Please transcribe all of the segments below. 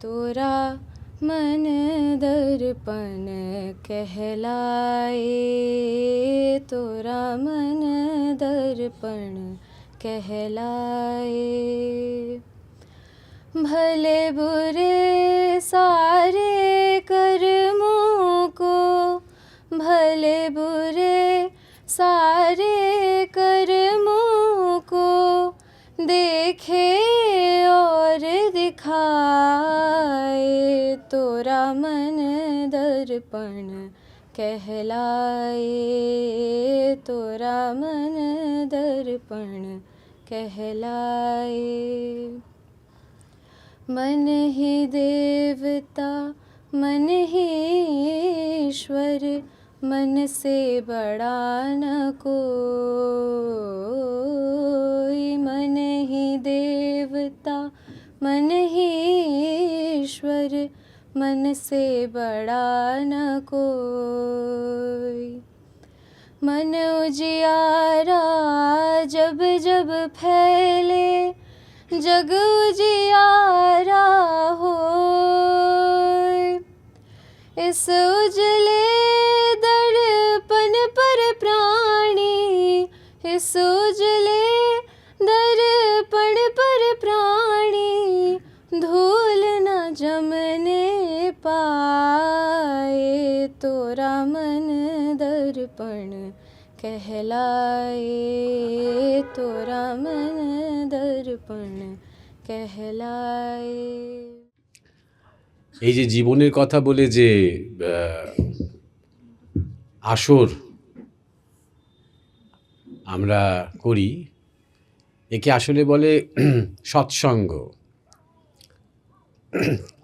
तोरा मन दर्पण कहलाए, तोरा मन दर्पण कहलाए। भले बुरे सारे कर्मों को, भले बुरे सारे कर्मों को देखे और दिखाए, तोरा मन दर्पण कहलाए, तोरा मन दर्पण कहलाए। मन ही देवता मन ही ईश्वर, मन से बड़ा न कोई। मन ही देवता मन ही ईश्वर, मन से बड़ा न कोई। मन उजियारा जब जब फैले, जग उजियारा होए। इस उजले दर्पण पर प्राणी, इस उजले दर्पण पर प्राणी धूल न जमने पाए, तोरा मन दर्पण कहलाए, तोरा मन दर्पण कहलाए। এই যে জীবনের কথা বলে যে আসর আমরা করি, একে আসলে বলে সৎসঙ্গ।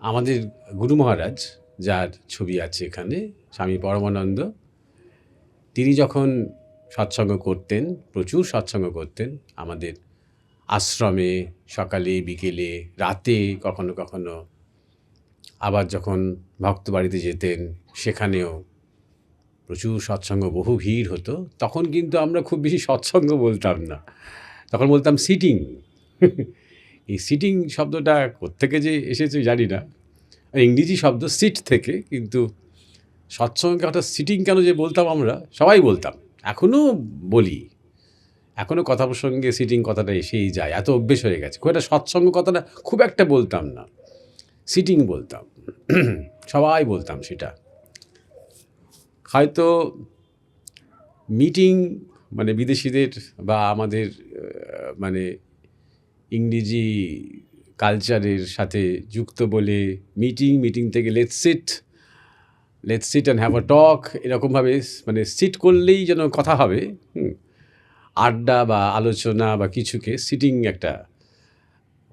আমাদের গুরু মহারাজ, যার ছবি আছে এখানে, স্বামী পরমানন্দ, তিনি যখন সৎসঙ্গ করতেন, প্রচুর সৎসঙ্গ করতেন আমাদের আশ্রমে, সকালে বিকেলে রাতে, কখনো কখনো আবার যখন ভক্ত বাড়িতে যেতেন সেখানেও প্রচুর সৎসঙ্গ, বহু ভিড় হতো। তখন কিন্তু আমরা খুব বেশি সৎসঙ্গ বলতাম না, তখন বলতাম সিটিং। এই সিটিং শব্দটা কোত্থেকে যে এসেছে জানি না, ইংরেজি শব্দ সিট থেকে, কিন্তু সৎসঙ্গে হঠাৎ সিটিং কেন যে বলতাম, আমরা সবাই বলতাম, এখনও বলি, এখনও কথা প্রসঙ্গে সিটিং কথাটা এসেই যায়, এত অভ্যেস হয়ে গেছে। খুব একটা সৎসঙ্গ কথাটা খুব একটা বলতাম না, সিটিং বলতাম, সবাই বলতাম সেটা। হয়তো মিটিং মানে বিদেশিদের বা আমাদের মানে ইংরেজি কালচারের সাথে যুক্ত বলে মিটিং থেকে let's sit and have a talk, এরকমভাবে মানে সিট করলেই যেন কথা হবে, আড্ডা বা আলোচনা বা কিছুকে সিটিং একটা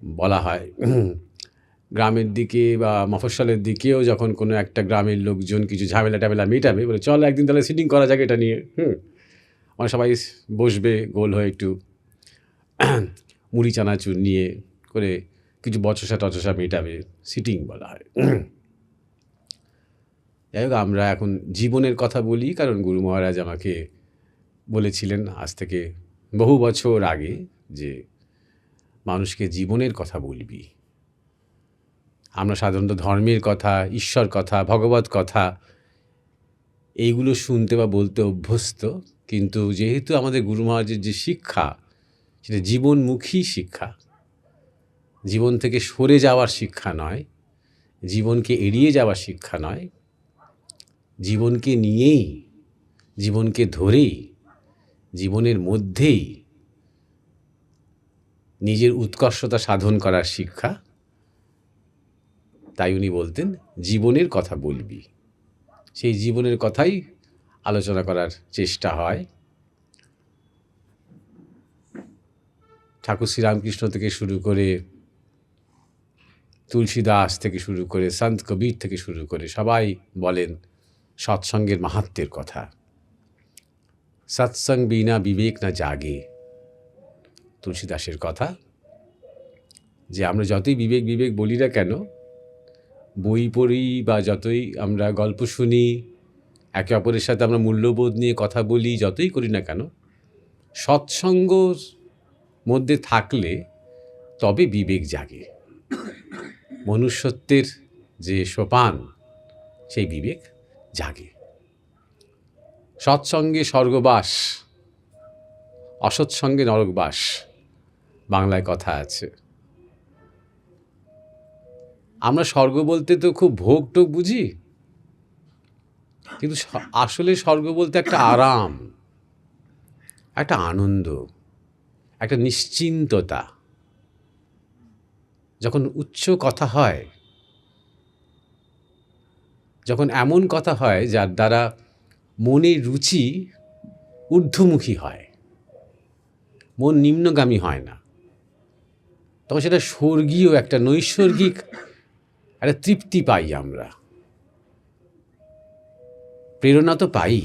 বলা হয়। গ্রামের দিকে বা মফস্বলের দিকেও যখন কোনো একটা গ্রামের লোকজন কিছু ঝামেলা মেটাবে, বলে চল একদিন তাহলে সিটিং করা যাক এটা নিয়ে। মানে সবাই বসবে গোল হয়ে, একটু মুড়ি চানাচুর নিয়ে করে কিছু বচসা মেটাবে, সিটিং বলা হয়। যাই হোক, আমরা এখন জীবনের কথা বলি, কারণ গুরু মহারাজ আমাকে বলেছিলেন আজ থেকে বহু বছর আগে যে মানুষকে জীবনের কথা বলবি। আমরা সাধারণত ধর্মের কথা, ঈশ্বর কথা, ভগবত কথা এইগুলো শুনতে বা বলতে অভ্যস্ত, কিন্তু যেহেতু আমাদের গুরু মহারাজের যে শিক্ষা, সেটা জীবনমুখী শিক্ষা, জীবন থেকে সরে যাওয়ার শিক্ষা নয়, জীবনকে এড়িয়ে যাওয়ার শিক্ষা নয়, জীবনকে নিয়েই, জীবনকে ধরেই, জীবনের মধ্যেই নিজের উৎকর্ষতা সাধন করার শিক্ষা। তাই উনি বলতেন জীবনের কথা বলবি। সেই জীবনের কথাই আলোচনা করার চেষ্টা হয়। ঠাকুর শ্রীরামকৃষ্ণ থেকে শুরু করে, তুলসীদাস থেকে শুরু করে, সন্ত কবির থেকে শুরু করে সবাই বলেন সৎসঙ্গের মাহাত্ম্যের কথা। সৎসঙ্গ বিনা বিবেক না জাগে, তুলসীদাসের কথা। যে আমরা যতই বিবেক বলি না কেন, বই পড়ি বা যতই আমরা গল্প শুনি, একে অপরের সাথে আমরা মূল্যবোধ নিয়ে কথা বলি, যতই করি না কেন, সৎসঙ্গর মধ্যে থাকলে তবে বিবেক জাগে। মনুষ্যত্বের যে সোপান, সেই বিবেক জাগে। সৎসঙ্গে স্বর্গবাস, অসৎসঙ্গে নরকবাস, বাংলায় কথা আছে। আমরা স্বর্গ বলতে তো খুব ভোগ টোগ বুঝি, কিন্তু আসলে স্বর্গ বলতে একটা আরাম, একটা আনন্দ, একটা নিশ্চিন্ততা। যখন উচ্চ কথা হয়, যখন এমন কথা হয় যার দ্বারা মনের রুচি ঊর্ধ্বমুখী হয়, মন নিম্নগামী হয় না, তখন সেটা স্বর্গীয় একটা নৈসর্গিক একটা তৃপ্তি পাই আমরা, প্রেরণা তো পাই।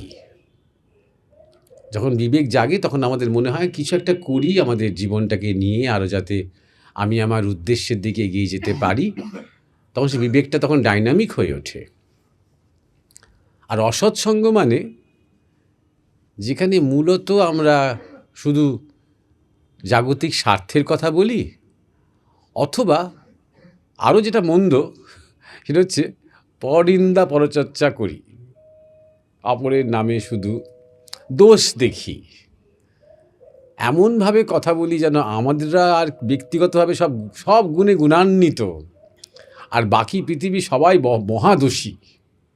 যখন বিবেক জাগে তখন আমাদের মনে হয় কিছু একটা করি আমাদের জীবনটাকে নিয়ে, আরও যাতে আমি আমার উদ্দেশ্যের দিকে এগিয়ে যেতে পারি, তখন সে বিবেকটা তখন ডাইনামিক হয়ে ওঠে। আর অসৎসঙ্গ মানে যেখানে মূলত আমরা শুধু জাগতিক স্বার্থের কথা বলি, অথবা আরও যেটা মন্দ সেটা হচ্ছে পরনিন্দা পরচর্চা করি, অপরের নামে শুধু দোষ দেখি, এমনভাবে কথা বলি যেন আমাদেররা আর ব্যক্তিগতভাবে সব গুণে গুণান্বিত, আর বাকি পৃথিবী সবাই মহাদোষী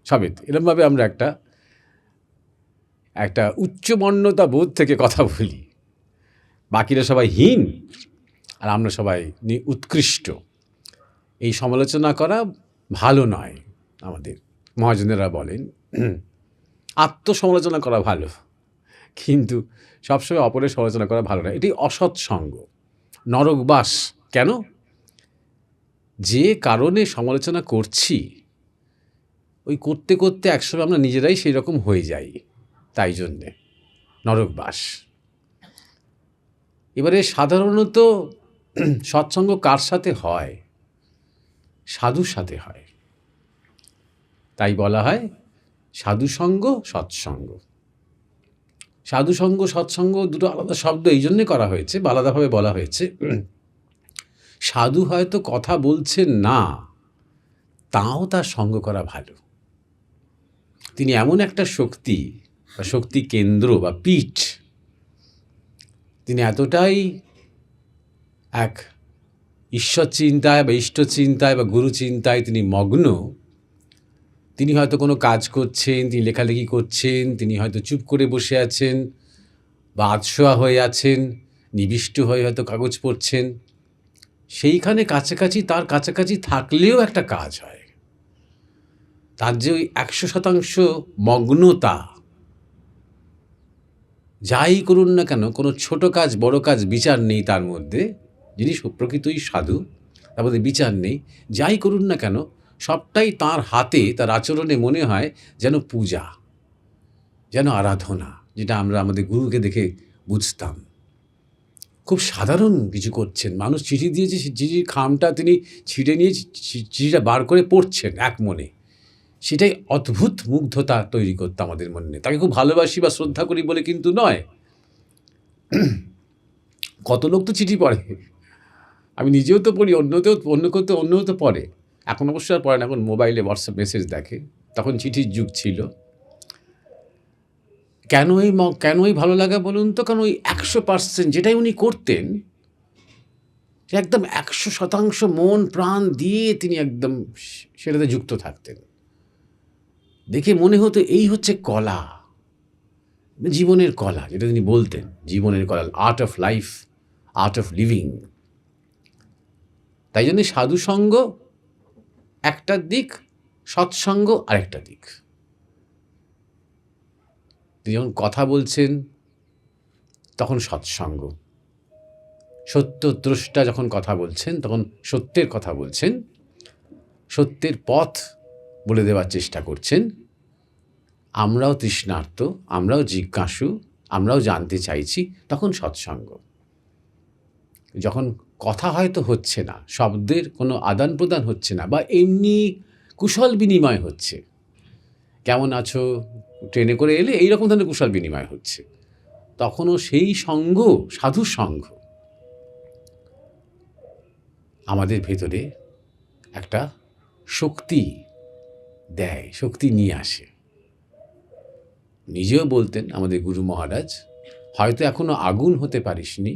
সবেতে। এরকমভাবে আমরা একটা উচ্চমন্যতা বোধ থেকে কথা বলি, বাকিরা সবাই হীন আর আমরা সবাই উৎকৃষ্ট। এই সমালোচনা করা ভালো নয়। আমাদের মহাজনেরা বলেন আত্মসমালোচনা করা ভালো, কিন্তু সবসময় অপরের সমালোচনা করা ভালো নয়। এটি অসৎসঙ্গ, নরকবাস। কেন? যে কারণে সমালোচনা করছি, ওই করতে করতে একসময় আমরা নিজেরাই সেই রকম হয়ে যাই, তাই জন্যে নরকবাস। এবারে সাধারণত সৎসঙ্গ কার সাথে হয়? সাধুর সাথে হয়। তাই বলা হয় সাধুসঙ্গ সৎসঙ্গ। সাধুসঙ্গ সৎসঙ্গ দুটো আলাদা শব্দ এই জন্যে করা হয়েছে, আলাদাভাবে বলা হয়েছে। সাধু হয়তো কথা বলছেন না, তাও তার সঙ্গ করা ভালো। তিনি এমন একটা শক্তি বা শক্তি কেন্দ্র বা পীঠ, তিনি এতটাই এক ঈশ্বর চিন্তায় বা ইষ্ট চিন্তায় বা গুরু চিন্তায় তিনি মগ্ন, তিনি হয়তো কোনো কাজ করছেন, তিনি লেখালেখি করছেন, তিনি হয়তো চুপ করে বসে আছেন বা আধশোয়া হয়ে আছেন, নিবিষ্ট হয়ে হয়তো কাগজ পড়ছেন, সেইখানে তার কাছাকাছি থাকলেও একটা কাজ হয়। তার যে ওই 100% মগ্নতা, যাই করুন না কেন, কোনো ছোট কাজ বড় কাজ বিচার নেই তার মধ্যে, যিনি প্রকৃতই সাধু, তার মধ্যে বিচার নেই। যাই করুন না কেন সবটাই তার হাতে, তার আচরণে মনে হয় যেন পূজা, যেন আরাধনা, যেটা আমরা আমাদের গুরুকে দেখে বুঝতাম। খুব সাধারণ কিছু করছেন, মানুষ চিঠি দিয়েছে, চিঠির খামটা তিনি ছিঁড়ে নিয়ে চিঠিটা বার করে পড়ছেন এক মনে, সেটাই অদ্ভুত মুগ্ধতা তৈরি করতো আমাদের মনে। তাকে খুব ভালোবাসি বা শ্রদ্ধা করি বলে কিন্তু নয়। কত লোক তো চিঠি পড়ে, আমি নিজেও তো পড়ি, অন্যও তো পড়ে। এখন অবশ্যই আর পড়ে না, এখন মোবাইলে হোয়াটসঅ্যাপ মেসেজ দেখে, তখন চিঠির যুগ ছিল। কেন এই ভালো লাগা বলুন তো? কারণ ওই 100% যেটাই উনি করতেন, একদম 100% মন প্রাণ দিয়ে তিনি একদম সেটাতে যুক্ত থাকতেন। দেখে মনে হতো এই হচ্ছে কলা, জীবনের কলা, যেটা তিনি বলতেন, জীবনের কলা, art of life, art of living. তাই জন্য সাধুসঙ্গ একটা দিক, সৎসঙ্গ আরেকটা দিক। তিনি যখন কথা বলছেন তখন সৎসঙ্গ, সত্যদ্রষ্টা যখন কথা বলছেন তখন সত্যের কথা বলছেন, সত্যের পথ বলে দেওয়ার চেষ্টা করছেন। আমরাও তৃষ্ণার্ত, আমরাও জিজ্ঞাসু, আমরাও জানতে চাইছি, তখন সৎসঙ্গ। যখন কথা হয়তো হচ্ছে না, শব্দের কোনো আদান প্রদান হচ্ছে না, বা এমনি কুশল বিনিময় হচ্ছে, কেমন আছো, ট্রেনে করে এলে, এইরকম ধরনের কুশল বিনিময় হচ্ছে, তখনও সেই সঙ্গ, সাধুর সঙ্গ আমাদের ভেতরে একটা শক্তি দেয়, শক্তি নিয়ে আসে। নিজেও বলতেন আমাদের গুরু মহারাজ, হয়তো এখনো আগুন হতে পারিসনি,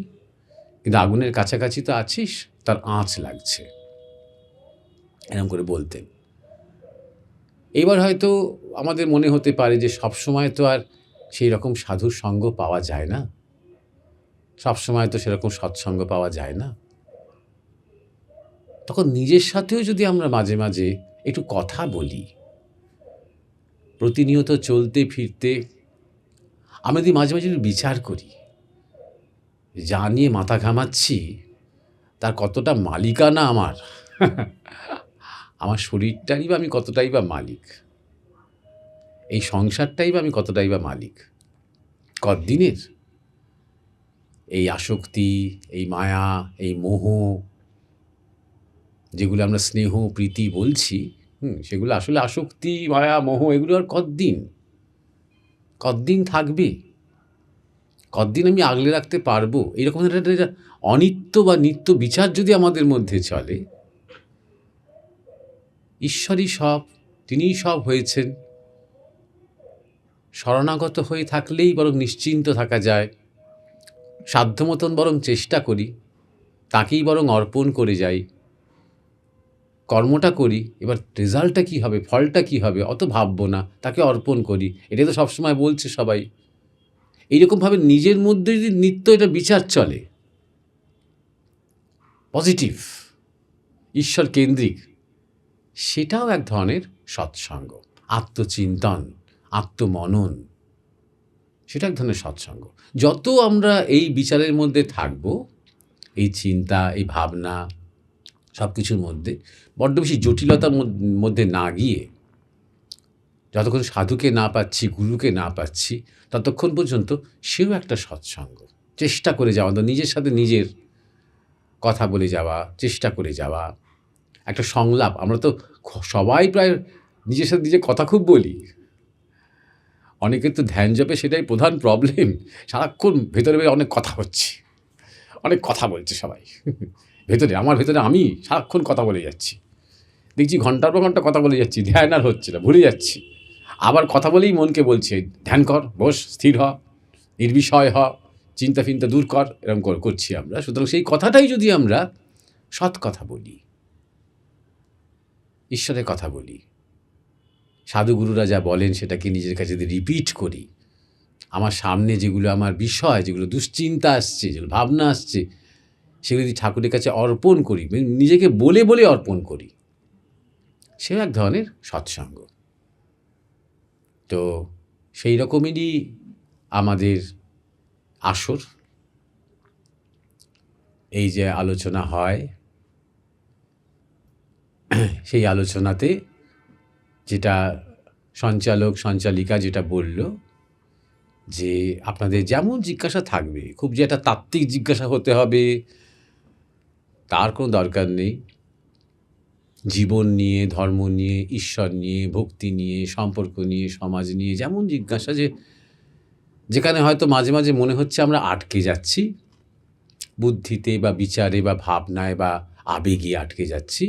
কিন্তু আগুনের কাছাকাছি তো আছিস, তার আঁচ লাগছে, এরকম করে বলতেন। এবার হয়তো আমাদের মনে হতে পারে যে সবসময় তো আর সেই রকম সাধুর সঙ্গ পাওয়া যায় না, সবসময় তো সেরকম সৎসঙ্গ পাওয়া যায় না। তখন নিজের সাথেও যদি আমরা মাঝে মাঝে একটু কথা বলি, প্রতিনিয়ত চলতে ফিরতে আমরা যদি মাঝে মাঝে একটু বিচার করি, যা নিয়ে মাথা ঘামাচ্ছি তার কতটা মালিকানা আমার, আমার শরীরটাই বা আমি কতটাই বা মালিক, এই সংসারটাই বা আমি কতটাই বা মালিক, কতদিনের এই আসক্তি, এই মায়া, এই মোহ, যেগুলো আমরা স্নেহ প্রীতি বলছি, সেগুলো আসলে আসক্তি, মায়া, মোহ, এগুলো আর কতদিন থাকবে, কতদিন আমি আগলে রাখতে পারবো? এরকম একটা অনিত্য বা নিত্য বিচার যদি আমাদের মধ্যে চলে, ঈশ্বরই সব, তিনিই সব হয়েছেন, শরণাগত হয়ে থাকলেই বরং নিশ্চিন্ত থাকা যায়, সাধ্যমতন বরং চেষ্টা করি, তাকেই বরং অর্পণ করে যাই, কর্মটা করি, এবার রেজাল্টটা কী হবে, ফলটা কী হবে অত ভাববো না, তাকে অর্পণ করি, এটাই তো সবসময় বলছে সবাই। এইরকমভাবে নিজের মধ্যে যদি নিত্য এটা বিচার চলে, পজিটিভ, ঈশ্বর কেন্দ্রিক, সেটাও এক ধরনের সৎসঙ্গ, আত্মচিন্তন, আত্মমনন, সেটা এক ধরনের সৎসঙ্গ। যত আমরা এই বিচারের মধ্যে থাকব, এই চিন্তা, এই ভাবনা, সব কিছুর মধ্যে বড্ড বেশি জটিলতার মধ্যে না গিয়ে, যতক্ষণ সাধুকে না পাচ্ছি, গুরুকে না পাচ্ছি, ততক্ষণ পর্যন্ত সেও একটা সৎসঙ্গ। চেষ্টা করে যাওয়া, নিজের সাথে নিজের কথা বলে যাওয়া, চেষ্টা করে যাওয়া, একটা সংলাপ। আমরা তো সবাই প্রায় নিজের সাথে নিজের কথা খুব বলি, অনেকের তো ধ্যান জপে সেটাই প্রধান প্রবলেম, সারাক্ষণ ভেতরে অনেক কথা হচ্ছে, অনেক কথা বলছে সবাই ভেতরে, আমার ভেতরে আমি সারাক্ষণ কথা বলে যাচ্ছি, দেখছি ঘন্টার পর ঘন্টা কথা বলে যাচ্ছি, ধ্যান আর হচ্ছে না, ভুলে যাচ্ছি। আবার কথা বলেই মনকে বলছে ধ্যান কর, বস, স্থির হ, নির্বিষয় হ, চিন্তা ফিন্তা দূর কর, এরকম করছি আমরা। সুতরাং সেই কথাটাই যদি আমরা সৎ কথা বলি, ঈশ্বরের কথা বলি, সাধুগুরুরা যা বলেন সেটাকে নিজের কাছে যদি রিপিট করি, আমার সামনে যেগুলো আমার বিষয়, যেগুলো দুশ্চিন্তা আসছে, যেগুলো ভাবনা আসছে, সেগুলো যদি ঠাকুরের কাছে অর্পণ করি, নিজেকে বলে বলে অর্পণ করি, সেও এক ধরনের সৎসঙ্গ। তো সেই রকমেরই আমাদের আসর, এই যে আলোচনা হয়, সেই আলোচনাতে যেটা সঞ্চালক সঞ্চালিকা যেটা বলল, যে আপনাদের যেমন জিজ্ঞাসা থাকবে, খুব যে একটা তাত্ত্বিক জিজ্ঞাসা হতে হবে তার কোনো দরকার নেই। জীবন নিয়ে, ধর্ম নিয়ে, ঈশ্বর নিয়ে, ভক্তি নিয়ে, সম্পর্ক নিয়ে, সমাজ নিয়ে যেমন জিজ্ঞাসা, যেখানে হয়তো মাঝে মাঝে মনে হচ্ছে আমরা আটকে যাচ্ছি, বুদ্ধিতে বা বিচারে বা ভাবনায় বা আবেগে আটকে যাচ্ছি,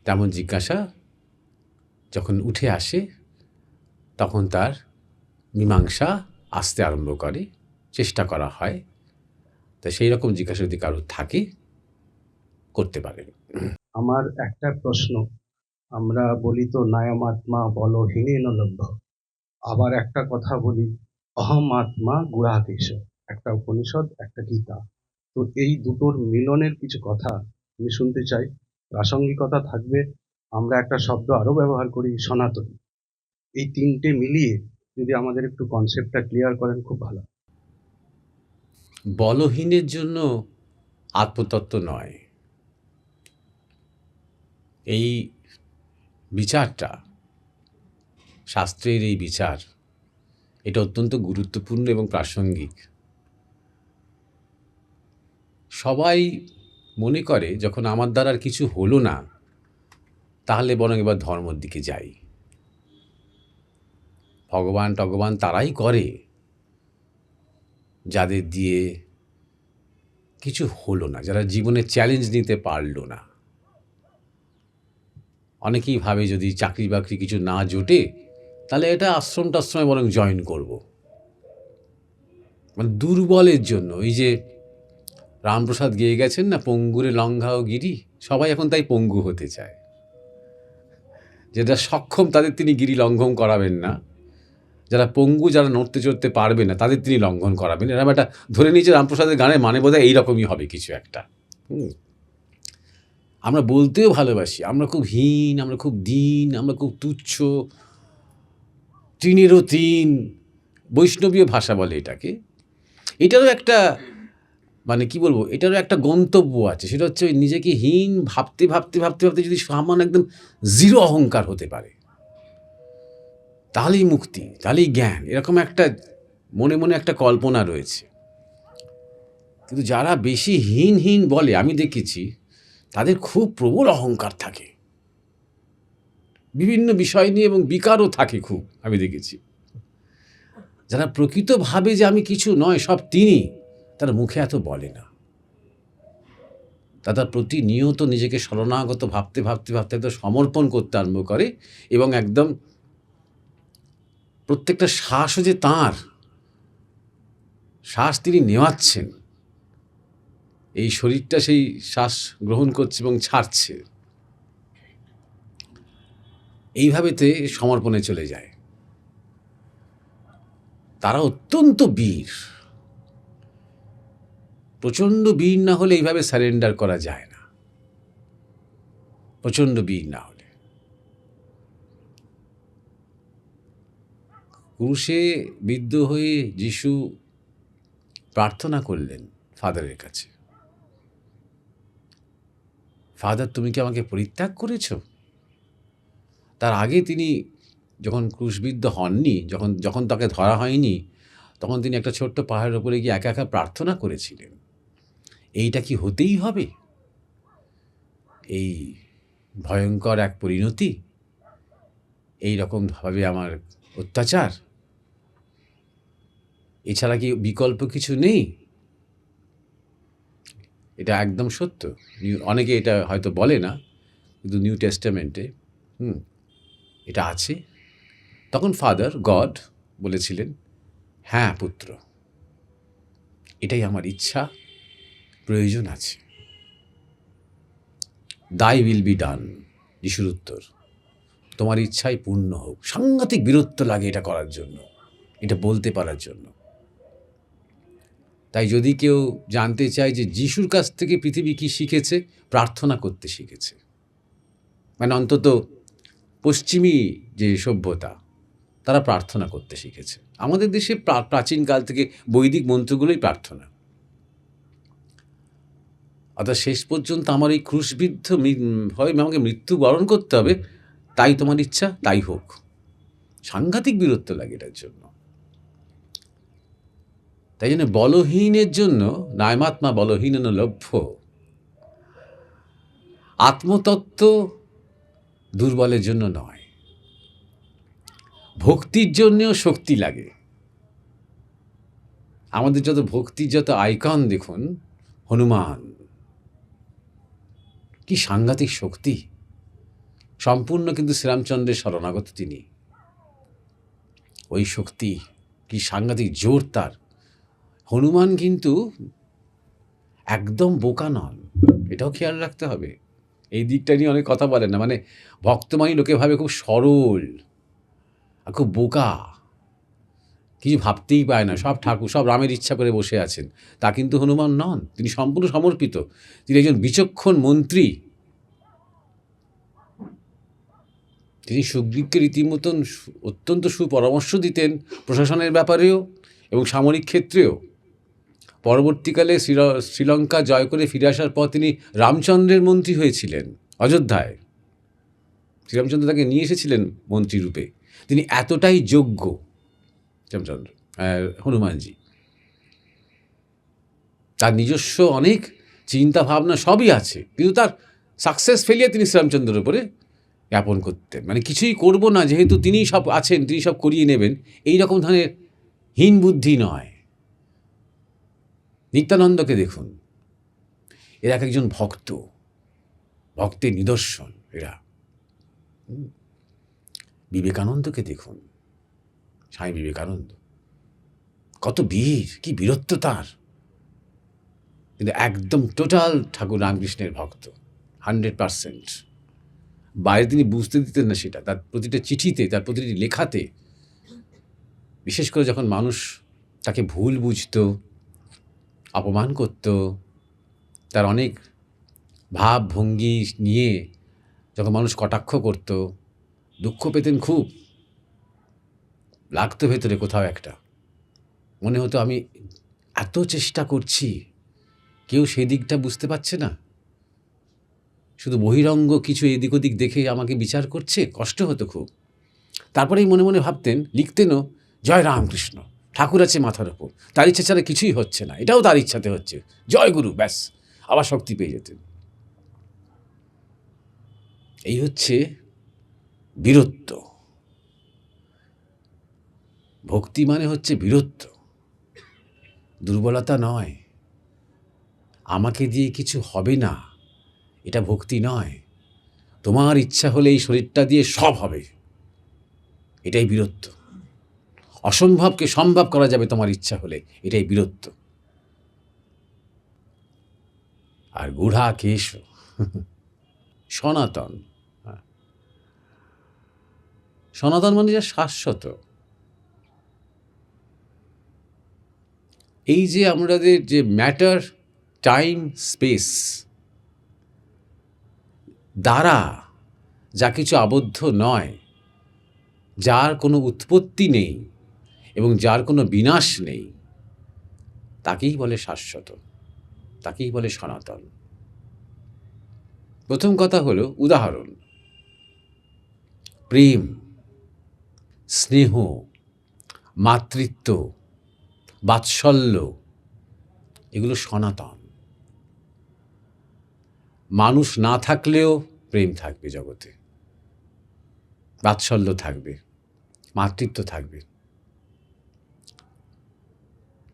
তেমন জিজ্ঞাসা যখন উঠে আসে, তখন তার মীমাংসা আসতে আরম্ভ করে, চেষ্টা করা হয়। তা সেই রকম জিজ্ঞাসা যদি কারোর থাকে, করতে পারেন। আমার একটা প্রশ্ন, আমরা বলি তো নায়মাত্মা বলহীনেন লভ্য, আবার একটা কথা বলি অহম আত্মা গুড়াকেশ, একটা উপনিষদ, একটা গীতা। তো এই দুটোর মিলনের কিছু কথা আমি শুনতে চাই, প্রাসঙ্গিকতা থাকবে। আমরা একটা শব্দ আরো ব্যবহার করি, সনাতনী। এই তিনটে মিলিয়ে যদি আমাদের একটু কনসেপ্টটা ক্লিয়ার করেন, খুব ভালো। বলহীনের জন্য আত্মতত্ত্ব নয়, এই বিচারটা, শাস্ত্রের এই বিচার, এটা অত্যন্ত গুরুত্বপূর্ণ এবং প্রাসঙ্গিক। সবাই মনে করে যখন আমার দ্বারা আর কিছু হলো না, তাহলে বরং এবার ধর্মের দিকে যাই। ভগবান তারাই করে যাদের দিয়ে কিছু হলো না, যারা জীবনে চ্যালেঞ্জ নিতে পারলো না, অনেকেই ভাবে যদি চাকরি বাকরি কিছু না জোটে তাহলে এটা আশ্রম টাশ্রমে বরং জয়েন করব। মানে দুর্বলের জন্য, এই যে রামপ্রসাদ গেয়ে গেছেন না, পঙ্গুরে লঙ্ঘাও গিরি, সবাই এখন তাই পঙ্গু হতে চায়। যেটা সক্ষম তাদের তিনি গিরি লঙ্ঘন করাবেন না, যারা পঙ্গু, যারা নড়তে চড়তে পারবে না তাদের তিনি লঙ্ঘন করাবেন। এরকম একটা ধরে নিয়েছে রামপ্রসাদের গানের মানে বোধহয় এইরকমই হবে কিছু একটা। আমরা বলতেও ভালোবাসি আমরা খুব হীন, আমরা খুব দীন, আমরা খুব তুচ্ছ, তৃণেরও তৃণ, বৈষ্ণবীয় ভাষা বলে এটাকে। এটারও একটা মানে কি বলবো, এটারও একটা গন্তব্য আছে, সেটা হচ্ছে ওই নিজেকে হীন ভাবতে ভাবতে ভাবতে ভাবতে যদি সামান্য একদম জিরো অহংকার হতে পারে তাহলেই মুক্তি, তাহলেই জ্ঞান, এরকম একটা মনে মনে একটা কল্পনা রয়েছে। কিন্তু যারা বেশি হীন হীন বলে, আমি দেখেছি তাদের খুব প্রবল অহংকার থাকে বিভিন্ন বিষয় নিয়ে, এবং বিকারও থাকে খুব, আমি দেখেছি। যারা প্রকৃতভাবে যে আমি কিছু নয় সব তিনি, তারা মুখে এত বলে না। তারা প্রতিনিয়ত নিজেকে শরণাগত ভাবতে ভাবতে ভাবতে একদম সমর্পণ করতে আরম্ভ করে, এবং একদম প্রত্যেকটা শ্বাসও যে তাঁর শ্বাস তিনি নেওয়াচ্ছেন, এই শরীরটা সেই শ্বাস গ্রহণ করছে এবং ছাড়ছে, এইভাবেতে সমর্পণে চলে যায়। তারা অত্যন্ত বীর, প্রচণ্ড বীর না হলে এইভাবে সারেন্ডার করা যায় না, প্রচণ্ড বীর না হলে। ক্রুশে বিদ্ধ হয়ে যিশু প্রার্থনা করলেন ফাদারের কাছে, ফাদার তুমি কি আমাকে পরিত্যাগ করেছ? তার আগে তিনি যখন ক্রুশবিদ্ধ হননি, যখন তাকে ধরা হয়নি, তখন তিনি একটা ছোট্ট পাহাড়ের উপরে গিয়ে একা একা প্রার্থনা করেছিলেন, এইটা কি হতেই হবে? এই ভয়ঙ্কর এক পরিণতি, এই রকমভাবে আমার অত্যাচার, এছাড়া কি বিকল্প কিছু নেই? এটা একদম সত্য। অনেকে এটা হয়তো বলে না, কিন্তু নিউ টেস্টামেন্টে এটা আছে। তখন ফাদার গড বলেছিলেন, হ্যাঁ পুত্র, এটাই আমার ইচ্ছা, প্রয়োজন আছে। দাই উইল বি ডান, যিশুর উত্তর, তোমার ইচ্ছাই পূর্ণ হোক। সাংঘাতিক বিরক্ত লাগে এটা করার জন্য, এটা বলতে পারার জন্য। তাই যদি কেউ জানতে চায় যে যিশুর কাছ থেকে পৃথিবী কি শিখেছে, প্রার্থনা করতে শিখেছে। মানে অন্তত পশ্চিমী যে সভ্যতা, তারা প্রার্থনা করতে শিখেছে। আমাদের দেশে প্রাচীনকাল থেকে বৈদিক মন্ত্রগুলোই প্রার্থনা। অর্থাৎ শেষ পর্যন্ত আমার এই ক্রুশবিদ্ধ হয় আমাকে মৃত্যুবরণ করতে হবে, তাই তোমার ইচ্ছা তাই হোক। সাংঘাতিক বিরক্ত লাগে এটার জন্য। তাই জন্য বলহীনের জন্য নায়মাত্মা বলহীন লভ্য, আত্মতত্ত্ব দুর্বলের জন্য নয়। ভক্তির জন্যেও শক্তি লাগে। আমাদের যত ভক্তির যত আইকন দেখুন, হনুমান, কি সাংঘাতিক শক্তি, সম্পূর্ণ কিন্তু শ্রীরামচন্দ্রের শরণাগত তিনি। ওই শক্তি কি সাংঘাতিক জোর তার। হনুমান কিন্তু একদম বোকা নন, এটাও খেয়াল রাখতে হবে। এই দিকটা নিয়ে অনেক কথা বলেন না, মানে ভক্তমানী লোকে ভাবে খুব সরল আর খুব বোকা, কিছু ভাবতেই পায় না, সব ঠাকুর সব রামের ইচ্ছা করে বসে আছেন। তা কিন্তু হনুমান নন, তিনি সম্পূর্ণ সমর্পিত। তিনি একজন বিচক্ষণ মন্ত্রী। তিনি সুগ্রীবকে রীতিমতন অত্যন্ত সুপরামর্শ দিতেন প্রশাসনের ব্যাপারেও এবং সামরিক ক্ষেত্রেও। পরবর্তীকালে শ্রীলঙ্কা জয় করে ফিরে আসার পর তিনি রামচন্দ্রের মন্ত্রী হয়েছিলেন অযোধ্যায়। শ্রীরামচন্দ্র তাকে নিয়ে এসেছিলেন মন্ত্রী রূপে। তিনি এতটাই যোগ্য রামচন্দ্র, হনুমানজি। তার নিজস্ব অনেক চিন্তা ভাবনা সবই আছে, কিন্তু তার সাকসেস ফেলিয়ার তিনি শ্রীরামচন্দ্রের উপরে জ্ঞাপন করতেন। মানে কিছুই করব না, যেহেতু তিনিই সব আছেন, তিনি সব করিয়ে নেবেন, এই রকম ধরনের হীন বুদ্ধি নয়। নিত্যানন্দকে দেখুন, এরা এক একজন ভক্ত, ভক্তের নিদর্শন এরা। বিবেকানন্দকে দেখুন, স্বামী বিবেকানন্দ কত বীর, কি বীরত্ব তার, কিন্তু একদম টোটাল ঠাকুর রামকৃষ্ণের ভক্ত 100%। বাইরে তিনি বুঝতে দিতেন না সেটা, তার প্রতিটা চিঠিতে, তার প্রতিটি লেখাতে, বিশেষ করে যখন মানুষ তাকে ভুল বুঝত, অপমান করত, তার অনেক ভাব ভঙ্গি নিয়ে যখন মানুষ কটাক্ষ করত, দুঃখ পেতেন খুব, লাগতো ভেতরে কোথাও একটা, মনে হতো আমি এত চেষ্টা করছি, কেউ সেই দিকটা বুঝতে পারছে না, শুধু বহিরঙ্গ কিছু এদিক ওদিক দেখে আমাকে বিচার করছে, কষ্ট হতো খুব। তারপরেই মনে মনে ভাবতেন, লিখতেনও, জয় রামকৃষ্ণ, ঠাকুর আছে মাথার ওপর, তার ইচ্ছা ছাড়া কিছুই হচ্ছে না, এটাও তার ইচ্ছাতে হচ্ছে, জয় গুরু, ব্যাস, আবার শক্তি পেয়ে যেতেন। এই হচ্ছে বীরত্ব। ভক্তি মানে হচ্ছে বীরত্ব, দুর্বলতা নয়। আমাকে দিয়ে কিছু হবে না, এটা ভক্তি নয়। তোমার ইচ্ছা হলে এই শরীরটা দিয়ে সব হবে, এটাই বীরত্ব। অসম্ভবকে সম্ভব করা যাবে তোমার ইচ্ছা হলে, এটাই বীরত্ব। আর গুঢ়াকেশ সনাতন, সনাতন মানে যা শাশ্বত। এই যে আমাদের যে ম্যাটার, টাইম, স্পেস দ্বারা যা কিছু আবদ্ধ নয়, যার কোনো উৎপত্তি নেই এবং যার কোনো বিনাশ নেই, তাকেই বলে শাশ্বত, তাকেই বলে সনাতন। প্রথম কথা হলো উদাহরণ, প্রেম, স্নেহ, মাতৃত্ব, বাৎসল্য, এগুলো সনাতন। মানুষ না থাকলেও প্রেম থাকবে জগতে, বাৎসল্য থাকবে, মাতৃত্ব থাকবে,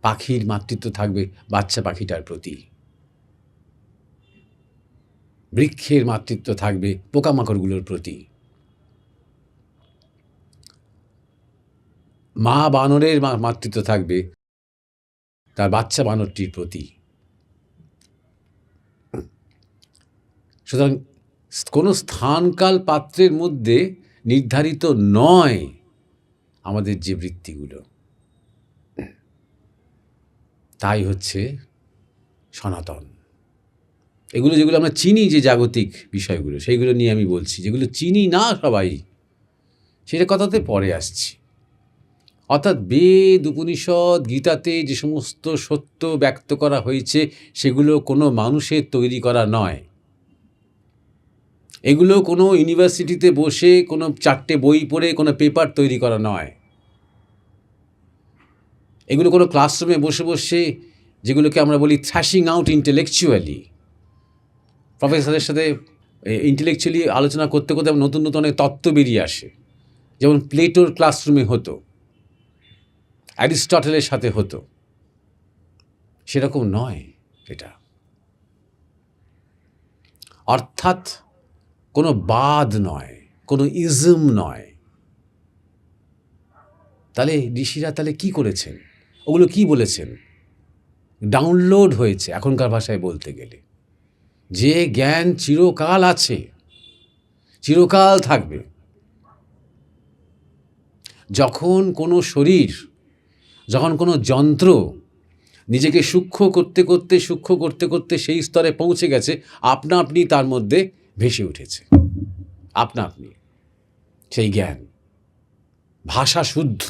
পাখির মাতৃত্ব থাকবে বাচ্চা পাখিটার প্রতি, বৃক্ষের মাতৃত্ব থাকবে পোকামাকড়গুলোর প্রতি, মা বানরের মাতৃত্ব থাকবে তার বাচ্চা বানরটির প্রতি। সুতরাং কোনো স্থানকাল পাত্রের মধ্যে নির্ধারিত নয় আমাদের যে বৃত্তিগুলো, তাই হচ্ছে সনাতন। এগুলো যেগুলো আমরা চিনি, যে জাগতিক বিষয়গুলো, সেইগুলো নিয়ে আমি বলছি। যেগুলো চিনি না সবাই, সেটা কথাতে পরে আসছি। অর্থাৎ বেদ, উপনিষদ, গীতাতে যে সমস্ত সত্য ব্যক্ত করা হয়েছে, সেগুলো কোনো মানুষের তৈরি করা নয়। এগুলো কোনো ইউনিভার্সিটিতে বসে কোনো 4টে বই পড়ে কোনো পেপার তৈরি করা নয়। এগুলো কোনো ক্লাসরুমে বসে বসে, যেগুলোকে আমরা বলি থ্র্যাশিং আউট ইন্টেলেকচুয়ালি, প্রফেসরের সাথে ইন্টেলেকচুয়ালি আলোচনা করতে করতে নতুন নতুন অনেক তত্ত্ব বেরিয়ে আসে, যেমন প্লেটোর ক্লাসরুমে হতো, অ্যারিস্টটলের সাথে হতো। সেরকম নয় এটা। অর্থাৎ কোনো বাদ নয়, কোনো ইজম নয়। তাহলে ঋষিরা তাহলে কি করেছেন, ওগুলো কি বলেছেন? ডাউনলোড হয়েছে এখনকার ভাষায় বলতে গেলে। যে জ্ঞান চিরকাল আছে, চিরকাল থাকবে। যখন কোনো শরীর, যখন কোনো যন্ত্র নিজেকে সূক্ষ্ম করতে করতে সেই স্তরে পৌঁছে গেছে, আপনা আপনি তার মধ্যে ভেসে উঠেছে, আপনা আপনি সেই জ্ঞান। ভাষা শুদ্ধ,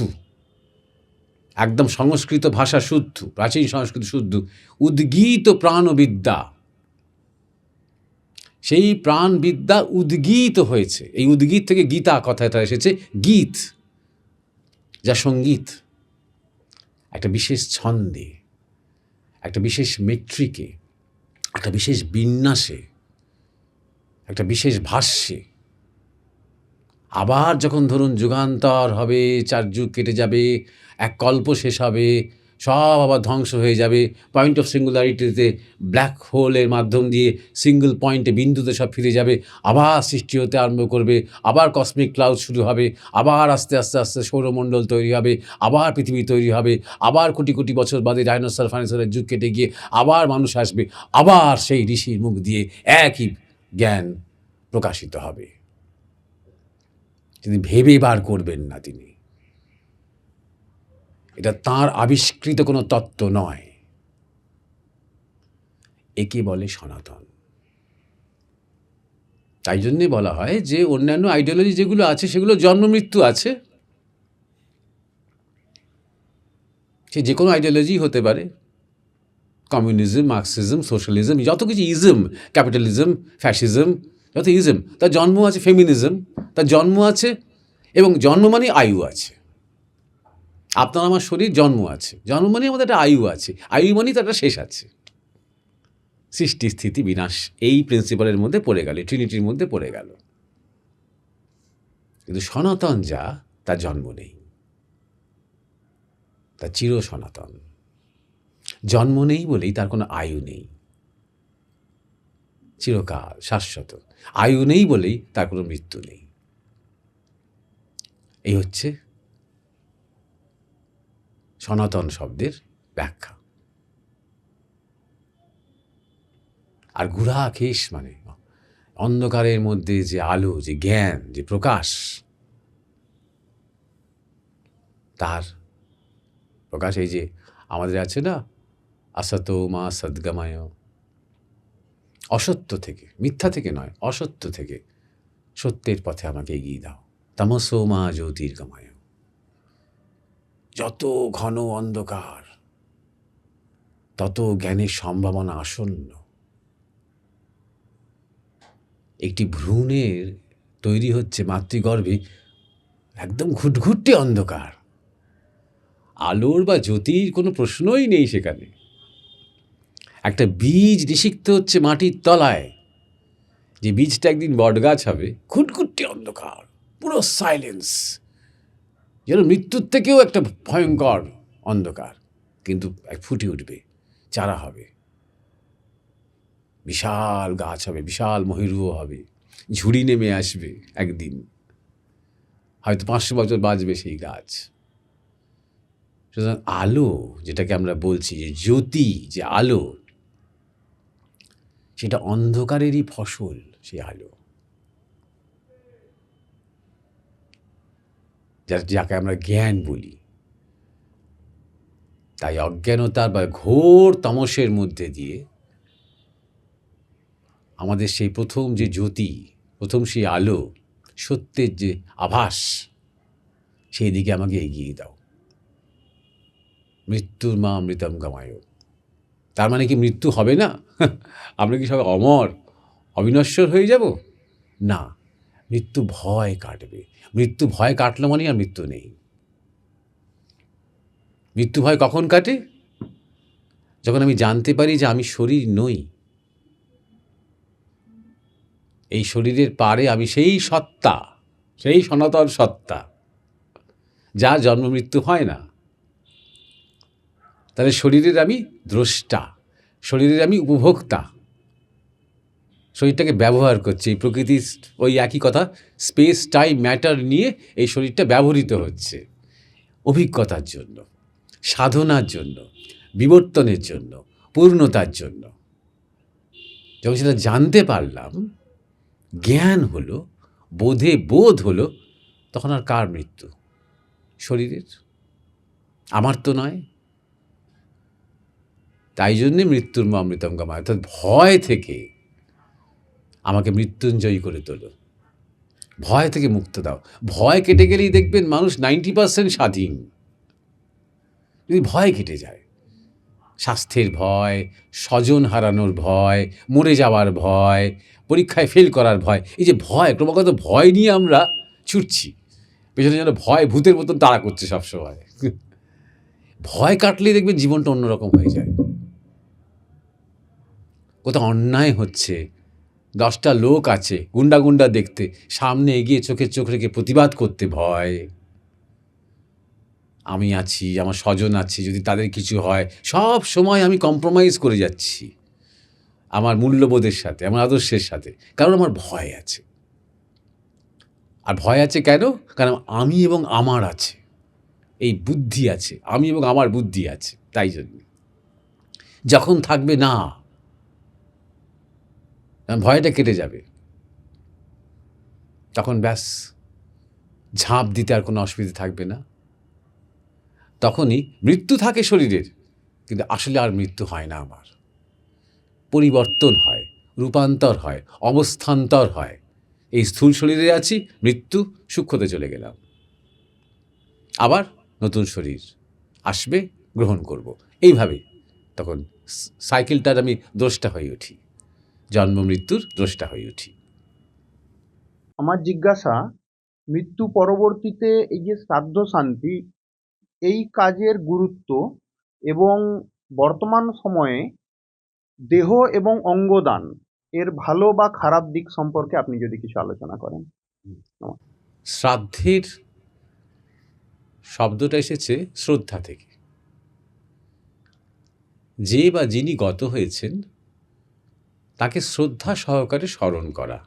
একদম সংস্কৃত ভাষা শুদ্ধ, প্রাচীন সংস্কৃত শুদ্ধ, উদ্গীত প্রাণবিদ্যা। সেই প্রাণবিদ্যা উদ্গীত হয়েছে। এই উদ্গীত থেকে গীতা কথাটা এসেছে, গীত, যা সঙ্গীত, একটা বিশেষ ছন্দে, একটা বিশেষ মেট্রিকে, একটা বিশেষ বিন্যাসে, একটা বিশেষ ভাষ্যে। আবার যখন ধরুন যুগান্তর হবে, 4 যুগ কেটে যাবে, এক কল্প শেষ হবে, সব আবার ধ্বংস হয়ে যাবে, পয়েন্ট অফ সিঙ্গুলারিটিতে ব্ল্যাক হোলের মাধ্যম দিয়ে সিঙ্গল পয়েন্টে বিন্দুতে সব ফিরে যাবে, আবার সৃষ্টি হতে আরম্ভ করবে, আবার কসমিক ক্লাউড শুরু হবে, আবার আস্তে আস্তে আস্তে সৌরমণ্ডল তৈরি হবে, আবার পৃথিবী তৈরি হবে, আবার কোটি কোটি বছর বাদে ডাইনোসর ফাইনোসরের যুগ কেটে গিয়ে আবার মানুষ আসবে, আবার সেই ঋষির মুখ দিয়ে একই জ্ঞান প্রকাশিত হবে। তিনি ভেবে বার করবেন না, তিনি, এটা তাঁর আবিষ্কৃত কোনো তত্ত্ব নয়, একে বলে সনাতন। তাই জন্যে বলা হয় যে অন্যান্য আইডিওলজি যেগুলো আছে সেগুলো জন্ম মৃত্যু আছে, সে যে কোনো আইডিওলজি হতে পারে, কমিউনিজম, মার্কসিজম, সোশ্যালিজম, যত কিছু ইজম, ক্যাপিটালিজম, ফ্যাসিজম, যত ইজম, তার জন্ম আছে, ফেমিনিজম তার জন্ম আছে, এবং জন্ম মানে আয়ু আছে। আপনার আমার শরীর জন্ম আছে, জন্ম মানে আমাদের একটা আয়ু আছে, আয়ু মানেই তো একটা শেষ আছে। সৃষ্টি স্থিতি বিনাশ এই প্রিন্সিপালের মধ্যে পড়ে গেল, ট্রিনিটির মধ্যে পড়ে গেল। কিন্তু সনাতন যা, তার জন্ম নেই, তার চির সনাতন। জন্ম নেই বলেই তার কোনো আয়ু নেই, চিরকাল শাশ্বত। আয়ু নেই বলেই তার কোনো মৃত্যু নেই। এই হচ্ছে সনাতন শব্দের ব্যাখ্যা। আর গুড়াকেশ মানে অন্ধকারের মধ্যে যে আলো, যে জ্ঞান, যে প্রকাশ, তার প্রকাশ। এই যে আমাদের আছে না, আসতো মা সদ্গময়, অসত্য থেকে, মিথ্যা থেকে নয়, অসত্য থেকে সত্যের পথে আমাকে এগিয়ে দাও। তমসো মা জ্যোতির্গময়। যত ঘন অন্ধকার তত জ্ঞানের সম্ভাবনা আসন্ন। একটি ভ্রূণের তৈরি হচ্ছে মাতৃগর্ভে একদম ঘুটঘুটে অন্ধকার, আলোর বা জ্যোতির কোনো প্রশ্নই নেই সেখানে। একটা বীজ নিষিক্ত হচ্ছে মাটির তলায়, যে বীজটা একদিন বটগাছ হবে, ঘুটঘুটে অন্ধকার, পুরো সাইলেন্স, যেন মৃত্যুর থেকেও একটা ভয়ঙ্কর অন্ধকার। কিন্তু ফুটে উঠবে, চারা হবে, বিশাল গাছ হবে, বিশাল মহিরুহ হবে, ঝুড়ি নেমে আসবে একদিন, হয়তো 500 বছর বাঁচবে সেই গাছ। সুতরাং আলো, যেটাকে আমরা বলছি যে জ্যোতি, যে আলো, সেটা অন্ধকারেরই ফসল। সেই আলো যাকে আমরা জ্ঞান বলি। তাই অজ্ঞানতার বা ঘোর তামসের মধ্যে দিয়ে আমাদের সেই প্রথম যে জ্যোতি, প্রথম সেই আলো, সত্যের যে আভাস, সেই দিকে আমাকে এগিয়ে দাও। মৃত্যুর মা অমৃতম গমায়। তার মানে কি মৃত্যু হবে না? আমরা কি সবাই অমর, অবিনশ্বর হয়ে যাব? না, মৃত্যু ভয় কাটবে। মৃত্যু ভয় কাটলো মানে আর মৃত্যু নেই। মৃত্যু ভয় কখন কাটে? যখন আমি জানতে পারি যে আমি শরীর নই, এই শরীরের পারে আমি সেই সত্তা, সেই সনাতন সত্তা, যার জন্ম মৃত্যু হয় না। তাহলে শরীরের আমি দ্রষ্টা, শরীরের আমি উপভোক্তা, শরীরটাকে ব্যবহার করছি। এই প্রকৃতির ওই একই কথা, স্পেস টাইম ম্যাটার নিয়ে এই শরীরটা ব্যবহৃত হচ্ছে অভিজ্ঞতার জন্য, সাধনার জন্য, বিবর্তনের জন্য, পূর্ণতার জন্য। যখন সেটা জানতে পারলাম, জ্ঞান হলো, বোধে বোধ হলো, তখন আর কার মৃত্যু? শরীরের, আমার তো নয়। তাই জন্যে মৃত্যুর মা অমৃতম গমায়, অর্থাৎ ভয় থেকে আমাকে মৃত্যুঞ্জয়ী করে তোলো, ভয় থেকে মুক্ত দাও। ভয় কেটে গেলেই দেখবেন মানুষ 90% স্বাধীন। যদি ভয় কেটে যায়, স্বাস্থ্যের ভয়, স্বজন হারানোর ভয়, মরে যাওয়ার ভয়, পরীক্ষায় ফেল করার ভয়, এই যে ভয়, ক্রমাগত ভয় নিয়ে আমরা ছুটছি, পেছনে যেন ভয় ভূতের মতন তাড়া করছে সবসময়। ভয় কাটলেই দেখবেন জীবনটা অন্যরকম হয়ে যায়। কোথাও অন্যায় হচ্ছে, 10টা লোক আছে গুন্ডা গুন্ডা দেখতে, সামনে এগিয়ে চোখে চোখ রেখে প্রতিবাদ করতে ভয়। আমি আছি, আমার স্বজন আছে, যদি তাদের কিছু হয় সব সময় আমি কম্প্রোমাইজ করে যাচ্ছি আমার মূল্যবোধের সাথে, আমার আদর্শের সাথে, কারণ আমার ভয় আছে। আর ভয় আছে কেন? কারণ আমি এবং আমার আছে, এই বুদ্ধি আছে, আমি এবং আমার বুদ্ধি আছে। তাই জন্য যখন থাকবে না, ভয়টা কেটে যাবে, তখন ব্যাস ঝাঁপ দিতে আর কোনো অসুবিধা থাকবে না। তখনই মৃত্যু থাকে শরীরের, কিন্তু আসলে আর মৃত্যু হয় না, আমার পরিবর্তন হয়, রূপান্তর হয়, অবস্থান্তর হয়। এই স্থূল শরীরে আছি, মৃত্যু, সূক্ষ্মতে চলে গেলাম, আবার নতুন শরীর আসবে, গ্রহণ করব। এইভাবে তখন সাইকেলটার আমি দ্রষ্টা হয়ে উঠি, জন্ম মৃত্যুর দ্রষ্টা হয়ে উঠি। আমার জিজ্ঞাসা, মৃত্যু পরবর্তীতে এই যে শ্রাদ্ধ শান্তি, এই কাজের গুরুত্ব এবং বর্তমান সময়ে দেহ এবং অঙ্গদান এর ভালো বা খারাপ দিক সম্পর্কে আপনি যদি কিছু আলোচনা করেন। শ্রাদ্ধের শব্দটা এসেছে শ্রদ্ধা থেকে। যে বা যিনি গত হয়েছেন তাকে শ্রদ্ধা সহকারে স্মরণ করা,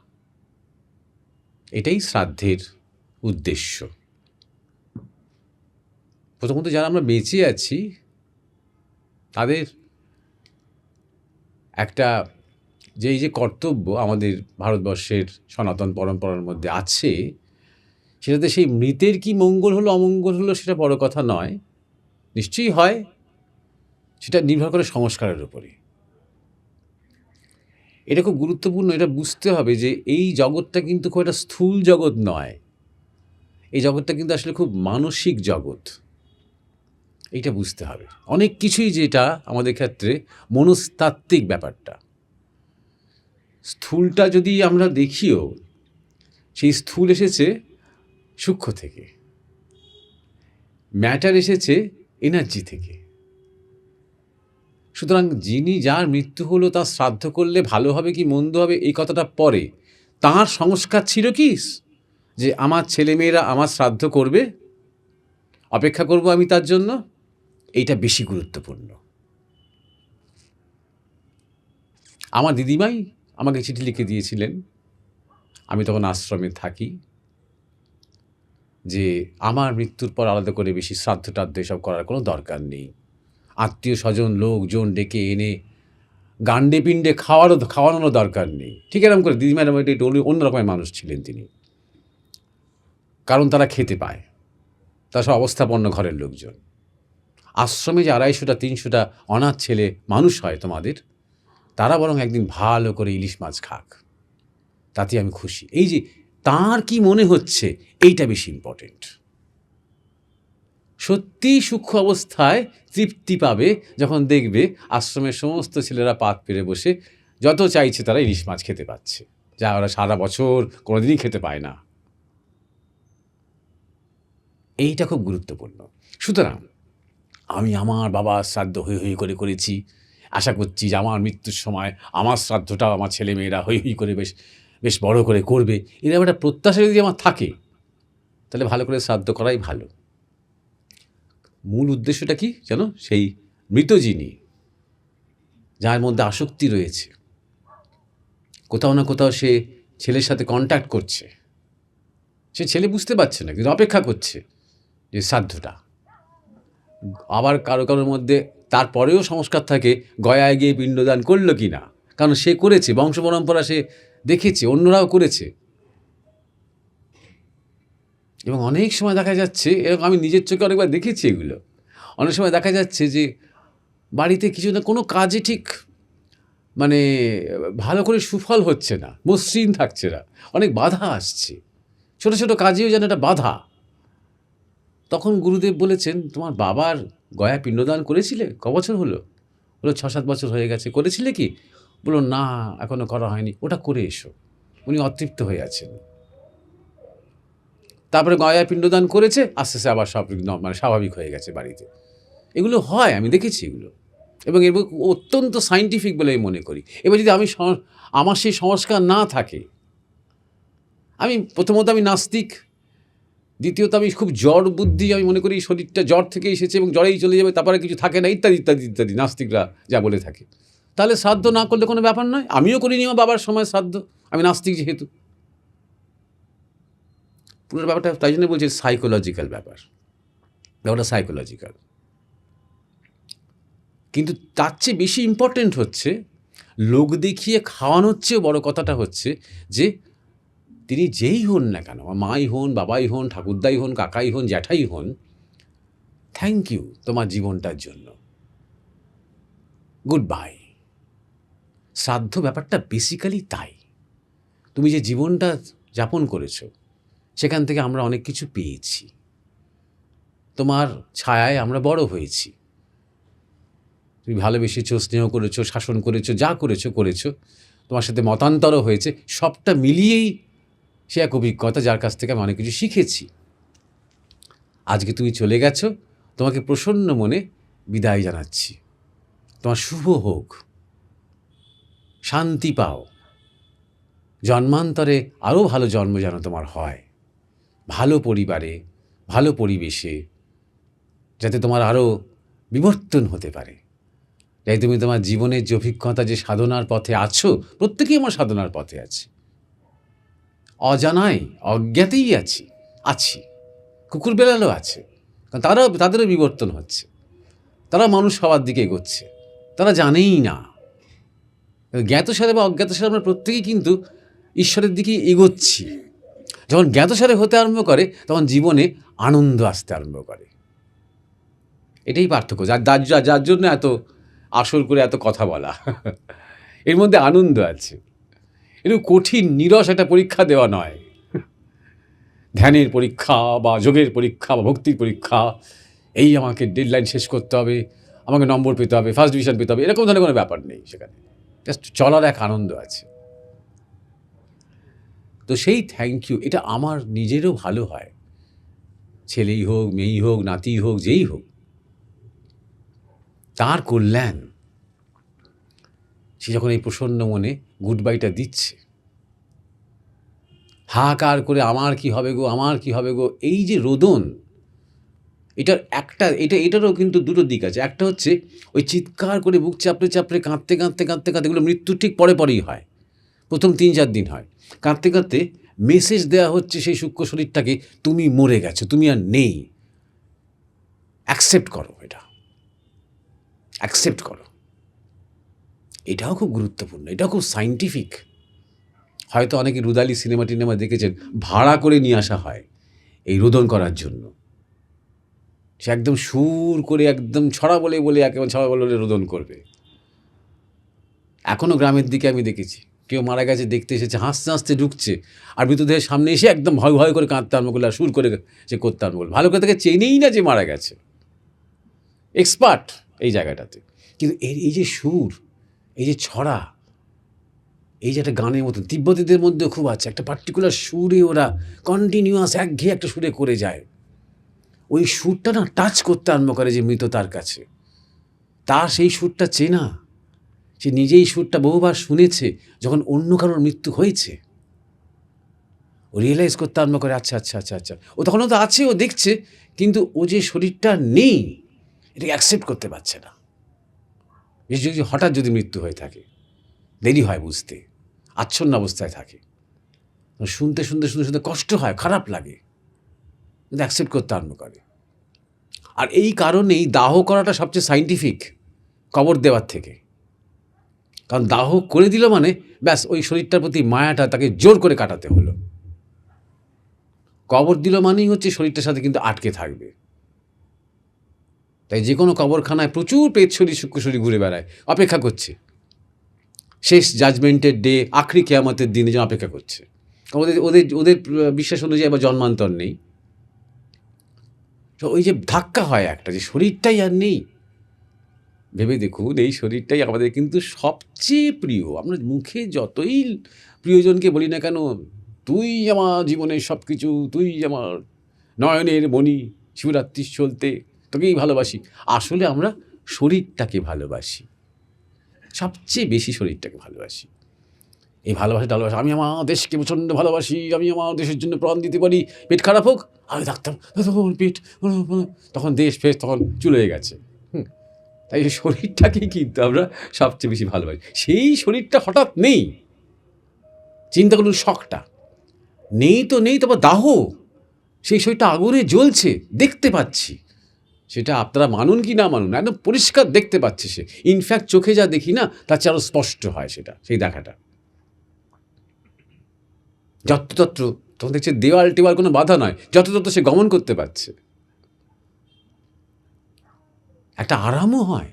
এটাই শ্রাদ্ধের উদ্দেশ্য। প্রথমত যারা আমরা বেঁচে আছি তাদের একটা যে কর্তব্য আমাদের ভারতবর্ষের সনাতন পরম্পরার মধ্যে আছে, সেটাতে সেই মৃতের কি মঙ্গল হলো অমঙ্গল হলো সেটা বড় কথা নয়, নিশ্চয়ই হয়, সেটা নির্ভর করে সংস্কারের উপরে। এটা খুব গুরুত্বপূর্ণ, এটা বুঝতে হবে যে এই জগৎটা কিন্তু খুব একটা স্থূল জগৎ নয়, এই জগৎটা কিন্তু আসলে খুব মানসিক জগৎ। এইটা বুঝতে হবে। অনেক কিছুই যেটা আমাদের ক্ষেত্রে মনস্তাত্ত্বিক ব্যাপারটা, স্থূলটা যদি আমরা দেখিও, সেই স্থূল এসেছে সূক্ষ্ম থেকে, ম্যাটার এসেছে এনার্জি থেকে। সুতরাং যিনি যার মৃত্যু হলো তার শ্রাদ্ধ করলে ভালো হবে কি মন্দ হবে এই কথাটা পরে, তার সংস্কার ছিল কি যে আমার ছেলেমেয়েরা আমার শ্রাদ্ধ করবে, অপেক্ষা করব আমি তার জন্য, এইটা বেশি গুরুত্বপূর্ণ। আমার দিদিমাই আমাকে চিঠি লিখে দিয়েছিলেন, আমি তখন আশ্রমে থাকি, যে আমার মৃত্যুর পর আলাদা করে বেশি শ্রাদ্ধ টাদ্ধ এসব করার কোনো দরকার নেই, আত্মীয় স্বজন লোকজন ডেকে এনে গান্ডে পিণ্ডে খাওয়ানোর দরকার নেই। ঠিক এরকম করে দিদিমার একটু অন্য রকমের মানুষ ছিলেন তিনি, কারণ তারা খেতে পায়, তারা সব অবস্থাপন্ন ঘরের লোকজন। আশ্রমে যে 250টা 300টা অনাথ ছেলে মানুষ হয় তোমাদের, তারা বরং একদিন ভালো করে ইলিশ মাছ খাক, তাতে আমি খুশি। এই যে তার কি মনে হচ্ছে, এইটা বেশি ইম্পর্টেন্ট। সত্যি সূক্ষ্ম অবস্থায় তৃপ্তি পাবে যখন দেখবে আশ্রমের সমস্ত ছেলেরা পাত পেরে বসে যত চাইছে তারা ইলিশ মাছ খেতে পাচ্ছে, যা ওরা সারা বছর কোনোদিনই খেতে পায় না। এইটা খুব গুরুত্বপূর্ণ। সুতরাং আমি আমার বাবার শ্রাদ্ধ হই হই করে করেছি, আশা করছি যে আমার মৃত্যুর সময় আমার শ্রাদ্ধটাও আমার ছেলেমেয়েরা হই হই করে বেশ বড় করে করবে, এরকম একটা প্রত্যাশা যদি আমার থাকে, তাহলে ভালো করে শ্রাদ্ধ করাই ভালো। মূল উদ্দেশ্যটা কি যেন, সেই মৃত যিনি, যার মধ্যে আসক্তি রয়েছে, কোথাও না কোথাও সে ছেলের সাথে কন্ট্যাক্ট করছে, সে ছেলে বুঝতে পারছে না, কিন্তু অপেক্ষা করছে যে শ্রাদ্ধটা। আবার কারোর মধ্যে তারপরেও সংস্কার থাকে, গয়ায় গিয়ে পিণ্ডদান করলো কি না, কারণ সে করেছে, বংশ পরম্পরা সে দেখেছে, অন্যরাও করেছে। এবং অনেক সময় দেখা যাচ্ছে, এরকম আমি নিজের চোখে অনেকবার দেখেছি এগুলো, অনেক সময় দেখা যাচ্ছে যে বাড়িতে কিছু না কোনো কাজে ঠিক মানে ভালো করে সুফল হচ্ছে না, মসৃণ থাকছে না, অনেক বাধা আসছে, ছোটো ছোটো কাজেও যেন একটা বাধা। তখন গুরুদেব বলেছেন, তোমার বাবার গয়া পিণ্ডদান করেছিলে ক বছর হলো? বলো 6-7 বছর হয়ে গেছে। করেছিলে কি? বলো না, এখনও করা হয়নি। ওটা করে এসো। উনি অতৃপ্ত হয়ে আছেন। তারপরে গয়া পিণ্ডদান করেছে, আস্তে আস্তে আবার সব মানে স্বাভাবিক হয়ে গেছে বাড়িতে। এগুলো হয়, আমি দেখেছি এগুলো, এবং এগুলো অত্যন্ত সায়েন্টিফিক বলে আমি মনে করি। এবার যদি আমার সেই সংস্কার না থাকে, আমি প্রথমত আমি নাস্তিক, দ্বিতীয়ত আমি খুব জ্বর বুদ্ধি, আমি মনে করি শরীরটা জ্বর থেকে এসেছে এবং জ্বরেই চলে যাবে, তারপরে কিছু থাকে না, ইত্যাদি ইত্যাদি ইত্যাদি নাস্তিকরা যা বলে থাকে। তাহলে শ্রাদ্ধ না করলে কোনো ব্যাপার নয়। আমিও করিনি আমার বাবার সময় শ্রাদ্ধ, আমি নাস্তিক যেহেতু। পুরো ব্যাপারটা তাই জন্য বলছি সাইকোলজিক্যাল ব্যাপারটা সাইকোলজিক্যাল। কিন্তু তার চেয়ে বেশি ইম্পর্টেন্ট হচ্ছে লোক দেখিয়ে খাওয়ানোর চেয়েও বড় কথাটা হচ্ছে যে তিনি যেই হন না কেন, মাই হন, বাবাই হন, ঠাকুরদাই হন, কাকাই হন, জ্যাঠাই হন, থ্যাংক ইউ তোমার জীবনটার জন্য, গুড বাই। শ্রাদ্ধ ব্যাপারটা বেসিক্যালি তাই। তুমি যে জীবনটা যাপন করেছো সেখান থেকে আমরা অনেক কিছু পেয়েছি, তোমার ছায়ায় আমরা বড় হয়েছি। তুমি ভালোবেসেছো, স্নেহ করেছো, শাসন করেছো, যা করেছো, তোমার সাথে মতান্তরও হয়েছে, সবটা মিলিয়েই সে এক অভিজ্ঞতা যার কাছ থেকে আমি অনেক কিছু শিখেছি। আজকে তুমি চলে গেছো, তোমাকে প্রসন্ন মনে বিদায় জানাচ্ছি। তোমার শুভ হোক, শান্তি পাও, জন্মান্তরে আরও ভালো জন্ম যেন তোমার হয়, ভালো পরিবারে, ভালো পরিবেশে, যাতে তোমার আরও বিবর্তন হতে পারে। তাই তুমি তোমার জীবনের যে অভিজ্ঞতা, যে সাধনার পথে আছো, প্রত্যেকেই আমার সাধনার পথে আছে, অজানায় অজ্ঞাতেই আছি, কুকুর বেড়ালও আছে, কারণ তাদেরও বিবর্তন হচ্ছে, তারা মানুষ হওয়ার দিকে এগোচ্ছে, তারা জানেই না। জ্ঞাতসারে বা অজ্ঞাতসারে আমরা প্রত্যেকেই কিন্তু ঈশ্বরের দিকে এগোচ্ছি। যখন জ্ঞাতসারে হতে আরম্ভ করে তখন জীবনে আনন্দ আসতে আরম্ভ করে। এটাই পার্থক্য, যার জন্য এত আসর করে এত কথা বলা। এর মধ্যে আনন্দ আছে। এরকম কঠিন নিরস একটা পরীক্ষা দেওয়া নয়, ধ্যানের পরীক্ষা বা যোগের পরীক্ষা বা ভক্তির পরীক্ষা, এই আমাকে ডেডলাইন শেষ করতে হবে, আমাকে নম্বর পেতে হবে, ফার্স্ট ডিভিশন পেতে হবে, এরকম ধরনের কোনো ব্যাপার নেই সেখানে। জাস্ট চলার এক আনন্দ আছে। তো সেই থ্যাংক ইউ, এটা আমার নিজেরও ভালো হয়, ছেলেই হোক, মেয়েই হোক, নাতিই হোক, যেই হোক, তার কল্যাণ। সে যখন এই প্রসন্ন মনে গুড বাইটা দিচ্ছে, হাহাকার করে আমার কি হবে গো, আমার কি হবে গো, এই যে রোদন, এটারও কিন্তু দুটো দিক আছে। একটা হচ্ছে ওই চিৎকার করে বুক চাপড়ে চাপড়ে কাঁদতে এগুলো মৃত্যুর ঠিক পরেই হয়, প্রথম 3-4 দিন হয়। কাঁদতে মেসেজ দেওয়া হচ্ছে সেই সূক্ষ্ম শরীরটাকে, তুমি মরে গেছো, তুমি আর নেই, অ্যাকসেপ্ট করো, অ্যাকসেপ্ট করো। এটাও খুব গুরুত্বপূর্ণ, এটাও খুব সায়েন্টিফিক। হয়তো অনেকে রুদালি সিনেমা টিনেমা দেখেছেন, ভাড়া করে নিয়ে আসা হয় এই রোদন করার জন্য। সে একদম সুর করে একদম ছড়া বলে একেবারে ছড়া বলে রোদন করবে। এখনও গ্রামের দিকে আমি দেখেছি, কেউ মারা গেছে দেখতে এসেছে, হাসতে ঢুকছে, আর মৃতদেহের সামনে এসে একদম ভয় করে কাঁদতে আরম্ভ করলো, আর সুর করে সে করতে আরম্ভ করলো। ভালো করে তাকে চেনেই না যে মারা গেছে, এক্সপার্ট এই জায়গাটাতে। কিন্তু এই যে সুর, এই যে ছড়া, এই যে একটা গানের মতো, তিব্বতীদের মধ্যেও খুব আছে, একটা পার্টিকুলার সুরে ওরা কন্টিনিউয়াস একঘেয়ে একটা সুরে করে যায়। ওই সুরটা না টাচ করতে আরম্ভ করে যে মৃত তার কাছে, তার সেই সুরটা চেনা, সে নিজেই সুরটা বহুবার শুনেছে যখন অন্য কারোর মৃত্যু হয়েছে। ও রিয়েলাইজ করতে আরম্ভ করে, আচ্ছা, ও তখনও তো আছে, ও দেখছে, কিন্তু ও যে শরীরটা নেই এটাকে অ্যাকসেপ্ট করতে পারছে না। যদি হঠাৎ যদি মৃত্যু হয়ে থাকে, দেরি হয় বুঝতে, আচ্ছন্ন অবস্থায় থাকে, শুনতে কষ্ট হয়, খারাপ লাগে, কিন্তু অ্যাকসেপ্ট করতে আরম্ভ করে। আর এই কারণেই দাহ করাটা সবচেয়ে সায়েন্টিফিক কবর দেওয়ার থেকে। কারণ দাহ করে দিল মানে ব্যাস ওই শরীরটার প্রতি মায়াটা তাকে জোর করে কাটাতে হলো। কবর দিল মানেই হচ্ছে শরীরটার সাথে কিন্তু আটকে থাকবে। তাই যে কোনো কবরখানায় প্রচুর পেট শরীর, সূক্ষ্ম শরীর ঘুরে বেড়ায়, অপেক্ষা করছে শেষ জাজমেন্টের ডে, আখরি কিয়ামতের দিনে যেন অপেক্ষা করছে। ওদের বিশ্বাস অনুযায়ী আবার জন্মান্তর নেই। তো ওই যে ধাক্কা হয় একটা, যে শরীরটাই আর নেই, ভেবে দেখুন, এই শরীরটাই আমাদের কিন্তু সবচেয়ে প্রিয়। আমরা মুখে যতই প্রিয়জনকে বলি না কেন, তুই আমার জীবনের সব কিছু, তুই আমার নয়নের মণি, শিবরাত্রি চলতে তোকেই ভালোবাসি, আসলে আমরা শরীরটাকে ভালোবাসি, সবচেয়ে বেশি শরীরটাকে ভালোবাসি। এই ভালোবাসা, আমি আমার দেশকে প্রচণ্ড ভালোবাসি, আমি আমার দেশের জন্য প্রাণ দিতে পারি, পেট খারাপ হোক আমি ডাক্তার, পেট, তখন দেশ ফেস তখন চলে গেছে। তাই এই শরীরটাকেই কিন্তু আমরা সবচেয়ে বেশি ভালোবাসি। সেই শরীরটা হঠাৎ নেই, চিন্তা করুন শখটা নেই, তারপর দাহ, সেই শরীরটা আগুনে জ্বলছে, দেখতে পাচ্ছি, সেটা আপনারা মানুন কি না মানুন, একদম পরিষ্কার দেখতে পাচ্ছে সে। ইনফ্যাক্ট চোখে যা দেখি না তার চেয়ে আরও স্পষ্ট হয় সেটা, সেই দেখাটা। যত্রতত্র তখন দেখছে দেওয়াল টেওয়াল কোনো বাধা নয়, যত্রতত্র সে গমন করতে পারছে, একটা আরামও হয়।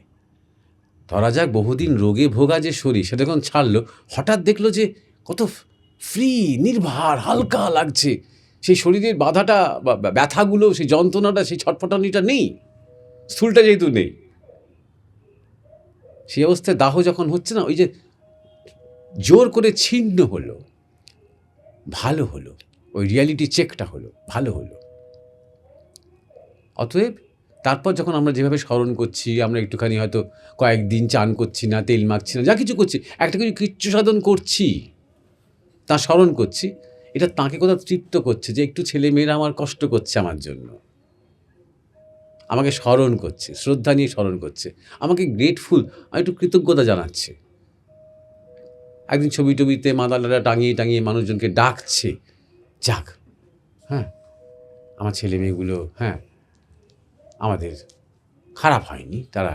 ধরা যাক বহুদিন রোগে ভোগা যে শরীর সেটা যখন ছাড়লো, হঠাৎ দেখলো যে কত ফ্রি, নির্ভার, হালকা লাগছে, সেই শরীরের বাধাটা বা ব্যথাগুলো, সেই যন্ত্রণাটা, সেই ছটফটানিটা নেই, স্থূলটা যেহেতু নেই, সেই অবস্থায় দাহ যখন হচ্ছে না, ওই যে জোর করে ছিন্ন হলো, ভালো হলো, ওই রিয়ালিটি চেকটা হলো, ভালো হলো। অতএব তারপর যখন আমরা যেভাবে স্মরণ করছি, আমরা একটুখানি হয়তো কয়েকদিন চান করছি না, তেল মাখছি না, যা কিছু করছি, একটা কিছু কৃচ্ছ সাধন করছি, তা স্মরণ করছি, এটা তাকে কোথাও তৃপ্ত করছে যে একটু ছেলেমেয়েরা আমার কষ্ট করছে আমার জন্য, আমাকে স্মরণ করছে, শ্রদ্ধা নিয়ে স্মরণ করছে, আমাকে গ্রেটফুল, আমি একটু কৃতজ্ঞতা জানাচ্ছে। একদিন ছবি টবিতে মাদালাটা টাঙিয়ে টাঙিয়ে মানুষজনকে ডাকছে, যাক, হ্যাঁ আমার ছেলে মেয়েগুলো, হ্যাঁ আমাদের খারাপ হয়নি, তারা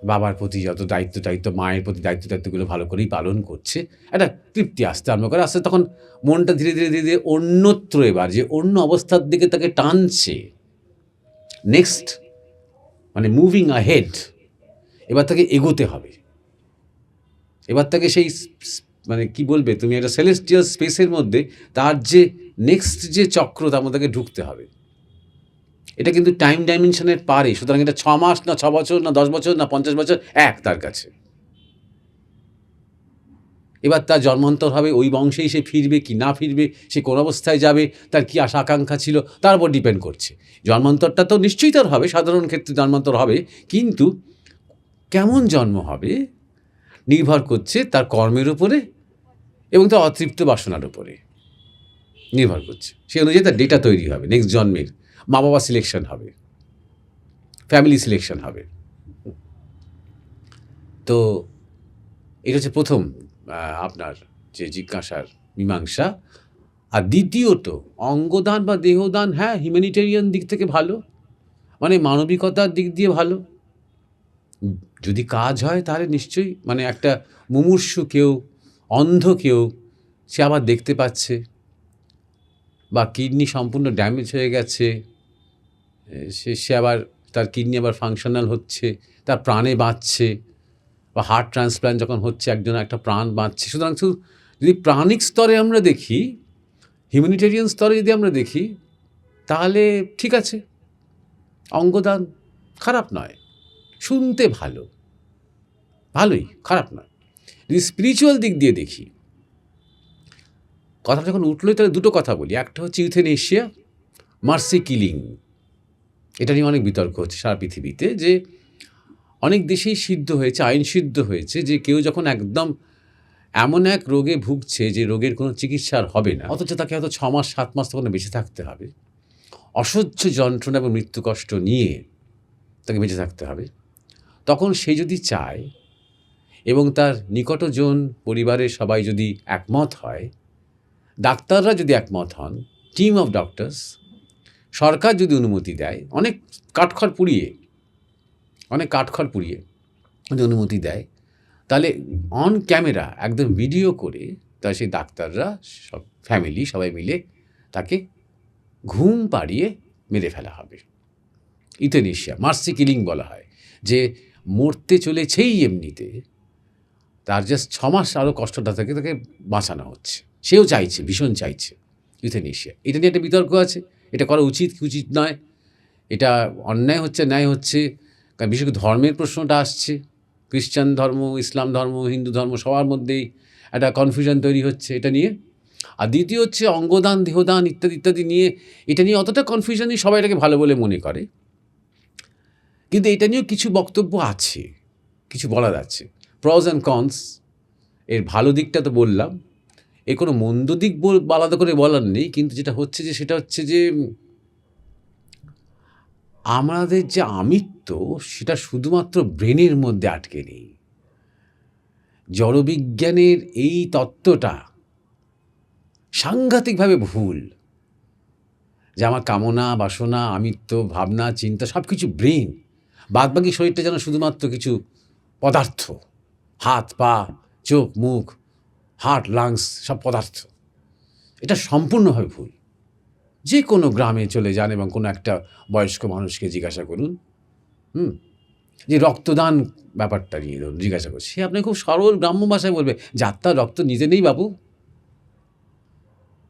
বাবার প্রতি যত দায়িত্ব, মায়ের প্রতি দায়িত্বগুলো ভালো করেই পালন করছে, একটা তৃপ্তি আসতে আরম্ভ করে। আসতে তখন মনটা ধীরে ধীরে ধীরে ধীরে অন্যত্র, এবার যে অন্য অবস্থার দিকে তাকে টানছে, নেক্সট মানে মুভিং আহেড, এবার তাকে এগোতে হবে, এবার তাকে সেই মানে কি বলবে তুমি, একটা সেলেস্টিয়াল স্পেসের মধ্যে তার যে নেক্সট যে চক্র, তার মধ্যে তাকে ঢুকতে হবে। এটা কিন্তু টাইম ডাইমেনশনের পারে, সুতরাং এটা 6 মাস না 6 বছর না 10 বছর না 50 বছর এক তার কাছে। এবার তার জন্মান্তর হবে, ওই বংশেই সে ফিরবে কি না ফিরবে, সে কোন অবস্থায় যাবে, তার কী আশা আকাঙ্ক্ষা ছিল, তার উপর ডিপেন্ড করছে। জন্মান্তরটা তো নিশ্চয়ই তার হবে, সাধারণ ক্ষেত্রে জন্মান্তর হবে, কিন্তু কেমন জন্ম হবে নির্ভর করছে তার কর্মের উপরে এবং তার অতৃপ্ত বাসনার উপরে নির্ভর করছে। সে অনুযায়ী তার ডেটা তৈরি হবে, নেক্সট জন্মের মা বাবা সিলেকশন হবে, ফ্যামিলি সিলেকশন হবে। তো এটা হচ্ছে প্রথম আপনার যে জিজ্ঞাসার মীমাংসা। আর দ্বিতীয়ত অঙ্গদান বা দেহদান, হ্যাঁ হিউম্যানিটেরিয়ান দিক থেকে ভালো, মানে মানবিকতার দিক দিয়ে ভালো। যদি কাজ হয় তাহলে নিশ্চয়ই, মানে একটা মুমূর্ষু কেউ, অন্ধ কেউ, সে আবার দেখতে পাচ্ছে, বা কিডনি সম্পূর্ণ ড্যামেজ হয়ে গেছে, সে আবার তার কিডনি আবার ফাংশনাল হচ্ছে, তার প্রাণে বাঁচছে, বা হার্ট ট্রান্সপ্ল্যান্ট যখন হচ্ছে একজন একটা প্রাণ বাঁচছে। সুতরাং শুধু যদি প্রাণিক স্তরে আমরা দেখি, হিউম্যানিটেরিয়ান স্তরে যদি আমরা দেখি, তাহলে ঠিক আছে, অঙ্গদান খারাপ নয়, শুনতে ভালো, ভালোই, খারাপ নয়। যদি স্পিরিচুয়াল দিক দিয়ে দেখি, কথা যখন উঠলোই তাহলে দুটো কথা বলি। একটা হচ্ছে ইউথেনেশিয়া, মার্সি কিলিং, এটা নিয়ে অনেক বিতর্ক হচ্ছে সারা পৃথিবীতে, যে অনেক দেশেই সিদ্ধ হয়েছে, আইন সিদ্ধ হয়েছে, যে কেউ যখন একদম এমন এক রোগে ভুগছে যে রোগের কোনো চিকিৎসার হবে না, অথচ তাকে হয়তো 6 মাস 7 মাস তখন বেঁচে থাকতে হবে, অসহ্য যন্ত্রণা এবং মৃত্যু কষ্ট নিয়ে তাকে বেঁচে থাকতে হবে, তখন সে যদি চায় এবং তার নিকটজন পরিবারের সবাই যদি একমত হয়, ডাক্তাররা যদি একমত হন, টিম অফ ডক্টরস, সরকার যদি অনুমতি দেয়, অনেক কাঠখড় পুড়িয়ে যদি অনুমতি দেয়, তাহলে অন ক্যামেরা একদম ভিডিও করে তার সেই ডাক্তাররা সব ফ্যামিলি সবাই মিলে তাকে ঘুম পাড়িয়ে মেরে ফেলা হবে। ইউথেনেশিয়া, মার্সি কিলিং বলা হয়, যে মরতে চলেছেই এমনিতে, তার জাস্ট 6 মাস আরও কষ্টটা থেকে তাকে বাঁচানো হচ্ছে, সেও চাইছে, ভীষণ চাইছে, ইউথেনেশিয়া। এটা নিয়ে একটা বিতর্ক আছে, এটা করা উচিত কি উচিত নয়, এটা অন্যায় হচ্ছে ন্যায় হচ্ছে, কারণ বিশেষ করে ধর্মের প্রশ্নটা আসছে, খ্রিস্টান ধর্ম, ইসলাম ধর্ম, হিন্দু ধর্ম, সবার মধ্যেই একটা কনফিউশন তৈরি হচ্ছে এটা নিয়ে। আর দ্বিতীয় হচ্ছে অঙ্গদান, দেহদান ইত্যাদি ইত্যাদি নিয়ে, এটা নিয়ে অতটা কনফিউশন নেই, সবাই এটাকে ভালো বলে মনে করে, কিন্তু এটা নিয়েও কিছু বক্তব্য আছে, কিছু বলার আছে, প্রস অ্যান্ড কনস, এর ভালো দিকটা তো বললাম, এর কোনো মন্দ দিক আলাদা করে বলার নেই, কিন্তু যেটা হচ্ছে যে সেটা হচ্ছে যে আমাদের যে আমিত্ব সেটা শুধুমাত্র ব্রেনের মধ্যে আটকে নেই। জড়বিজ্ঞানের এই তত্ত্বটা সাংঘাতিকভাবে ভুল, যে আমার কামনা বাসনা আমিত্ব ভাবনা চিন্তা সব কিছু ব্রেন, বাদবাকি শরীরটা যেন শুধুমাত্র কিছু পদার্থ, হাত পা চোখ মুখ হার্ট লাংস সব পদার্থ। এটা সম্পূর্ণভাবে ভুল। যে কোনো গ্রামে চলে যান এবং কোনো একটা বয়স্ক মানুষকে জিজ্ঞাসা করুন, যে রক্তদান ব্যাপারটা নিয়ে ধরুন জিজ্ঞাসা করছি, সে আপনি খুব সরল গ্রাম্য ভাষায় বলবে, যাত্রার রক্ত নিতে নেই বাবু,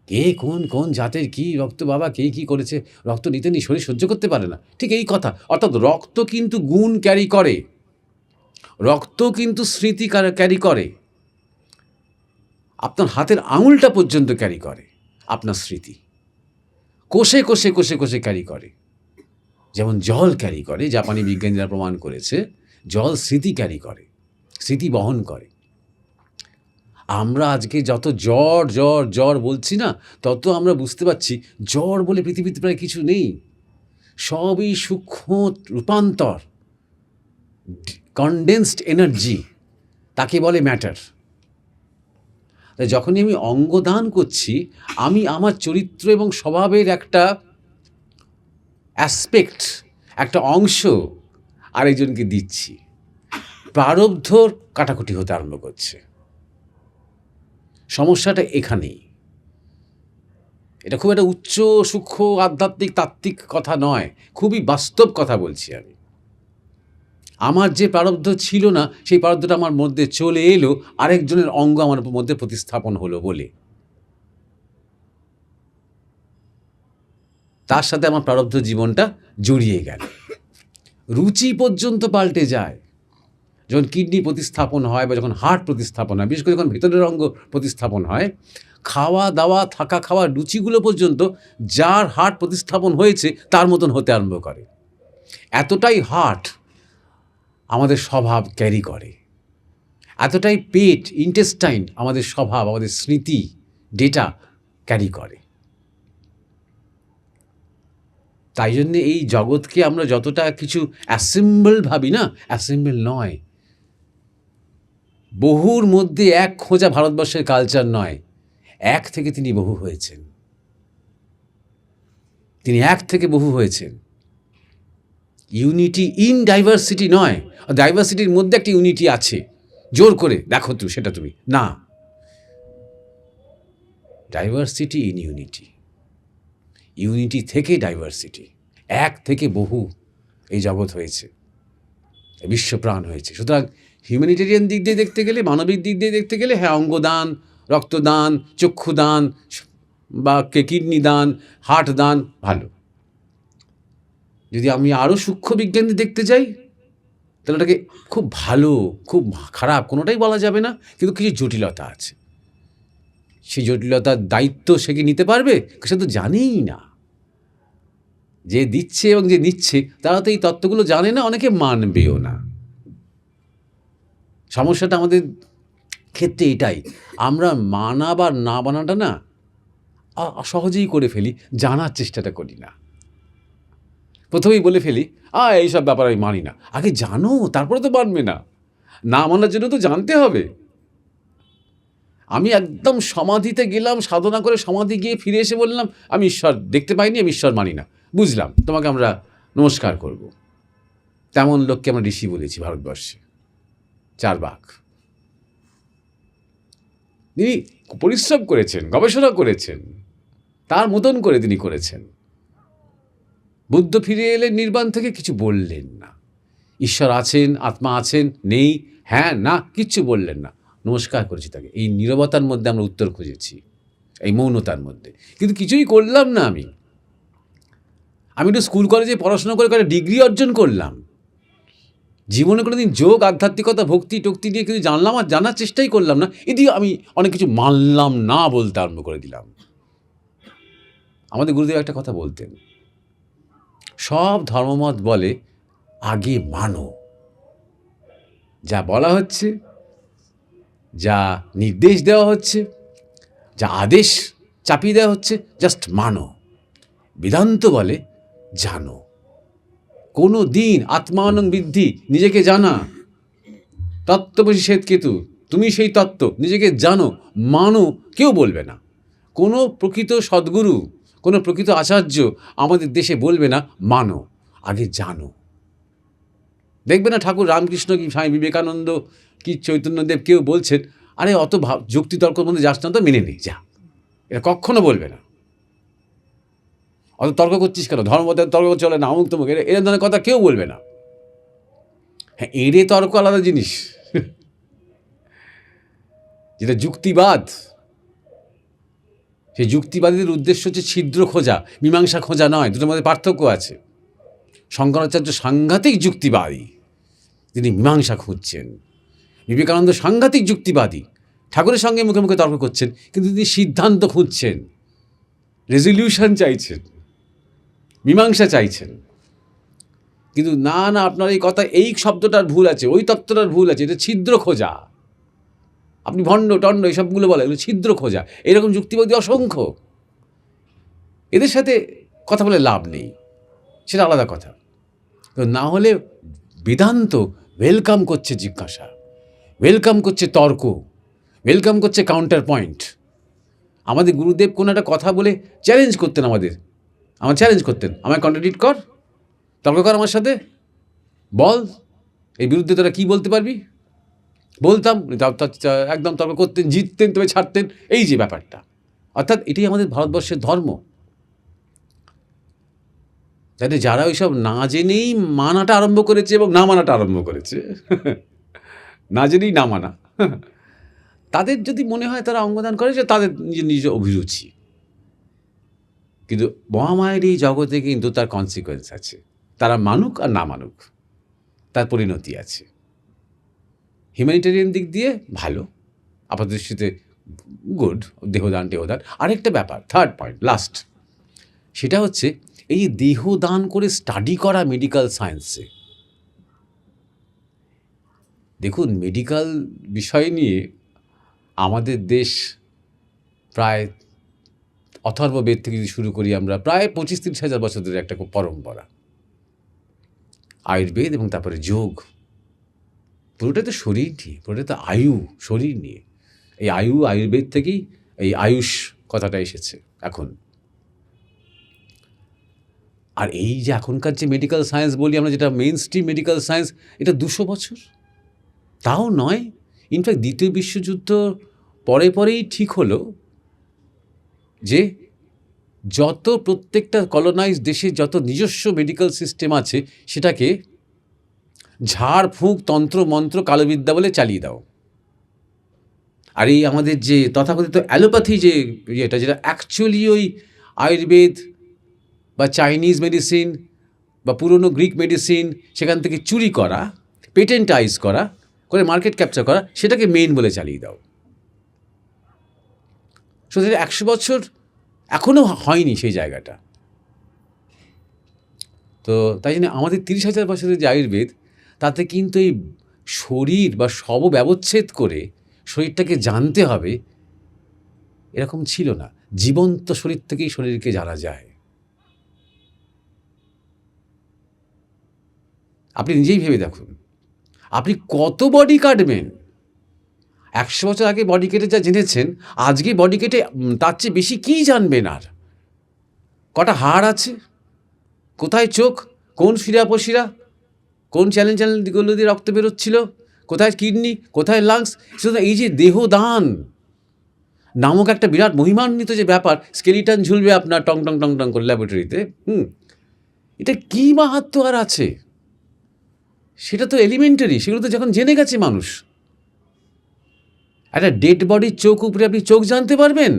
কে কোন জাতের কী রক্ত বাবা, কে কী করেছে, রক্ত নিতে নেই, শরীর সহ্য করতে পারে না। ঠিক এই কথা, অর্থাৎ রক্ত কিন্তু গুণ ক্যারি করে, রক্ত কিন্তু স্মৃতি ক্যারি করে, আপনার হাতের আঙুলটা পর্যন্ত ক্যারি করে আপনার স্মৃতি, কোষে কোষে কোষে কোষে ক্যারি করে। যেমন জল ক্যারি করে, জাপানি বিজ্ঞানীরা প্রমাণ করেছে জল স্মৃতি ক্যারি করে, স্মৃতি বহন করে। আমরা আজকে যত জ্বর জ্বর জ্বর বলছি না, তত আমরা বুঝতে পারছি জ্বর বলে পৃথিবীতে প্রায় কিছু নেই, সবই সূক্ষ্ম রূপান্তর, কনডেন্সড এনার্জি, তাকে বলে ম্যাটার। যখনই আমি অঙ্গদান করছি, আমি আমার চরিত্র এবং স্বভাবের একটা অ্যাসপেক্ট, একটা অংশ আরেকজনকে দিচ্ছি। প্রারব্ধর কাটাকুটি হতে আরম্ভ করছে। সমস্যাটা এখানেই। এটা খুব একটা উচ্চ সূক্ষ্ম আধ্যাত্মিক তাত্ত্বিক কথা নয়, খুবই বাস্তব কথা বলছি আমি। আমার যে প্রারব্ধ ছিল না, সেই প্রারব্ধটা আমার মধ্যে চলে এলো, আরেকজনের অঙ্গ আমার মধ্যে প্রতিস্থাপন হলো বলে। তার সাথে আমার প্রারব্ধ জীবনটা জড়িয়ে গেল। রুচি পর্যন্ত পাল্টে যায় যখন কিডনি প্রতিস্থাপন হয়, বা যখন হার্ট প্রতিস্থাপন হয়, বিশেষ করে যখন ভেতরের অঙ্গ প্রতিস্থাপন হয়, খাওয়া দাওয়া থাকা খাওয়ার রুচিগুলো পর্যন্ত যার হার্ট প্রতিস্থাপন হয়েছে তার মতন হতে আরম্ভ করে। এতটাই হার্ট আমাদের স্বভাব ক্যারি করে, এতটাই পেট ইন্টেস্টাইন আমাদের স্বভাব, আমাদের স্মৃতি ডেটা ক্যারি করে। তাই জন্যে এই জগৎকে আমরা যতটা কিছু অ্যাসেম্বল ভাবি না, অ্যাসেম্বল নয়। বহুর মধ্যে এক খোঁজা ভারতবর্ষের কালচার নয়, এক থেকে তিনি বহু হয়েছেন, তিনি এক থেকে বহু হয়েছেন। ইউনিটি ইন ডাইভার্সিটি নয়, ডাইভার্সিটির মধ্যে একটা ইউনিটি আছে, জোর করে দেখো তুমি সেটা তুমি না, ডাইভার্সিটি ইন ইউনিটি, ইউনিটি থেকে ডাইভার্সিটি, এক থেকে বহু এই জগৎ হয়েছে, বিশ্বপ্রাণ হয়েছে। সুতরাং হিউম্যানিটেরিয়ান দিক দিয়ে দেখতে গেলে, মানবিক দিক দিয়ে দেখতে গেলে, হ্যাঁ, অঙ্গদান, রক্তদান, চক্ষুদান বা কিডনি দান, হার্ট দান ভালো। যদি আমি আরও সূক্ষ্ম বিজ্ঞান দিয়ে দেখতে যাই, তাহলে ওটাকে খুব ভালো খুব খারাপ কোনোটাই বলা যাবে না, কিন্তু কিছু জটিলতা আছে। সেই জটিলতার দায়িত্ব সে কি নিতে পারবে? সে তো জানেই না। যে দিচ্ছে এবং যে নিচ্ছে তারা তো এই তত্ত্বগুলো জানে না, অনেকে মানবেও না। সমস্যাটা আমাদের ক্ষেত্রে এটাই, আমরা মানা বা না মানাটা না সহজেই করে ফেলি, জানার চেষ্টাটা করি না। প্রথমেই বলে ফেলি, এইসব ব্যাপার আমি মানি না। আগে জানো, তারপরে তো মানবে না। না মানার জন্য তো জানতে হবে। আমি একদম সমাধিতে গেলাম, সাধনা করে সমাধি গিয়ে ফিরে এসে বললাম আমি ঈশ্বর দেখতে পাইনি, আমি ঈশ্বর মানি না, বুঝলাম, তোমাকে আমরা নমস্কার করব। তেমন লোককে আমরা ঋষি বলেছি ভারতবর্ষে, চারবাক। তিনি পরিশ্রম করেছেন, গবেষণা করেছেন, তার মতন করে তিনি করেছেন। বুদ্ধ ফিরে এলেন নির্বাণ থেকে, কিছু বললেন না। ঈশ্বর আছেন, আত্মা আছেন, নেই, হ্যাঁ না, কিচ্ছু বললেন না, নমস্কার করেছি তাকে। এই নীরবতার মধ্যে আমরা উত্তর খুঁজেছি, এই মৌনতার মধ্যে। কিন্তু কিছুই করলাম না। আমি একটু স্কুল কলেজে পড়াশোনা করে একটা ডিগ্রি অর্জন করলাম, জীবনে কোনোদিন যোগ আধ্যাত্মিকতা ভক্তি টক্তি দিয়ে কিছু জানলাম আর জানার চেষ্টাই করলাম না। এদিকে আমি অনেক কিছু মানলাম না বলতে আরম্ভ করে দিলাম। আমাদের গুরুদেব একটা কথা বলতেন, সব ধর্মমত বলে আগে মানো, যা বলা হচ্ছে যা নির্দেশ দেওয়া হচ্ছে, যা আদেশ চাপিয়ে দেওয়া হচ্ছে, জাস্ট মানো। বেদান্ত বলে জানো। কোনো দিন আত্মানং বৃদ্ধি, নিজেকে জানা। তত্ত্ববশী শ্বেতকেতু, তুমি সেই তত্ত্ব, নিজেকে জানো, মানো, কেউ বলবে না। কোনো প্রকৃত সদ্গুরু, কোনো প্রকৃত আচার্য আমাদের দেশে বলবে না মানো, আগে জানো। দেখবে না ঠাকুর রামকৃষ্ণ কি স্বামী বিবেকানন্দ কি চৈতন্যদেব কেউ বলছেন, আরে অত যুক্তিতর্কের মধ্যে যাস না তো, মেনে নেই যা। এটা কখনো বলবে না। অত তর্ক করছিস কেন, ধর্মতে তর্ক চলে না, অমুক তমুক, এরকম ধরনের কথা কেউ বলবে না। হ্যাঁ, এরে তর্ক আলাদা জিনিস, যেটা যুক্তিবাদ। সেই যুক্তিবাদীদের উদ্দেশ্য হচ্ছে ছিদ্র খোঁজা, মীমাংসা খোঁজা নয়। দুটোর মধ্যে পার্থক্য আছে। শঙ্করাচার্য সাংঘাতিক যুক্তিবাদী, তিনি মীমাংসা খুঁজছেন। বিবেকানন্দ সাংঘাতিক যুক্তিবাদী, ঠাকুরের সঙ্গে মুখে মুখে তর্ক করছেন, কিন্তু তিনি সিদ্ধান্ত খুঁজছেন, রেজলিউশন চাইছেন, মীমাংসা চাইছেন। কিন্তু না না, আপনার এই কথা, এই শব্দটার ভুল আছে, ওই তত্ত্বটার ভুল আছে, এটা ছিদ্র খোঁজা। আপনি ভণ্ড টণ্ড এইসবগুলো বলে, এগুলো ছিদ্র খোঁজা। এরকম যুক্তিবাদী অসংখ্য, এদের সাথে কথা বলে লাভ নেই, সেটা আলাদা কথা। তো না হলে বেদান্ত ওয়েলকাম করছে জিজ্ঞাসা, ওয়েলকাম করছে তর্ক, ওয়েলকাম করছে কাউন্টার পয়েন্ট। আমাদের গুরুদেব কোনো একটা কথা বলে চ্যালেঞ্জ করতেন, আমার চ্যালেঞ্জ করতেন, আমায় কন্ট্রাডিক্ট কর, তর্ক কর আমার সাথে, বল এই বিরুদ্ধে তোরা কী বলতে পারবি। বলতাম, একদম তর্ক করতেন, জিততেন, তবে ছাড়তেন, এই যে ব্যাপারটা। অর্থাৎ এটাই আমাদের ভারতবর্ষের ধর্ম। তাই যারা ওইসব না জেনেই মানাটা আরম্ভ করেছে এবং না মানাটা আরম্ভ করেছে, না জেনেই না মানা, তাদের যদি মনে হয় তারা অঙ্গদান করেছে, তাদের নিজের নিজ অভিরুচি। কিন্তু মহামায়ের এই জগতে কিন্তু তার কনসিকোয়েন্স আছে। তারা মানুক আর না মানুক, তার পরিণতি আছে। হিউম্যানিটেরিয়ান দিক দিয়ে ভালো, আপাতদৃষ্টিতে গুড, দেহদান টেহদান। আরেকটা ব্যাপার, থার্ড পয়েন্ট, লাস্ট, সেটা হচ্ছে এই দেহদান করে স্টাডি করা মেডিকেল সায়েন্সে। দেখুন, মেডিকেল বিষয় নিয়ে আমাদের দেশ প্রায় অথর্ববেদ থেকে যদি শুরু করি আমরা, প্রায় 25-30 হাজার বছর ধরে একটা পরম্পরা। আয়ুর্বেদ এবং তারপরে যোগ, পুরোটাই তো শরীর নিয়ে, পুরোটাই তো আয়ু, শরীর নিয়ে। এই আয়ুর্বেদ থেকেই এই আয়ুষ কথাটা এসেছে এখন। আর এই যে এখনকার যে মেডিকেল সায়েন্স বলি আমরা, যেটা মেইন স্ট্রিম মেডিকেল সায়েন্স, এটা 200 বছর, তাও নয়। ইনফ্যাক্ট দ্বিতীয় বিশ্বযুদ্ধ পরেই ঠিক হলো যে যত প্রত্যেকটা কলোনাইজ দেশে যত নিজস্ব মেডিকেল সিস্টেম আছে, সেটাকে ঝাড় ফুঁক তন্ত্র মন্ত্র কালবিদ্যা বলে চালিয়ে দাও। আর এই আমাদের যে তথাকথিত অ্যালোপ্যাথি যে যেটা অ্যাকচুয়ালি ওই আয়ুর্বেদ বা চাইনিজ মেডিসিন বা পুরনো গ্রিক মেডিসিন, সেখান থেকে চুরি করা, পেটেন্টাইজ করা, করে মার্কেট ক্যাপচার করা, সেটাকে মেইন বলে চালিয়ে দাও। সুতরাং 100 বছর এখনও হয়নি সেই জায়গাটা। তো তাই জন্য আমাদের 30,000 বছরের যে আয়ুর্বেদ, তাতে কিন্তু এই শরীর বা শব ব্যবচ্ছেদ করে শরীরটাকে জানতে হবে, এরকম ছিল না। জীবন্ত শরীর থেকেই শরীরকে জানা যায়। আপনি নিজেই ভেবে দেখুন, আপনি কত বডি কাটবেন। 100 বছর আগে বডি কেটে যা জেনেছেন, আজকে বডি কেটে তার চেয়ে বেশি কী জানবেন। আর কটা হাড় আছে, কোথায় চোখ, কোন শিরাপশিরা, কোন চ্যানেলগুলো দিয়ে রক্ত বেরোচ্ছিল, কোথায় কিডনি, কোথায় লাংস। সুতরাং এই যে দেহদান নামক একটা বিরাট মহিমান্বিত যে ব্যাপার, স্কেলিটন ঝুলবে আপনার টং টং টং টং করে ল্যাবরেটরিতে, এটা কী মাহাত্ম্য আর আছে, সেটা তো এলিমেন্টারি। সেগুলো তো যখন জেনে গেছে মানুষ। একটা ডেড বডির চোখ উপরে আপনি চোখ জানতে পারবেন?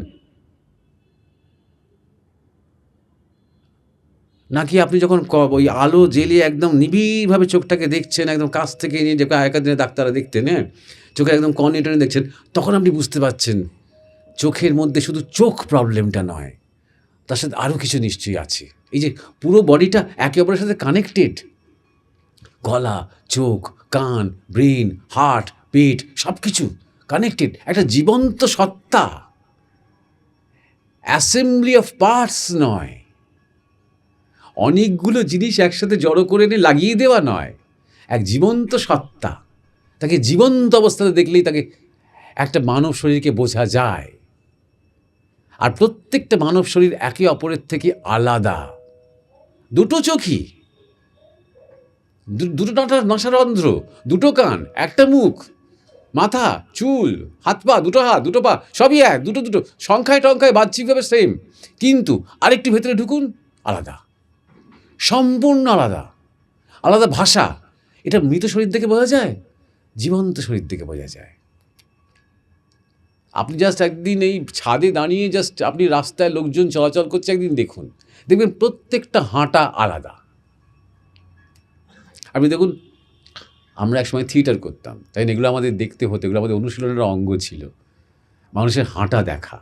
নাকি আপনি যখন ওই আলো জ্বেলিয়ে একদম নিবিড়ভাবে চোখটাকে দেখছেন, একদম কাছ থেকে নিয়ে, যে আগেকার দিনে ডাক্তাররা দেখতেন, হ্যাঁ, চোখে একদম কর্নিয়া টেনে দেখছেন, তখন আপনি বুঝতে পারছেন চোখের মধ্যে শুধু চোখ প্রবলেমটা নয়, তার সাথে আরও কিছু নিশ্চয়ই আছে। এই যে পুরো বডিটা একে অপরের সাথে কানেক্টেড, গলা, চোখ, কান, ব্রেন, হার্ট, পেট, সব কিছু কানেক্টেড, একটা জীবন্ত সত্তা, অ্যাসেম্বলি অফ পার্টস নয়, অনেকগুলো জিনিস একসাথে জড়ো করে এনে লাগিয়ে দেওয়া নয়, এক জীবন্ত সত্তা। তাকে জীবন্ত অবস্থাতে দেখলেই তাকে একটা মানব শরীরকে বোঝা যায়। আর প্রত্যেকটা মানব শরীর একে অপরের থেকে আলাদা। দুটো চোখই, দুটো নাসারন্ধ্র, দুটো কান, একটা মুখ, মাথা, চুল, হাত পা, দুটো হাত, দুটো পা, সবই এক, দুটো দুটো, সংখ্যায় টংখ্যায় বাহ্যিকভাবে সেম, কিন্তু আরেকটু ভেতরে ঢুকুন, আলাদা, সম্পূর্ণ আলাদা, আলাদা ভাষা। এটা মৃত শরীর থেকে বোঝা যায়, জীবন্ত শরীর থেকে বোঝা যায়। আপনি জাস্ট একদিন এই ছাদে দাঁড়িয়ে জাস্ট আপনি রাস্তায় লোকজন চলাচল করছে একদিন দেখুন, দেখবেন প্রত্যেকটা হাঁটা আলাদা। আপনি দেখুন, আমরা একসময় থিয়েটার করতাম, তাই না? এগুলো আমাদের দেখতে হতো, এগুলো আমাদের অনুশীলনের অঙ্গ ছিল। মানুষের হাঁটা দেখা,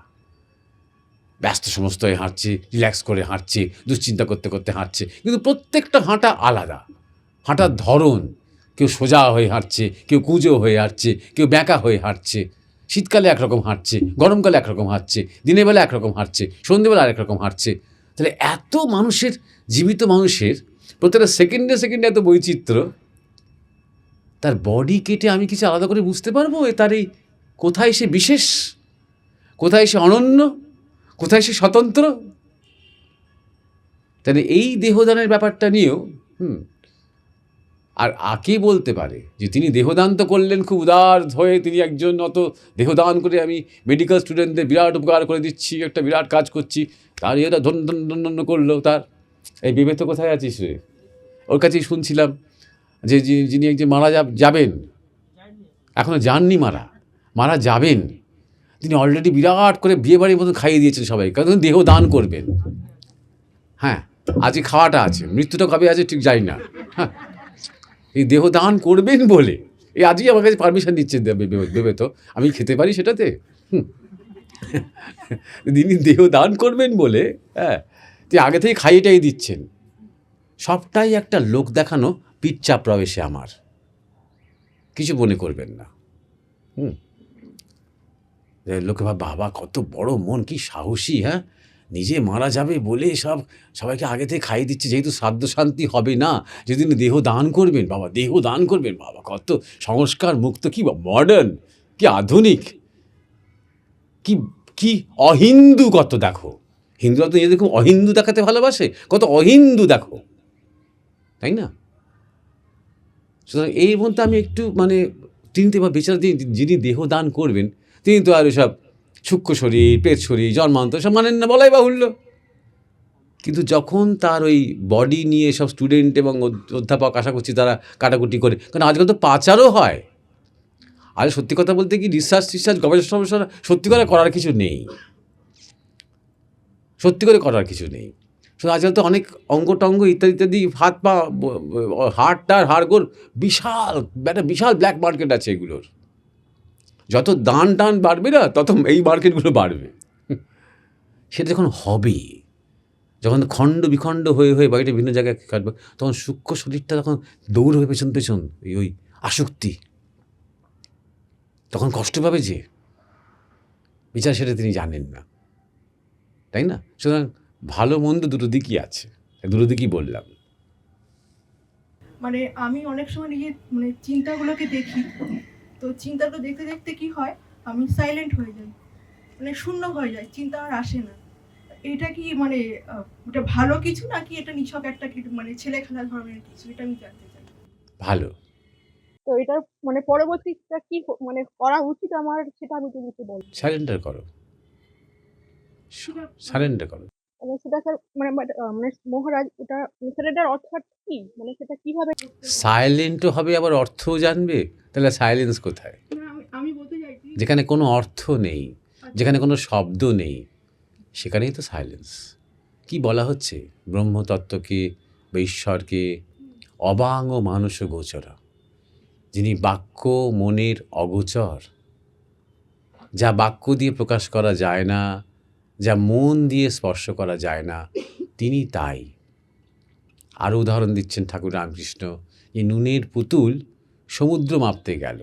ব্যস্ত সমস্ত হয়ে হাঁটছে, রিল্যাক্স করে হাঁটছে, দুশ্চিন্তা করতে করতে হাঁটছে, কিন্তু প্রত্যেকটা হাঁটা আলাদা। হাঁটার ধরন, কেউ সোজা হয়ে হাঁটছে, কেউ কুঁজো হয়ে হাঁটছে, কেউ ব্যাঁকা হয়ে হাঁটছে, শীতকালে একরকম হাঁটছে, গরমকালে একরকম হাঁটছে, দিনের বেলা একরকম হাঁটছে, সন্ধ্যেবেলা আরেক রকম হাঁটছে। তাহলে এত মানুষের, জীবিত মানুষের প্রত্যেকটা সেকেন্ডে সেকেন্ডে এত বৈচিত্র্য, তার বডি কেটে আমি কিছু আলাদা করে বুঝতে পারবো তার এই কোথায় সে বিশেষ, কোথায় সে অনন্য, কোথায় সে স্বতন্ত্র? তাহলে এই দেহদানের ব্যাপারটা নিয়েও আর আকে বলতে পারে যে তিনি দেহদান তো করলেন খুব উদার হয়ে, তিনি একজন অত দেহদান করে আমি মেডিকেল স্টুডেন্টদের বিরাট উপকার করে দিচ্ছি, একটা বিরাট কাজ করছি, তার এটা ধন্য করলো। তার এই বিবেক কোথায় আছিস রে? ওর কাছেই শুনছিলাম যে যিনি একজন মারা যাবেন, এখনও যাননি, মারা যাবেন, তিনি অলরেডি বিরাট করে বিয়ে বাড়ির মতো খাইয়ে দিয়েছেন সবাই, কারণ দেহ দান করবেন। হ্যাঁ, আজকে খাওয়াটা আছে, মৃত্যুটা কবে আছে ঠিক জানি না। হ্যাঁ, এই দেহ দান করবেন বলে এই আজই আমার কাছে পারমিশন দিচ্ছেন ভেবে তো আমি খেতে পারি সেটাতে। তিনি দেহ দান করবেন বলে হ্যাঁ তিনি আগে থেকে খাইয়েটাই দিচ্ছেন। সবটাই একটা লোক দেখানো পিচ্চা প্রবেশে আমার, কিছু মনে করবেন না। লোকে বাবা কত বড় মন, কি সাহসী, হ্যাঁ, নিজে মারা যাবে বলে সবাইকে আগে থেকে খাইয়ে দিচ্ছে, যেহেতু শ্রাদ্ধ শান্তি হবে না, যেদিন দেহ দান করবেন, বাবা দেহ দান করবেন, বাবা কত সংস্কার মুক্ত, কি মডার্ন, কি আধুনিক, কি কি অহিন্দু কত দেখো। হিন্দুরা তো নিজেদের খুব অহিন্দু দেখাতে ভালোবাসে, কত অহিন্দু দেখো, তাই না? সুতরাং এই মধ্যে আমি একটু তিনি তো এবার বেচারা যিনি দেহ দান করবেন তিনি তো আর এসব সূক্ষ্ম শরীর, পেট শরীর, জন্মান্তর সব মানেন না, বলাই বাহুল্য। কিন্তু যখন তার ওই বডি নিয়ে সব স্টুডেন্ট এবং অধ্যাপক আশা করছি তারা কাটাকুটি করে, কারণ আজকাল তো পাচারও হয়। আর সত্যি কথা বলতে কি, রিসার্চ গবেষণা সত্যি করে করার কিছু নেই, সত্যি করে করার কিছু নেই। শুধু আজকাল তো অনেক অঙ্গ টঙ্গ ইত্যাদি ইত্যাদি, হাত পা, হাড়টার হাড়গোড়, বিশাল ব্ল্যাক মার্কেট আছে এগুলোর। যত দান বাড়বে না তত এই মার্কেটগুলো বাড়বে। সেটা যখন হবে, যখন খণ্ড বিখণ্ড হয়ে বাড়িটা বিভিন্ন জায়গায় কাটবে, তখন সূক্ষ্ম শরীরটা তখন দৌড়বে পেছন ওই আসক্তি, তখন কষ্ট পাবে যে বিচার, সেটা তিনি জানেন না, তাই না? সুতরাং ভালো মন্দ দুটো দিকই আছে, দুটো দিকই বললাম। আমি অনেক সময় নিজের চিন্তাগুলোকে দেখি, তো চিন্তাগুলো দেখতে দেখতে কি হয়, আমি সাইলেন্ট হয়ে যাই, শূন্য হয়ে যায়, চিন্তা আর আসে না। এটা কি এটা ভালো কিছু নাকি এটা নিছক একটা ছেলে খেলা ধরনের কিছু, এটা আমি জানতে চাই। ভালো। তো এটা পরবর্তীটা কি করা উচিত আমার, সেটা আমি যদি একটু বলি। সারেন্ডার করো, সারেন্ডার করো। সেটা স্যার মহারাজ, এটা সারেন্ডার অর্থাৎ কি, সেটা কিভাবে? সাইলেন্টও হবে আবার অর্থও জানবে, তাহলে সাইলেন্স কোথায়? আমি বলতে চাইছি যেখানে কোনো অর্থ নেই, যেখানে কোনো শব্দ নেই, সেখানেই তো সাইলেন্স। কি বলা হচ্ছে? ব্রহ্মতত্ত্বকে বা ঈশ্বরকে অবাং ও মানস গোচর, যিনি বাক্য মনের অগোচর, যা বাক্য দিয়ে প্রকাশ করা যায় না, যা মন দিয়ে স্পর্শ করা যায় না, তিনি তাই। আরও উদাহরণ দিচ্ছেন ঠাকুর রামকৃষ্ণ, এই নুনের পুতুল সমুদ্র মাপতে গেল,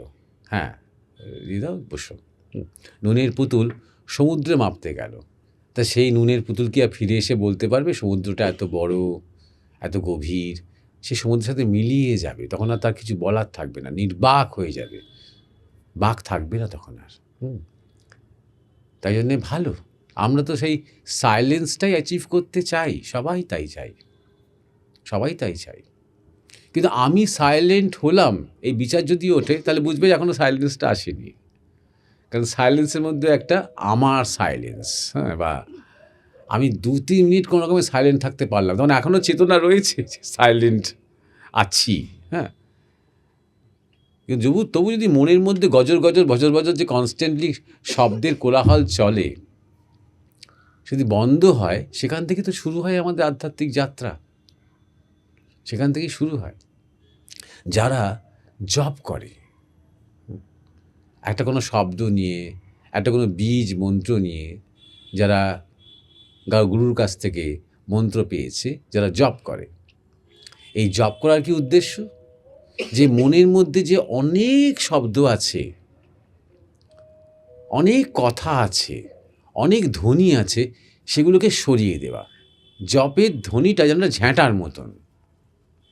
হ্যাঁ, দিয়ে দাও, বসো। নুনের পুতুল সমুদ্রে মাপতে গেল, তা সেই নুনের পুতুল কি আর ফিরে এসে বলতে পারবে সমুদ্রটা এত বড়, এত গভীর? সে সমুদ্রের সাথে মিলিয়ে যাবে, তখন আর তার কিছু বলার থাকবে না, নির্বাক হয়ে যাবে, বাক থাকবে না তখন আর। তাই জন্যে ভালো, আমরা তো সেই সাইলেন্সটাই অ্যাচিভ করতে চাই, সবাই তাই চাই, সবাই তাই চাই। কিন্তু আমি সাইলেন্ট হলাম, এই বিচার যদি ওঠে তাহলে বুঝবে যে এখনও সাইলেন্সটা আসেনি। কারণ সাইলেন্সের মধ্যে একটা আমার সাইলেন্স, হ্যাঁ, বা আমি 2-3 মিনিট কোনো রকমের সাইলেন্ট থাকতে পারলাম, তখন এখনও চেতনা রয়েছে সাইলেন্ট আছি, হ্যাঁ। কিন্তু তবু যদি মনের মধ্যে গজর গজর বজর বজর যে কনস্ট্যান্টলি শব্দের কোলাহল চলে, যদি বন্ধ হয়, সেখান থেকে তো শুরু হয় আমাদের আধ্যাত্মিক যাত্রা, সেখান থেকেই শুরু হয়। যারা জপ করে একটা কোনো শব্দ নিয়ে, একটা কোনো বীজ মন্ত্র নিয়ে, যারা গুরুর কাছ থেকে মন্ত্র পেয়েছে, যারা জপ করে, এই জপ করার কি উদ্দেশ্য? যে মনের মধ্যে যে অনেক শব্দ আছে, অনেক কথা আছে, অনেক ধ্বনি আছে, সেগুলোকে সরিয়ে দেওয়া। জপের ধ্বনিটা যেন ঝ্যাঁটার মতন,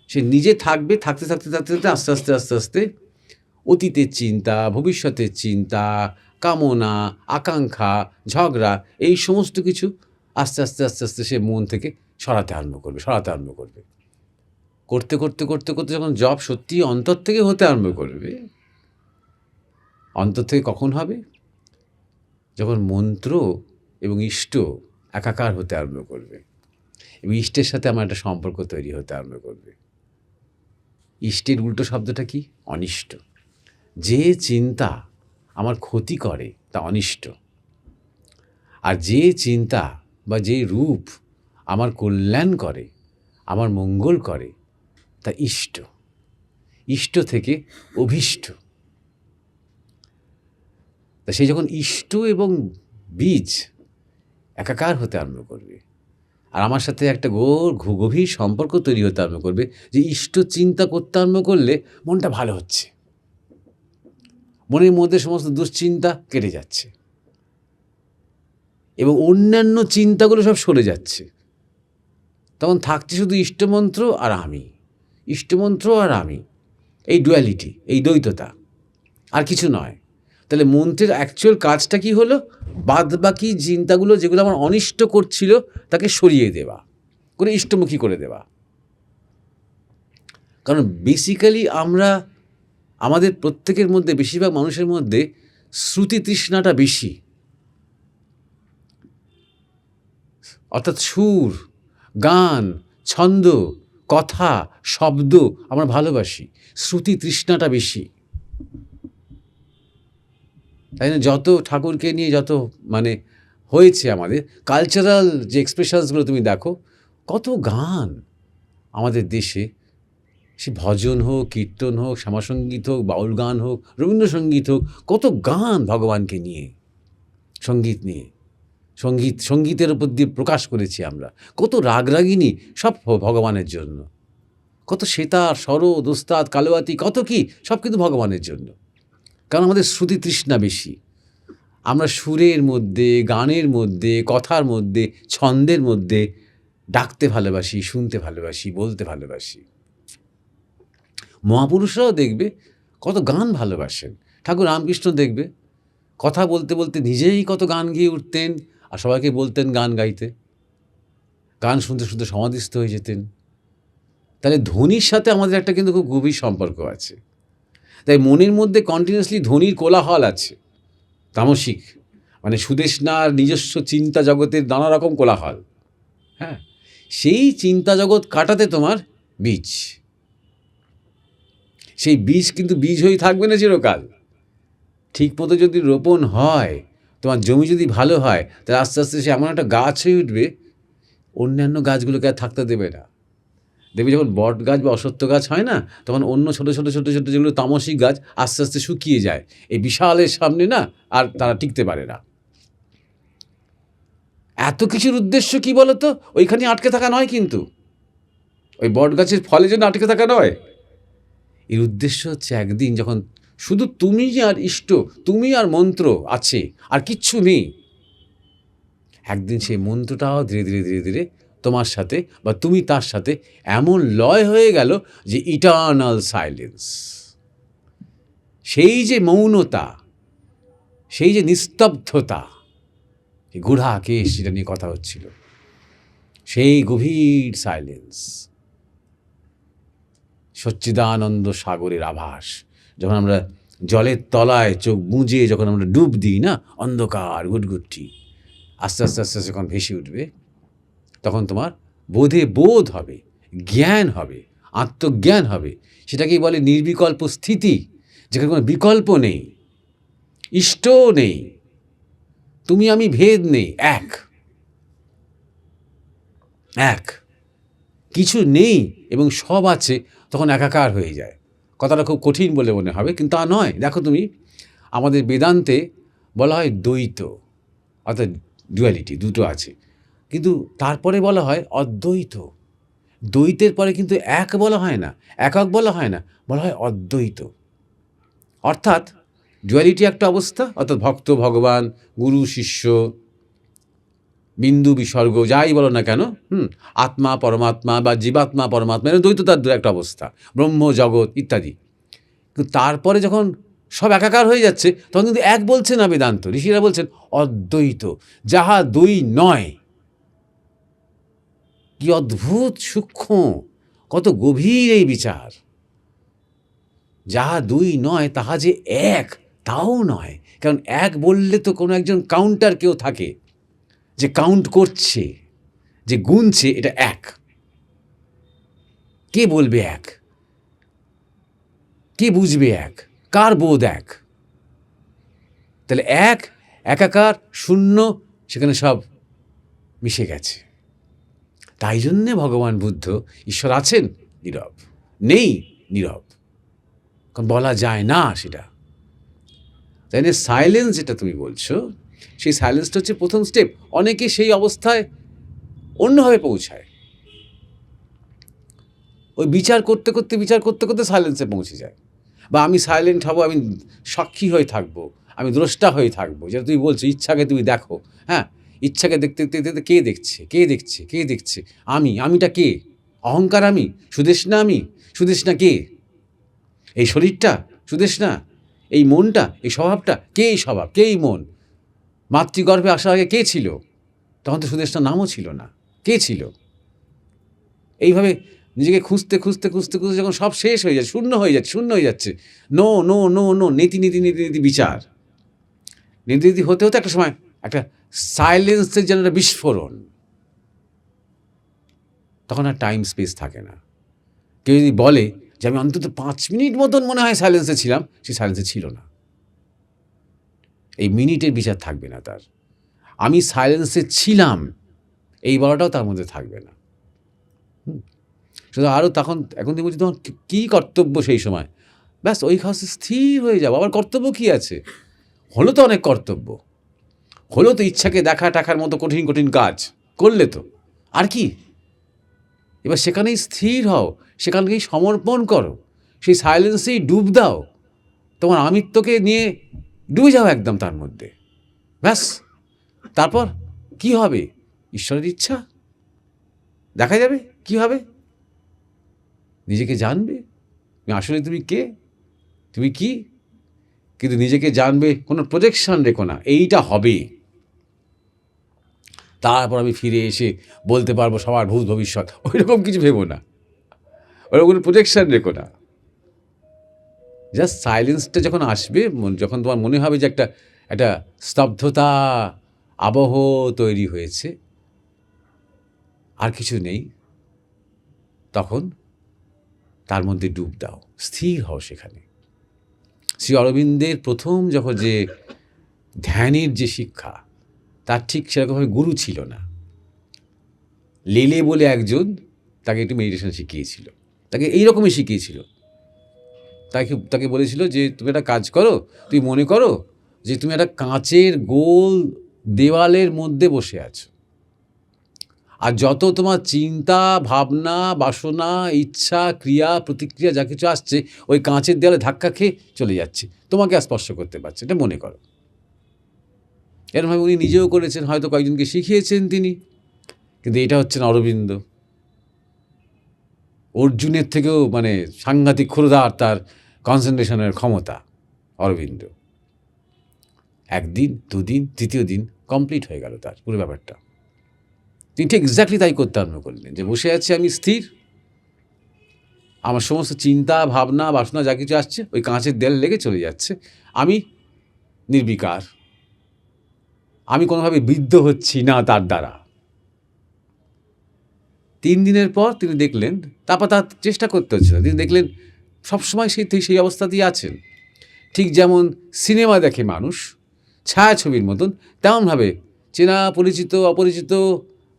সে নিজে থাকবে, থাকতে থাকতে থাকতে থাকতে আস্তে আস্তে আস্তে আস্তে অতীতের চিন্তা, ভবিষ্যতের চিন্তা, কামনা, আকাঙ্ক্ষা, ঝগড়া, এই সমস্ত কিছু আস্তে আস্তে আস্তে আস্তে সে মন থেকে সরাতে আরম্ভ করবে। করতে করতে করতে করতে যখন জপ সত্যি অন্তর থেকে হতে আরম্ভ করবে, অন্তর থেকে কখন হবে? যখন মন্ত্র এবং ইষ্ট একাকার হতে আরম্ভ করবে, এবং ইষ্টের সাথে আমার একটা সম্পর্ক তৈরি হতে আরম্ভ করবে। ইষ্টের উল্টো শব্দটা কি? অনিষ্ট। যে চিন্তা আমার ক্ষতি করে তা অনিষ্ট, আর যে চিন্তা বা যে রূপ আমার কল্যাণ করে, আমার মঙ্গল করে, তা ইষ্ট। ইষ্ট থেকে অভীষ্ট। তা সেই যখন ইষ্ট এবং বীজ একাকার হতে আরম্ভ করবে, আর আমার সাথে একটা গভীর সম্পর্ক তৈরি হতে আরম্ভ করবে, যে ইষ্ট চিন্তা করতে আরম্ভ করলে মনটা ভালো হচ্ছে, মনের মধ্যে সমস্ত দুশ্চিন্তা কেটে যাচ্ছে, এবং অন্যান্য চিন্তাগুলো সব সরে যাচ্ছে। তখন থাকছে শুধু ইষ্টমন্ত্র আর আমি, ইষ্টমন্ত্র আর আমি, এই ডুয়ালিটি, এই দ্বৈততা, আর কিছু নয়। তাহলে মন্ত্রের অ্যাকচুয়াল কাজটা কি হলো? বাদ বাকি চিন্তাগুলো যেগুলো আমার অনিষ্ট করছিল তাকে সরিয়ে দেওয়া, করে ইষ্টমুখী করে দেওয়া। কারণ বেসিক্যালি আমাদের প্রত্যেকের মধ্যে, বেশিরভাগ মানুষের মধ্যে শ্রুতি তৃষ্ণাটা বেশি, অর্থাৎ সুর, গান, ছন্দ, কথা, শব্দ আমরা ভালোবাসি, শ্রুতি তৃষ্ণাটা বেশি। তাই না? যত ঠাকুরকে নিয়ে যত হয়েছে আমাদের কালচারাল যে এক্সপ্রেশনসগুলো তুমি দেখো, কত গান আমাদের দেশে, সে ভজন হোক, কীর্তন হোক, শ্যামাসঙ্গীত হোক, বাউল গান হোক, রবীন্দ্রসঙ্গীত হোক, কত গান ভগবানকে নিয়ে, সঙ্গীত নিয়ে, সঙ্গীতের উপর দিয়ে প্রকাশ করেছি আমরা। কত রাগরাগিনী, সব ভগবানের জন্য। কত সেতার, সরোদ, ওস্তাদ, কালোয়াতি, কত কি, সব কিন্তু ভগবানের জন্য। কারণ আমাদের শ্রুতি তৃষ্ণা বেশি। আমরা সুরের মধ্যে, গানের মধ্যে, কথার মধ্যে, ছন্দের মধ্যে ডাকতে ভালোবাসি, শুনতে ভালোবাসি, বলতে ভালোবাসি। মহাপুরুষরাও দেখবে কত গান ভালোবাসেন। ঠাকুর রামকৃষ্ণ দেখবে কথা বলতে বলতে নিজেই কত গান গেয়ে উঠতেন, আর সবাইকে বলতেন গান গাইতে। গান শুনতে শুনতে সমাধিস্থ হয়ে যেতেন। তাহলে ধ্বনির সাথে আমাদের একটা কিন্তু খুব গভীর সম্পর্ক আছে। তাই মনের মধ্যে কন্টিনিউয়াসলি ধ্বনির কোলাহল আছে, তামসিক, সুদেষ্ণার নিজস্ব চিন্তা জগতের নানা রকম কোলাহল। হ্যাঁ, সেই চিন্তা জগৎ কাটাতে তোমার বীজ, সেই বীজ কিন্তু বীজ হয়ে থাকবে না চিরকাল। ঠিক মতো যদি রোপণ হয়, তোমার জমি যদি ভালো হয়, তাহলে আস্তে আস্তে সে এমন একটা গাছ হয়ে উঠবে, অন্যান্য গাছগুলোকে আর থাকতে দেবে না। দেখবি যখন বট গাছ বা অশ্বত্থ গাছ হয় না, তখন অন্য ছোটো ছোটো ছোটো ছোটো যেগুলো তামসিক গাছ আস্তে আস্তে শুকিয়ে যায়। এই বিশালের সামনে না আর তারা টিকতে পারে না। এত কিছুর উদ্দেশ্য কি বলতো? ওইখানে আটকে থাকা নয়, কিন্তু ওই বট গাছের ফলের জন্য আটকে থাকা নয়। এর উদ্দেশ্য হচ্ছে একদিন যখন শুধু তুমি আর ইষ্ট, তুমি আর মন্ত্র আছে, আর কিচ্ছু নেই। একদিন সেই মন্ত্রটাও ধীরে ধীরে ধীরে ধীরে তোমার সাথে বা তুমি তার সাথে এমন লয় হয়ে গেল যে ইটার্নাল সাইলেন্স, সেই যে মৌনতা, সেই যে নিস্তব্ধতা, গুড়াকেশ যেটা নিয়ে কথা হচ্ছিল, সেই গভীর সাইলেন্স, সচ্চিদানন্দ সাগরের আভাস। যখন আমরা জলের তলায় চোখ বুজে যখন আমরা ডুব দিই না, অন্ধকার গুটগুটি আস্তে আস্তে আস্তে আস্তে যখন ভেসে উঠবে, তখন তোমার বোধ হবে, জ্ঞান হবে, আত্মজ্ঞান হবে। সেটাকেই বলে নির্বিকল্প স্থিতি, যেখানে কোনো বিকল্প নেই, ইষ্টও নেই, তুমি আমি ভেদ নেই, এক এক, কিছু নেই এবং সব আছে, তখন একাকার হয়ে যায়। কথাটা খুব কঠিন বলে মনে হবে, কিন্তু তা নয়। দেখো তুমি, আমাদের বেদান্তে বলা হয় দ্বৈত, অর্থাৎ ডুয়ালিটি, দুটো আছে, কিন্তু তারপরে বলা হয় অদ্বৈত। দ্বৈতের পরে কিন্তু এক বলা হয় না, একক বলা হয় না, বলা হয় অদ্বৈত। অর্থাৎ ডুয়ালিটি একটা অবস্থা, অর্থাৎ ভক্ত ভগবান, গুরু শিষ্য, বিন্দু বিসর্গ, যাই বলো না কেন, আত্মা পরমাত্মা বা জীবাত্মা পরমাত্মা, এটা দ্বৈততার একটা অবস্থা, ব্রহ্ম জগৎ ইত্যাদি। কিন্তু তারপরে যখন সব একাকার হয়ে যাচ্ছে, তখন কিন্তু এক বলছে না বেদান্ত, ঋষিরা বলছেন অদ্বৈত, যাহা দুই নয়। কি অদ্ভুত সূক্ষ্ম, কত গভীর এই বিচার। যাহা দুই নয় তাহা যে এক, তাও নয়। কারণ এক বললে তো কোনো একজন কাউন্টার কেউ থাকে, যে কাউন্ট করছে, যে গুনছে, এটা এক। কে বলবে এক? কে বুঝবে এক? কার বোধ এক? তাহলে এক, একাকার, শূন্য, সেখানে সব মিশে গেছে। তাই জন্যে ভগবান বুদ্ধ, ঈশ্বর আছেন নীরব, নেই নীরব, কারণ বলা যায় না সেটা। তাই না, সাইলেন্স যেটা তুমি বলছো, সেই সাইলেন্সটা হচ্ছে প্রথম স্টেপ। অনেকে সেই অবস্থায় অন্যভাবে পৌঁছায়, ওই বিচার করতে করতে সাইলেন্সে পৌঁছে যায়। বা আমি সাইলেন্ট হব, আমি সাক্ষী হয়ে থাকবো, আমি দ্রষ্টা হয়ে থাকবো, যেটা তুমি বলছো, ইচ্ছাকে তুমি দেখো। হ্যাঁ, ইচ্ছাকে দেখতে দেখতে দেখতে কে দেখছে, কে দেখছে, কে দেখছে? আমিটা কে? অহংকার আমি? সুদেষ্ণা আমি? সুদেষ্ণা কে? এই শরীরটা সুদেষ্ণা? এই মনটা, এই স্বভাবটা কে? এই স্বভাব কে? এই মন মাতৃগর্ভে আসার আগে কে ছিল? তখন তো সুদেষ্ণার নামও ছিল না, কে ছিল? এইভাবে নিজেকে খুঁজতে যখন সব শেষ হয়ে যায়, শূন্য হয়ে যাচ্ছে, নো নো নো নো, নীতি বিচার, নীতি হতে হতে একটা সময় একটা সাইলেন্সের যেন একটা বিস্ফোরণ, তখন আর টাইম স্পেস থাকে না। কেউ যদি বলে যে আমি অন্তত 5 মিনিট মতন মনে হয় সাইলেন্সে ছিলাম, সে সাইলেন্সে ছিল না। এই মিনিটের বিচার থাকবে না তার। আমি সাইলেন্সে ছিলাম, এই বলাটাও তার মধ্যে থাকবে না। শুধু আরও তখন, এখন তুমি বলছি তখন কী কর্তব্য সেই সময়, ব্যাস ওই খাসে স্থির হয়ে যাবো। আবার কর্তব্য কী আছে? হলো তো অনেক কর্তব্য, হলো তো ইচ্ছাকে দেখা টাকার মতো কঠিন কাজ করলে তো, আর কি? এবার সেখানেই স্থির হও, সেখানেই সমর্পণ করো, সেই সাইলেন্সেই ডুব দাও, তোমার আমিত্বকে নিয়ে ডুবে যাও একদম তার মধ্যে। ব্যাস, তারপর কি হবে? ঈশ্বরের ইচ্ছা, দেখা যাবে কি হবে। নিজেকে জানবে আসলে তুমি কে, তুমি কি, কিন্তু নিজেকে জানবে, কোনো প্রজেকশন রেখো না, এইটা হবে। তারপর আমি ফিরে এসে বলতে পারবো সবার ভূত ভবিষ্যৎ, ওইরকম কিছু ভেবো না, ওরকম কোনো প্রজেকশন রেখো না। জাস্ট সাইলেন্সটা যখন আসবে, যখন তোমার মনে হবে যে একটা স্তব্ধতা আবহ তৈরি হয়েছে, আর কিছু নেই, তখন তার মধ্যে ডুব দাও, স্থির হও সেখানে। শ্রী অরবিন্দের প্রথম যখন যে ধ্যানের যে শিক্ষা, তার ঠিক সেরকমভাবে গুরু ছিল না। লেলে বলে একজন তাকে একটু মেডিটেশন শিখিয়েছিল, তাকে এইরকমই শিখিয়েছিল। তাকে বলেছিল যে তুমি একটা কাজ করো, তুমি মনে করো যে তুমি একটা কাঁচের গোল দেওয়ালের মধ্যে বসে আছো, আর যত তোমার চিন্তা, ভাবনা, বাসনা, ইচ্ছা, ক্রিয়া, প্রতিক্রিয়া যা কিছু আসছে ওই কাঁচের দেয়ালে ধাক্কা খেয়ে চলে যাচ্ছে, তোমাকে আর স্পর্শ করতে পারছে, এটা মনে করো। এরমভাবে উনি নিজেও করেছেন, হয়তো কয়েকজনকে শিখিয়েছেন তিনি, কিন্তু এটা হচ্ছেন অরবিন্দ। অর্জুনের থেকেও মানে সাংঘাতিক ক্ষুরধার তার কনসেন্ট্রেশনের ক্ষমতা অরবিন্দ। একদিন, দুদিন, তৃতীয় দিন কমপ্লিট হয়ে গেল তার পুরো ব্যাপারটা। তিনি ঠিক এক্স্যাক্টলি তাই করতে আরম্ভ করলেন, যে বসে আছি আমি স্থির, আমার সমস্ত চিন্তা, ভাবনা, বাসনা যা কিছু আসছে ওই কাঁচের দেয়ালে লেগে চলে যাচ্ছে, আমি নির্বিকার, আমি কোনোভাবে বিদ্ধ হচ্ছি না তার দ্বারা। 3 দিনের পর তিনি দেখলেন, তারপর তার চেষ্টা করতে হচ্ছে না, তিনি দেখলেন সবসময় সেই অবস্থাতেই আছেন। ঠিক যেমন সিনেমা দেখে মানুষ ছায়াছবির মতন, তেমনভাবে চেনা, পরিচিত, অপরিচিত,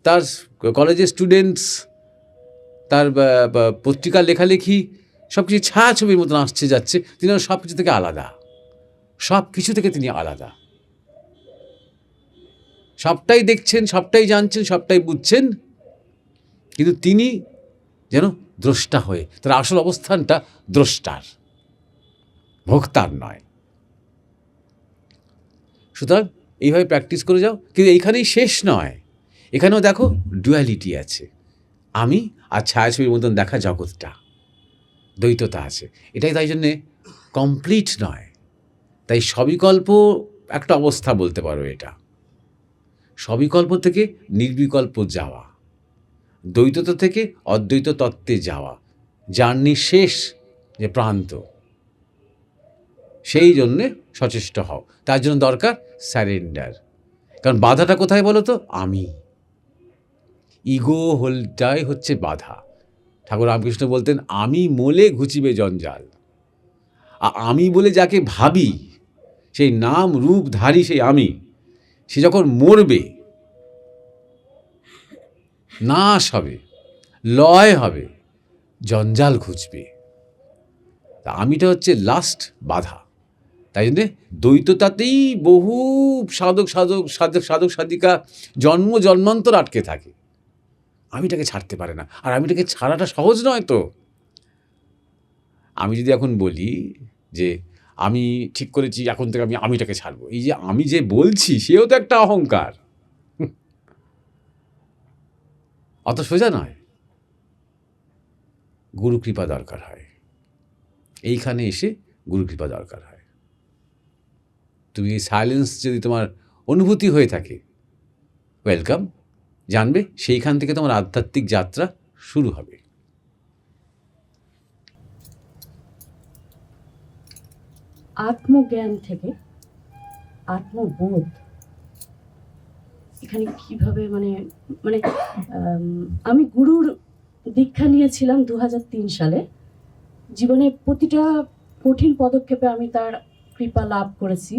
তার কলেজের স্টুডেন্টস, তার পত্রিকার লেখালেখি সব কিছু ছায়াছবির মতন আসছে যাচ্ছে। তিনি সব কিছু থেকে আলাদা, সব কিছু থেকে তিনি আলাদা, সবটাই দেখছেন, সবটাই জানছেন, সবটাই বুঝছেন, কিন্তু তিনি যেন দ্রষ্টা হয়ে, তার আসল অবস্থানটা দ্রষ্টার, ভোক্তার নয়। সুতরাং এইভাবে প্র্যাকটিস করে যাও। কিন্তু এইখানেই শেষ নয়, এখানেও দেখো ডুয়ালিটি আছে, আমি আর ছায়াছবির মতন দেখা জগৎটা, দ্বৈততা আছে। এটাই তাই জন্যে কমপ্লিট নয়, তাই সবিকল্প একটা অবস্থা বলতে পারো এটা। সবিকল্প থেকে নির্বিকল্প যাওয়া, দ্বৈততা থেকে অদ্বৈত তত্ত্বে যাওয়া, জার্নি শেষ যে প্রান্ত, সেই জন্যে সচেষ্ট হও। তার জন্য দরকার স্যারেন্ডার। কারণ বাধাটা কোথায় বলো তো? আমি, ইগো হোলটাই হচ্ছে বাধা। ঠাকুর রামকৃষ্ণ বলতেন, আমি মোলে ঘুচিবে জঞ্জাল। আমি বলে যাকে ভাবি, সেই নাম রূপধারী সেই আমি, সে যখন মরবে, নাশ হবে, লয় হবে, জঞ্জাল ঘুচবে। তা আমিটা হচ্ছে লাস্ট বাধা। তাই জন্যে দ্বৈততাতেই বহু সাধক সাধিকা জন্ম জন্মান্তর আটকে থাকে, আমিটাকে ছাড়তে পারে না। আর আমিটাকে ছাড়াটা সহজ নয় তো। আমি যদি এখন বলি যে আমি ঠিক করেছি এখন থেকে আমি আমিটাকে ছাড়বো, এই যে আমি যে বলছি সেও তো একটা অহংকার, অত সোজা নয়। গুরুকৃপা দরকার হয়, এইখানে এসে গুরুকৃপা দরকার হয়। তুমি এই সাইলেন্স যদি তোমার অনুভূতি হয়ে থাকে, ওয়েলকাম, জানবে সেইখান থেকে তোমার আধ্যাত্মিক যাত্রা শুরু হবে। আত্মজ্ঞান থেকে আত্মবোধ এখানে কিভাবে মানে মানে আমি গুরুর দীক্ষা নিয়েছিলাম 2003 সালে। জীবনে প্রতিটা কঠিন পদক্ষেপে আমি তার কৃপা লাভ করেছি,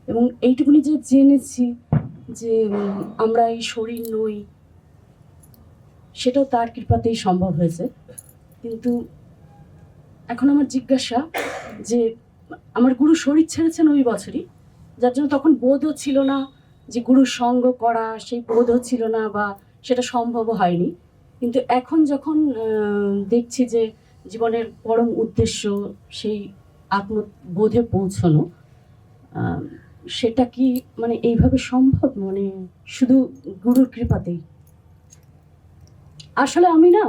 এবং এইটুকুনি যে জেনেছি যে আমরা এই শরীর নই, সেটাও তার কৃপাতেই সম্ভব হয়েছে। কিন্তু এখন আমার জিজ্ঞাসা যে আমার গুরু শরীর ছেড়েছেন ওই বছরই, যার জন্য তখন বোধও ছিল না যে গুরুর সঙ্গ করা, সেই বোধও ছিল না বা সেটা সম্ভবও হয়নি। কিন্তু এখন যখন দেখছি যে জীবনের পরম উদ্দেশ্য সেই আত্মবোধে পৌঁছানো, সেটা কি মানে এইভাবে সম্ভব, মানে শুধু গুরুর কৃপাতেই? আসলে আমি না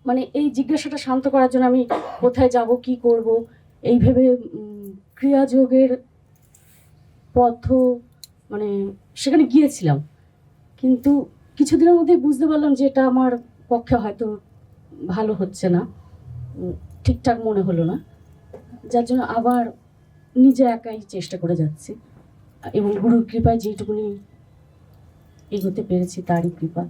মানে এই জিজ্ঞাসাটা শান্ত করার জন্য আমি কোথায় যাব, কি করব, এই ভেবে ক্রিয়াযোগের পথ মানে সেখানে গিয়েছিলাম। কিন্তু কিছুদিনের মধ্যেই বুঝতে পারলাম যে এটা আমার পক্ষে হয়তো ভালো হচ্ছে না, ঠিকঠাক মনে হলো না, যার জন্য আবার নিজে একাই চেষ্টা করে যাচ্ছি। এবং গুরুর কৃপায় যেটুকুনি এগোতে পেরেছি তারই কৃপা।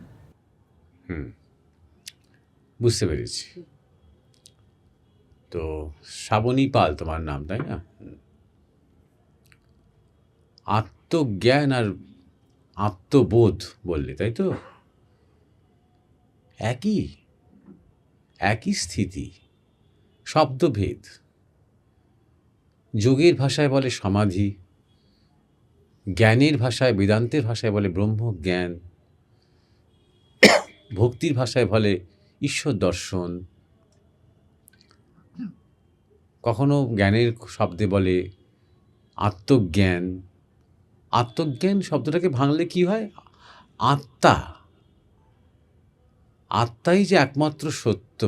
বুঝতে পেরেছি। তো শ্রাবণী পাল তোমার নাম, তাই না? আত্মজ্ঞান আর আত্মবোধ বললে, তাই তো? একই স্থিতি, শব্দভেদ। যোগের ভাষায় বলে সমাধি, জ্ঞানের ভাষায়, বেদান্তের ভাষায় বলে ব্রহ্মজ্ঞান। ভক্তির ভাষায় বলে ঈশ্বর দর্শন, কখনো জ্ঞানের শব্দে বলে আত্মজ্ঞান। আত্মজ্ঞান শব্দটাকে ভাঙলে কি হয়? আত্মা, আত্মাই যে একমাত্র সত্য,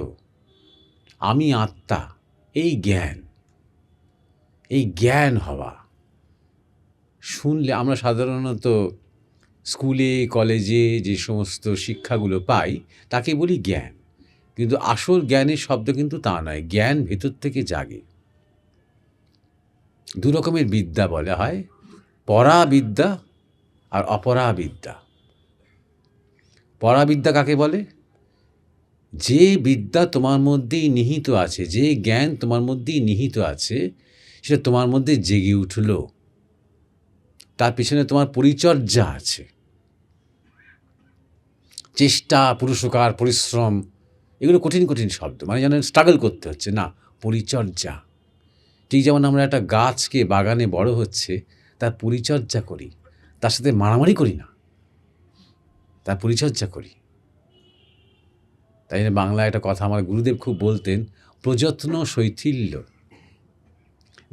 আমি আত্মা, এই জ্ঞান, এই জ্ঞান হওয়া। শুনলে আমরা সাধারণত স্কুলে কলেজে যে সমস্ত শিক্ষাগুলো পাই তাকে বলি জ্ঞান, কিন্তু আসল জ্ঞানের শব্দ কিন্তু তা নয়। জ্ঞান ভেতর থেকে জাগে। দু রকমের বিদ্যা বলা হয়, পরাবিদ্যা আর অপরাবিদ্যা। পরাবিদ্যা কাকে বলে? যে বিদ্যা তোমার মধ্যেই নিহিত আছে, যে জ্ঞান তোমার মধ্যেই নিহিত আছে, সেটা তোমার মধ্যে জেগে উঠল, তার পিছনে তোমার পরিচর্যা আছে, চেষ্টা, পুরুষকার, পরিশ্রম, এগুলো কঠিন কঠিন শব্দ, মানে যেন স্ট্রাগল করতে হচ্ছে না, পরিচর্যা। ঠিক যেমন আমরা একটা গাছকে বাগানে বড় হচ্ছে তার পরিচর্যা করি, তার সাথে মারামারি করি না, তার পরিচর্যা করি। তাই জন্য বাংলায় একটা কথা আমার গুরুদেব খুব বলতেন, প্রযত্ন শৈথিল্য।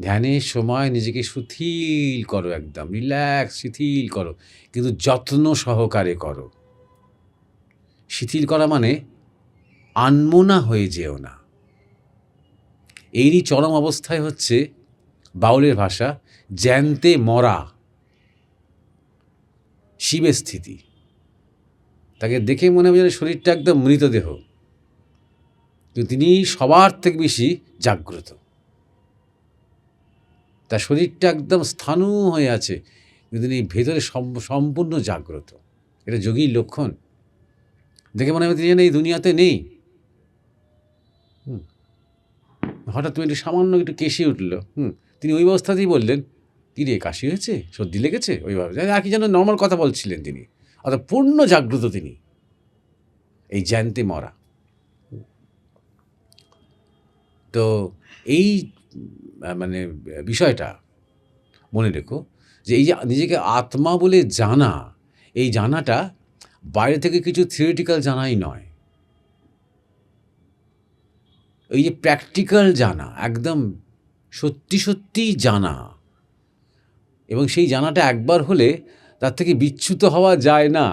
ধ্যানের সময় নিজেকে শিথিল করো, একদম রিল্যাক্স, শিথিল করো, কিন্তু যত্ন সহকারে করো। শিথিল করা মানে আনমনা হয়ে যেও না। এরই চরম অবস্থায় হচ্ছে বাউলের ভাষা জ্যান্তে মরা, শিবের স্থিতি। তাকে দেখে মনে হবে যেন শরীরটা একদম মৃতদেহ, কিন্তু তিনি সবার থেকে বেশি জাগ্রত। তার শরীরটা একদম স্থাণু হয়ে আছে, কিন্তু তিনি ভেতরে সম্পূর্ণ জাগ্রত। এটা যোগীর লক্ষণ। দেখে মনে হবে তিনি যেন এই দুনিয়াতে নেই। হঠাৎ তুমি একটু সামান্য একটু কেশি উঠল, তিনি ওই অবস্থাতেই বললেন, কী রে, কাশি হয়েছে, সর্দি লেগেছে, ওইভাবে আর কি যেন নর্মাল কথা বলছিলেন তিনি। অর্থাৎ পূর্ণ জাগ্রত তিনি, এই জ্যান্তে মরা। তো এই মানে বিষয়টা মনে রেখো যে এই যে নিজেকে আত্মা বলে জানা, এই জানাটা বাইরে থেকে কিছু থিওরিটিক্যাল জানাই নয়, এই যে প্র্যাকটিক্যাল জানা, একদম সত্যি সত্যি জানা। এবং সেই জানাটা একবার হলে তার থেকে বিচ্যুত হওয়া যায় না।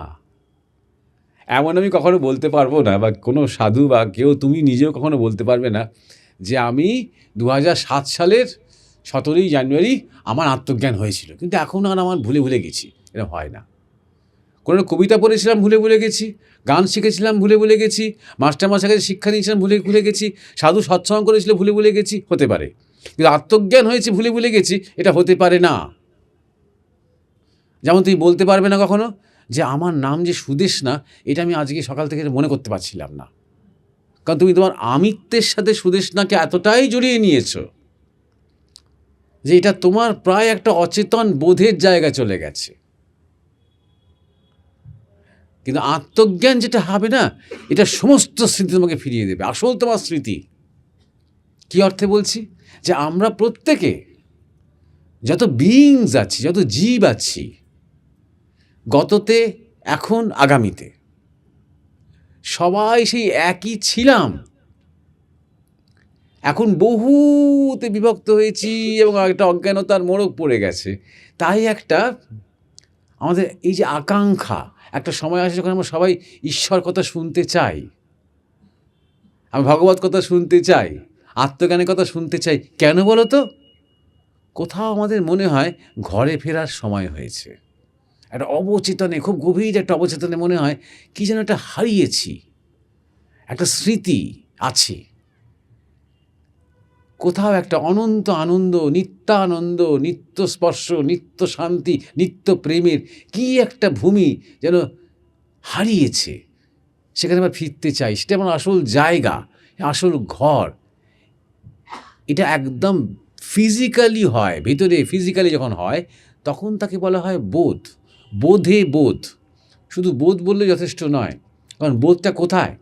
এমন আমি কখনো বলতে পারবো না, বা কোনো সাধু বা কেউ, তুমি নিজেও কখনো বলতে পারবে না যে আমি 2007 সালের 17ই জানুয়ারি আমার আত্মজ্ঞান হয়েছিল, কিন্তু এখন আর আমার ভুলে ভুলে গেছি। এটা হয় না। কোনো কবিতা পড়েছিলাম, ভুলে ভুলে গেছি, গান শিখেছিলাম, ভুলে ভুলে গেছি, মাস্টারমশাইয়ের কাছে শিক্ষা নিয়েছিলাম, ভুলে ভুলে গেছি, সাধু সৎসঙ্গ করেছিল, ভুলে ভুলে গেছি, হতে পারে। কিন্তু আত্মজ্ঞান হয়েছে ভুলে ভুলে গেছি, এটা হতে পারে না। যেমন তুমি বলতে পারবে না কখনো যে আমার নাম যে সুদেষ্ণা, এটা আমি আজকে সকাল থেকে মনে করতে পারছিলাম না, কারণ তুমি তোমার আমিত্বের সাথে সুদেষ্ণাকে এতটাই জড়িয়ে নিয়েছো যে এটা তোমার প্রায় একটা অচেতন বোধের জায়গায় চলে গেছে। কিন্তু আত্মজ্ঞান যেটা হবে না, এটা সমস্ত স্মৃতি তোমাকে ফিরিয়ে দেবে, আসল তোমার স্মৃতি। কী অর্থে বলছি? যে আমরা প্রত্যেকে যত বিইংস আছি, যত জীব আছি, গততে, এখন, আগামীতে, সবাই সেই একই ছিলাম। এখন বহুতে বিভক্ত হয়েছি এবং একটা অজ্ঞানতার মোড়ক পড়ে গেছে। তাই একটা আমাদের এই যে আকাঙ্ক্ষা, একটা সময় আসে যখন আমরা সবাই ঈশ্বর কথা শুনতে চাই, আমি ভগবত কথা শুনতে চাই, আত্মজ্ঞানের কথা শুনতে চাই। কেন বলো তো? কোথাও আমাদের মনে হয় ঘরে ফেরার সময় হয়েছে। একটা অবচেতনে, খুব গভীর একটা অবচেতনে মনে হয় কি যেন একটা হারিয়েছি, একটা স্মৃতি আছে, কোথাও একটা অনন্ত আনন্দ, নিত্যানন্দ, নিত্য স্পর্শ, নিত্য শান্তি, নিত্য প্রেমের কি একটা ভূমি যেন হারিয়েছে, সেখানে আমরা ফিরতে চাই। সেটা আমার আসল জায়গা, আসল ঘর। এটা একদম ফিজিক্যালি হয়, ভেতরে ফিজিক্যালি যখন হয় তখন তাকে বলা হয় বোধ। বোধে বোধ, শুধু বোধ বললে যথেষ্ট নয়, কারণ বোধটা কোথায়?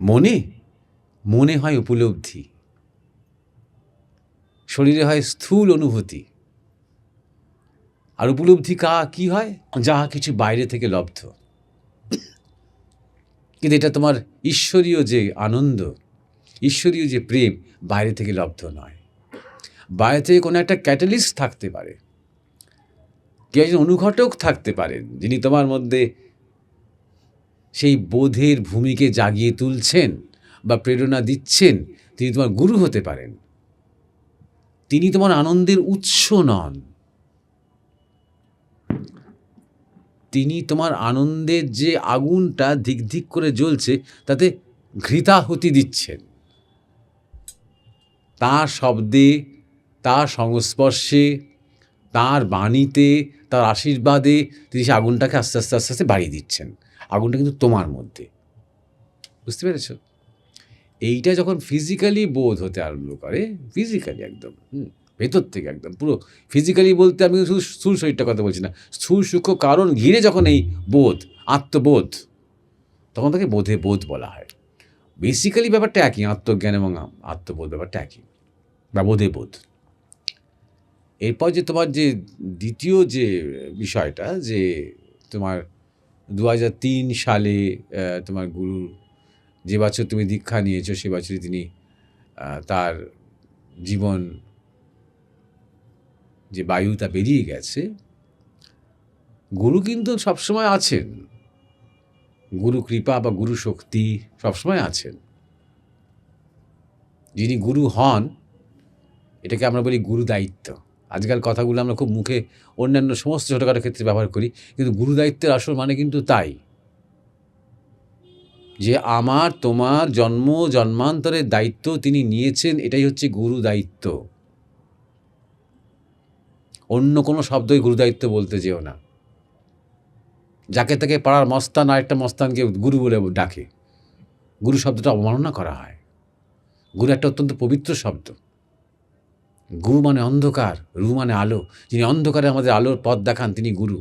মনে। মনে হয় উপলব্ধি, শরীরে হয় স্থূল অনুভূতি, আর উপলব্ধি কী হয়? যাহা কিছু বাইরে থেকে লব্ধ। কিন্তু এটা তোমার ঈশ্বরীয় যে আনন্দ, ঈশ্বরীয় যে প্রেম বাইরে থেকে লব্ধ নয়। বাইরে থেকে কোনো একটা ক্যাটালিস্ট থাকতে পারে, কেউ একজন অনুঘটক থাকতে পারেন, যিনি তোমার মধ্যে সেই বোধের ভূমিকে জাগিয়ে তুলছেন বা প্রেরণা দিচ্ছেন। তিনি তোমার গুরু হতে পারেন, তিনি তোমার আনন্দের উৎস নন, তিনি তোমার আনন্দের যে আগুনটা ধিক ধিক করে জ্বলছে তাতে ঘৃতাহুতি দিচ্ছেন। তার শব্দে, তার সংস্পর্শে, তার বাণীতে, তার আশীর্বাদে তিনি সে আগুনটাকে আস্তে আস্তে আস্তে আস্তে বাড়িয়ে দিচ্ছেন। আগুনটা কিন্তু তোমার মধ্যে, বুঝতে পেরেছ? এইটা যখন ফিজিক্যালি বোধ হতে আরম্ভ করে, ফিজিক্যালি একদম ভেতর থেকে একদম পুরো ফিজিক্যালি বলতে আমি শুধু স্থূল শরীরটার কথা বলছি না, স্থূল সূক্ষ্ম কারণ ঘিরে যখন এই বোধ, আত্মবোধ, তখন তাকে বোধে বোধ বলা হয়। বেসিক্যালি ব্যাপারটা একই, আত্মজ্ঞান এবং আত্মবোধ ব্যাপারটা একই, বা বোধে বোধ। এরপর যে তোমার যে দ্বিতীয় যে বিষয়টা, যে তোমার 2003 সালে তোমার গুরু যে বছর তুমি দীক্ষা নিয়েছো, সে বছরই তিনি তার জীবন যে বায়ু তা বেরিয়ে গেছে। গুরু কিন্তু সবসময় আছেন, গুরু কৃপা বা গুরু শক্তি সবসময় আছেন। যিনি গুরু হন, এটাকে আমরা বলি গুরু দায়িত্ব। আজকাল কথাগুলো আমরা খুব মুখে অন্যান্য সমস্ত ছোটোখাটো ক্ষেত্রে ব্যবহার করি, কিন্তু গুরু দায়িত্বের আসল মানে কিন্তু তাই, যে আমার তোমার জন্ম জন্মান্তরের দায়িত্ব তিনি নিয়েছেন, এটাই হচ্ছে গুরু দায়িত্ব। অন্য কোনো শব্দই গুরু দায়িত্ব বলতে যেও না। যাকে তাকে পাড়ার মস্তান আরেকটা মস্তানকে গুরু বলে ডাকে, গুরু শব্দটা অবমাননা করা হয়। গুরু একটা অত্যন্ত পবিত্র শব্দ। গু মানে অন্ধকার, রু মানে আলো। যিনি অন্ধকারে আমাদের আলোর পথ দেখান, তিনি গুরু।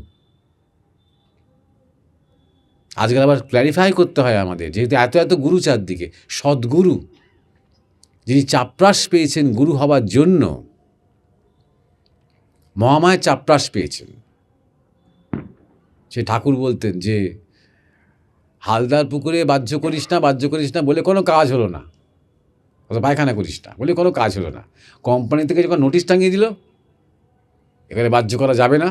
আজকাল আবার ক্ল্যারিফাই করতে হয় আমাদের, যেহেতু এত এত গুরু চারদিকে, সদ্গুরু যিনি চাপরাশ পেয়েছেন গুরু হবার জন্য, মহামায় চাপরাশ পেয়েছেন। সে ঠাকুর বলতেন যে হালদার পুকুরে বাহ্য করিস না, বাহ্য করিস না বলে কোনো কাজ হলো না, অত পায়খানা করিস না বলে কোনো কাজ হলো না। কোম্পানি থেকে যখন নোটিশ টাঙিয়ে দিল এখানে বাহ্য করা যাবে না,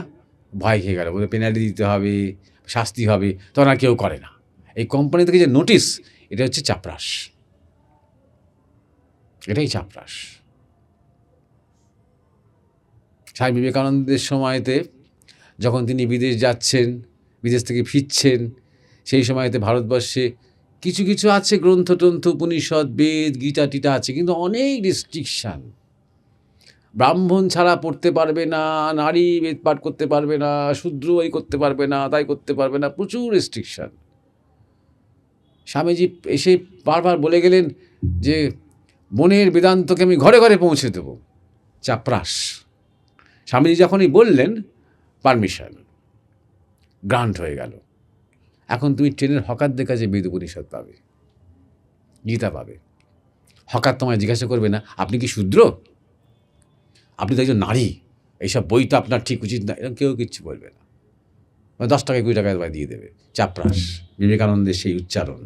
ভয় খেয়ে গেল, বলে পেনাল্টি দিতে হবে, শাস্তি হবে, তখন আর কেউ করে না। এই কোম্পানি থেকে যে নোটিশ, এটা হচ্ছে চাপরাশ, এটাই চাপরাশ। স্বামী বিবেকানন্দের সময়তে যখন তিনি বিদেশ যাচ্ছেন, বিদেশ থেকে ফিরছেন, সেই সময়তে ভারতবর্ষে কিছু কিছু আছে গ্রন্থ টন্থ, উপনিষদ, বেদ, গীতা টিটা আছে, কিন্তু অনেক রেস্ট্রিকশান। ব্রাহ্মণ ছাড়া পড়তে পারবে না, নারী বেদ পাঠ করতে পারবে না, শূদ্র এই করতে পারবে না, তাই করতে পারবে না, প্রচুর রেস্ট্রিকশান। স্বামীজি এসে বারবার বলে গেলেন যে মনের বেদান্তকে আমি ঘরে ঘরে পৌঁছে দেব, চাপরাশ। স্বামীজি যখনই বললেন, পারমিশন গ্রান্ট হয়ে গেল। এখন তুমি ট্রেনের হকারদের কাছে বেদ উপনিষদ পাবে, গীতা পাবে। হকার তোমায় জিজ্ঞাসা করবে না আপনি কি শূদ্র, আপনি তো একজন নারী, এইসব বই তো আপনার ঠিক উচিত না, এরকম কেউ কিচ্ছু বলবে না। 10 টাকা 20 টাকা দিয়ে দেবে। চাপরাশ, বিবেকানন্দের সেই উচ্চারণ।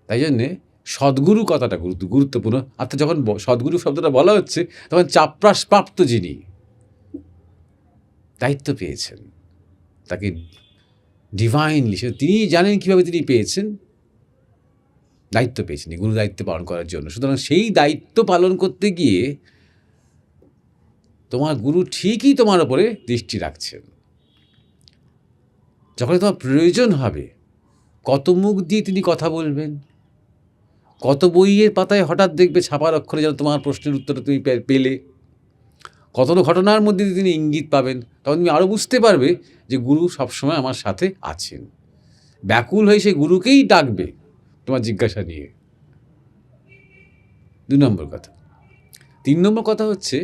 তাই জন্যে সদ্গুরু কথাটা গুরুত্বপূর্ণ। অর্থাৎ যখন সদ্গুরু শব্দটা বলা হচ্ছে, তখন চাপরাশ প্রাপ্ত যিনি দায়িত্ব পেয়েছেন, তাকে ডিভাইনলি, তিনি জানেন কীভাবে তিনি পেয়েছেন, দায়িত্ব পেয়েছেন গুরু দায়িত্ব পালন করার জন্য। সুতরাং সেই দায়িত্ব পালন করতে গিয়ে তোমার গুরু ঠিকই তোমার ওপরে দৃষ্টি রাখছেন। যখন তোমার প্রয়োজন হবে, কত মুখ দিয়ে তিনি কথা বলবেন, কত বইয়ের পাতায় হঠাৎ দেখবে ছাপার অক্ষরে যেন তোমার প্রশ্নের উত্তরটা তুমি পেলে, কত ঘটনার মধ্যে দিয়ে তিনি ইঙ্গিত পাবেন, তখন তুমি আরও বুঝতে পারবে যে গুরু সবসময় আমার সাথে আছেন। ব্যাকুল হয়ে সেই গুরুকেই ডাকবে তোমার জিজ্ঞাসা নিয়ে। 2 নম্বর কথা। 3 নম্বর কথা হচ্ছে,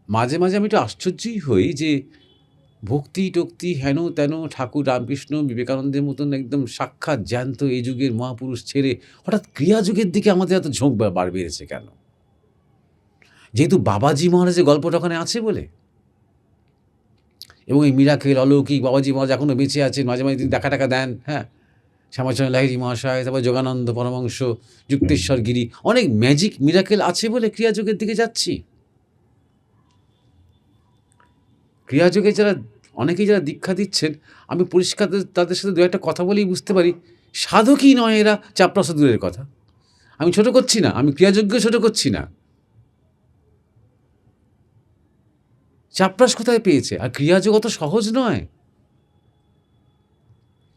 মাঝে মাঝে আমি একটু আশ্চর্যই হই যে ভক্তি টক্তি হেন তেন ঠাকুর রামকৃষ্ণ বিবেকানন্দের মতন একদম সাক্ষাৎ জ্যান্ত এই যুগের মহাপুরুষ ছেড়ে হঠাৎ ক্রিয়াযুগের দিকে আমাদের এত ঝোঁক বার বেড়েছে কেন? যেহেতু বাবাজি মহারাজের গল্পটা ওখানে আছে বলে? এবং এই মিরাকেল অলৌকিক বাবাজি মহারাজ এখনও বেঁচে আছেন, মাঝে মাঝে তিনি দেখা টাকা দেন, হ্যাঁ, শ্যামাচরণ লাহিড়ী মহাশয়, তারপর যোগানন্দ পরমহংস, যুক্তেশ্বর গিরি, অনেক ম্যাজিক মিরাকেল আছে বলে ক্রিয়াযোগের দিকে যাচ্ছি। ক্রিয়াযোগে যারা অনেকেই যারা দীক্ষা দিচ্ছেন, আমি পরিষ্কার তাদের সাথে দু একটা কথা বলেই বুঝতে পারি সাধকই নয় এরা, চাপরাস দূরের কথা। আমি ছোট করছি না, আমি ক্রিয়াযোগ্য ছোট করছি না। চাপরাস কোথায় পেয়েছে? আর ক্রিয়াযোগ অত সহজ নয়।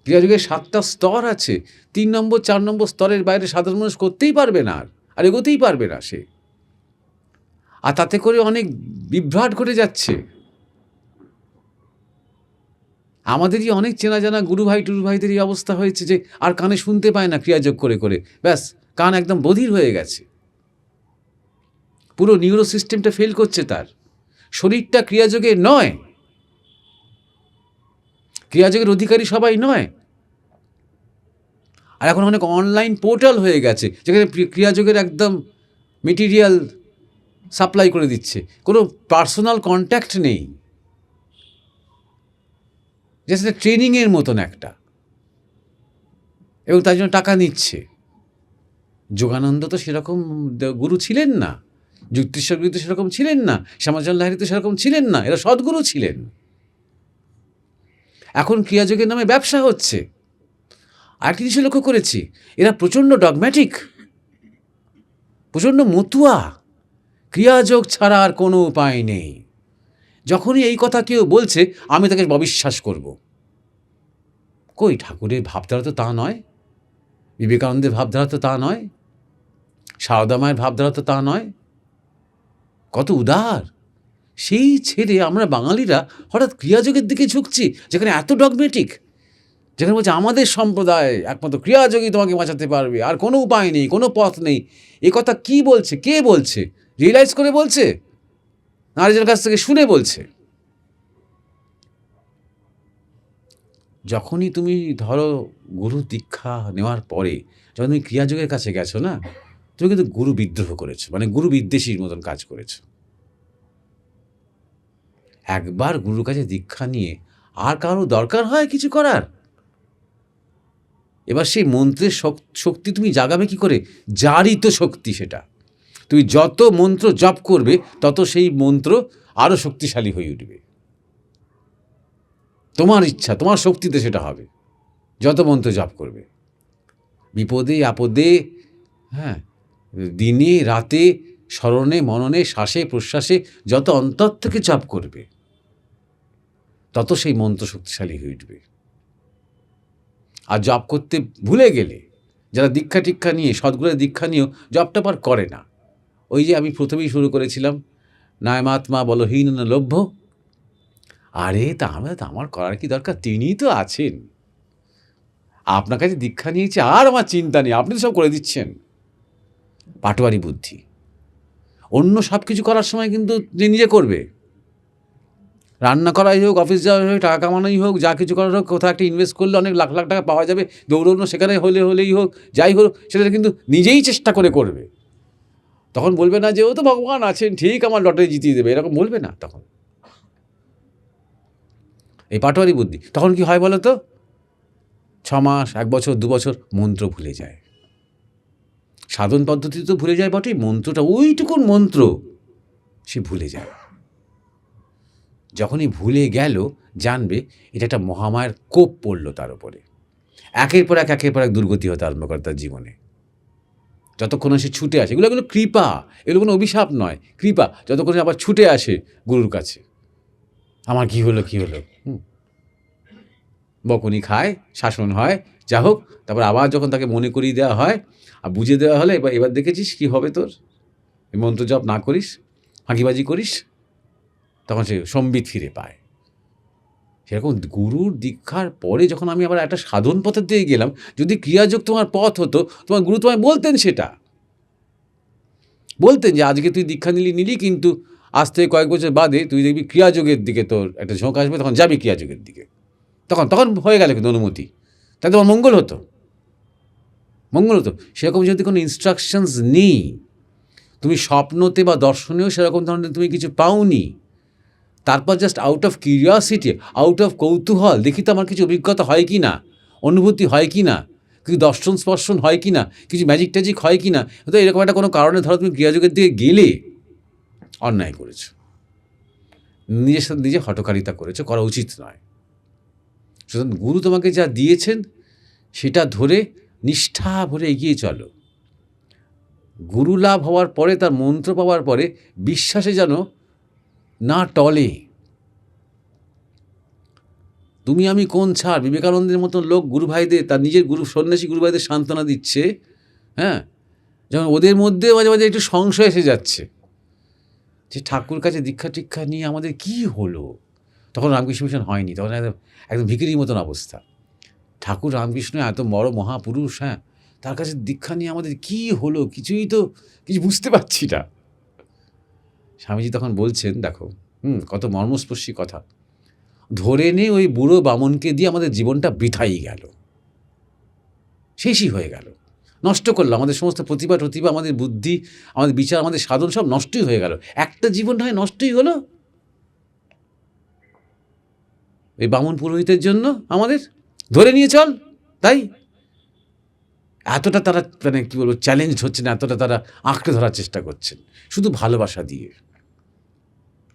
ক্রিয়াযোগের 7টা স্তর আছে, 3 নম্বর 4 নম্বর স্তরের বাইরে সাধারণ মানুষ করতেই পারবে না, আর এগোতেই পারবে না সে। আর তাতে করে অনেক বিভ্রাট ঘটে যাচ্ছে। আমাদেরই অনেক চেনা জানা গুরু ভাই টুরু ভাইদের এই অবস্থা হয়েছে যে আর কানে শুনতে পায় না ক্রিয়াযোগ করে করে, ব্যাস কান একদম বধির হয়ে গেছে, পুরো নিউরো সিস্টেমটা ফেল করছে তার। শরীরটা ক্রিয়াযোগের নয়, ক্রিয়াযোগের অধিকারী সবাই নয়। আর এখন অনেক অনলাইন পোর্টাল হয়ে গেছে যেখানে ক্রিয়াযোগের একদম মেটেরিয়াল সাপ্লাই করে দিচ্ছে, কোনো পার্সোনাল কন্ট্যাক্ট নেই, জাস্ট ট্রেনিংয়ের মতন একটা, এবং তার জন্য টাকা নিচ্ছে। যোগানন্দ তো সেরকম গুরু ছিলেন না, যুক্তিশ্বর গুরু তো সেরকম ছিলেন না, শ্যামাচরণ লাহিড়ী তো সেরকম ছিলেন না, এরা সদ্গুরু ছিলেন। এখন ক্রিয়াযোগের নামে ব্যবসা হচ্ছে। আর কি জিনিস লক্ষ্য করেছি, এরা প্রচণ্ড ডগম্যাটিক, প্রচণ্ড মতুয়া, ক্রিয়াযোগ ছাড়া আর কোনো উপায় নেই। যখনই এই কথা কেউ বলছে আমি তাকে অবিশ্বাস করব। কই, ঠাকুরের ভাবধারা তো তা নয়, বিবেকানন্দের ভাবধারা তো তা নয়, সারদা মায়ের ভাবধারা তো তা নয়। কত উদার! সেই ছেড়ে আমরা বাঙালিরা হঠাৎ ক্রিয়াযোগের দিকে ঝুঁকছি, যেখানে এত ডগমেটিক, যেখানে বলছে আমাদের সম্প্রদায় একমাত্র ক্রিয়াযোগই তোমাকে বাঁচাতে পারবে, আর কোনো উপায় নেই, কোনো পথ নেই। এ কথা কি বলছে, কে বলছে? রিয়েলাইজ করে বলছে, নারীদের কাছ থেকে শুনে বলছে? যখনই তুমি ধরো গুরু দীক্ষা নেওয়ার পরে যখন তুমি ক্রিয়াযোগের কাছে গেছো না, তুমি কিন্তু গুরু বিদ্রোহ করেছো, মানে গুরু বিদ্বেষীর মতন কাজ করেছো। একবার গুরুর কাছে দীক্ষা নিয়ে আর কারো দরকার হয় কিছু করার? এবার সেই মন্ত্রের শক্তি তুমি জাগাবে কি করে? জারিত শক্তি সেটা। তুমি যত মন্ত্র জপ করবে তত সেই মন্ত্র আরও শক্তিশালী হয়ে উঠবে। তোমার ইচ্ছা, তোমার শক্তিতে সেটা হবে যত মন্ত্র জপ করবে। বিপদে আপদে, হ্যাঁ, দিনে রাতে, স্মরণে মননে, শ্বাসে প্রশ্বাসে যত অন্তর থেকে জপ করবে তত সেই মন্ত্র শক্তিশালী হয়ে উঠবে। আর জপ করতে ভুলে গেলে, যারা দীক্ষা টিক্ষা নিয়ে, সদ্গুরুর দীক্ষা নিয়েও জপটা পার করে না, ওই যে আমি প্রথমেই শুরু করেছিলাম, নায়মাত্মা বলহীন লভ্য। আরে তা আমার করার কি দরকার? তিনিই তো আছেন, আপনার কাছে দীক্ষা নিয়েছি আর আমার চিন্তা নেই, আপনি তো সব করে দিচ্ছেন। পাটোয়ারি বুদ্ধি। অন্য সব কিছু করার সময় কিন্তু নিজে করবে, রান্না করাই হোক, অফিস যাওয়াই হোক, টাকা কামানোই হোক, যা কিছু করার হোক, কোথাও একটা ইনভেস্ট করলে অনেক লাখ লাখ টাকা পাওয়া যাবে, দৌড়নো সেখানে হলেই হোক, যাই হোক, সেটা কিন্তু নিজেই চেষ্টা করে করবে। তখন বলবে না যে ও তো ভগবান আছেন, ঠিক আমার লটারি জিতিয়ে দেবে, এরকম বলবে না তখন। এই পাটোয়ারি বুদ্ধি। তখন কি হয় বলো তো? 6 মাস, 1 বছর, 2 বছর মন্ত্র ভুলে যায়। সাধন পদ্ধতি তো ভুলে যায় বটেই, মন্ত্রটা, ওইটুকুন মন্ত্র সে ভুলে যায়। যখনই ভুলে গেল জানবে এটা একটা মহামায়ের কোপ পড়লো তার উপরে। একের পর এক দুর্গতি হতে আরম্ভ করে তার জীবনে। যতক্ষণ সে ছুটে আসে, এগুলো কৃপা, এগুলো কোনো অভিশাপ নয়, কৃপা। যতক্ষণ আবার ছুটে আসে গুরুর কাছে, আমার কি হলো, বকুনি খায়, শাসন হয়, যা হোক, তারপর আবার যখন তাকে মনে করিয়ে দেওয়া হয় আর বুঝে দেওয়া হলে এবার দেখেছিস কি হবে তোর, এই মন্ত্র জপ না করিস, ফাঁকিবাজি করিস, তখন সে সম্বিত ফিরে পায়। সেরকম গুরুর দীক্ষার পরে যখন আমি আবার একটা সাধন পথের দিকে গেলাম, যদি ক্রিয়াযোগ তোমার পথ হতো, তোমার গুরু তোমায় বলতেন, সেটা বলতেন যে আজকে তুই দীক্ষা নিলি, কিন্তু আজ থেকে কয়েক বছর বাদে তুই দেখবি ক্রিয়াযোগের দিকে তোর একটা ঝোঁক আসবে, তখন যাবি ক্রিয়াযোগের দিকে। তখন হয়ে গেল কিন্তু অনুমতি, তাই তোমার মঙ্গল হতো। সেরকম যদি কোনো ইনস্ট্রাকশনস নেই, তুমি স্বপ্নতে বা দর্শনেও সেরকম ধরনের তুমি কিছু পাওনি, তারপর just out of curiosity, out of কৌতূহল, দেখি তো আমার কিছু অভিজ্ঞতা হয় কি না, অনুভূতি হয় কি না, কিছু দর্শন স্পর্শন হয় কি না, কিছু ম্যাজিক ট্যাজিক হয় কি না। তো এরকম একটা কোনো কারণে ধরো তুমি ক্রিয়াযোগের দিকে গেলে অন্যায় করেছো, নিজের সাথে নিজে হঠকারিতা করেছো, করা উচিত নয়। সুতরাং গুরু তোমাকে যা দিয়েছেন সেটা ধরে নিষ্ঠা ভরে এগিয়ে চলো। গুরু লাভ হওয়ার পরে, তার মন্ত্র পাওয়ার পরে বিশ্বাসে যেন না টলে। তুমি আমি কোন ছাড়, বিবেকানন্দের মতন লোক গুরু ভাইদের, তার নিজের গুরু সন্ন্যাসী গুরু ভাইদের সান্ত্বনা দিচ্ছে, হ্যাঁ, যেমন ওদের মধ্যে মাঝে মাঝে একটু সংশয় এসে যাচ্ছে যে ঠাকুর কাছে দীক্ষা টিক্ষা নিয়ে আমাদের কি হলো। তখন রামকৃষ্ণ মিশন হয়নি, তখন একদম ভিখিরির মতন অবস্থা। ঠাকুর রামকৃষ্ণ এত বড় মহাপুরুষ, হ্যাঁ, তার কাছে দীক্ষা নিয়ে আমাদের কি হলো, কিছুই তো কিছু বুঝতে পারছি না। স্বামীজি তখন বলছেন, দেখো কত মর্মস্পর্শী কথা, ধরে নে ওই বুড়ো বামনকে দিয়ে আমাদের জীবনটা বৃথাই গেল, শেষই হয়ে গেল, নষ্ট করলো আমাদের সমস্ত প্রতিভা টতিভা, আমাদের বুদ্ধি, আমাদের বিচার, আমাদের সাধন সব নষ্টই হয়ে গেল। একটা জীবনটা হয় নষ্টই হলো এই বামন পুরোহিতের জন্য। আমাদের ধরে নিয়ে চল, তাই এতটা তারা মানে কী বলবো চ্যালেঞ্জ হচ্ছেন, এতটা তারা আঁকড়ে ধরার চেষ্টা করছেন শুধু ভালোবাসা দিয়ে।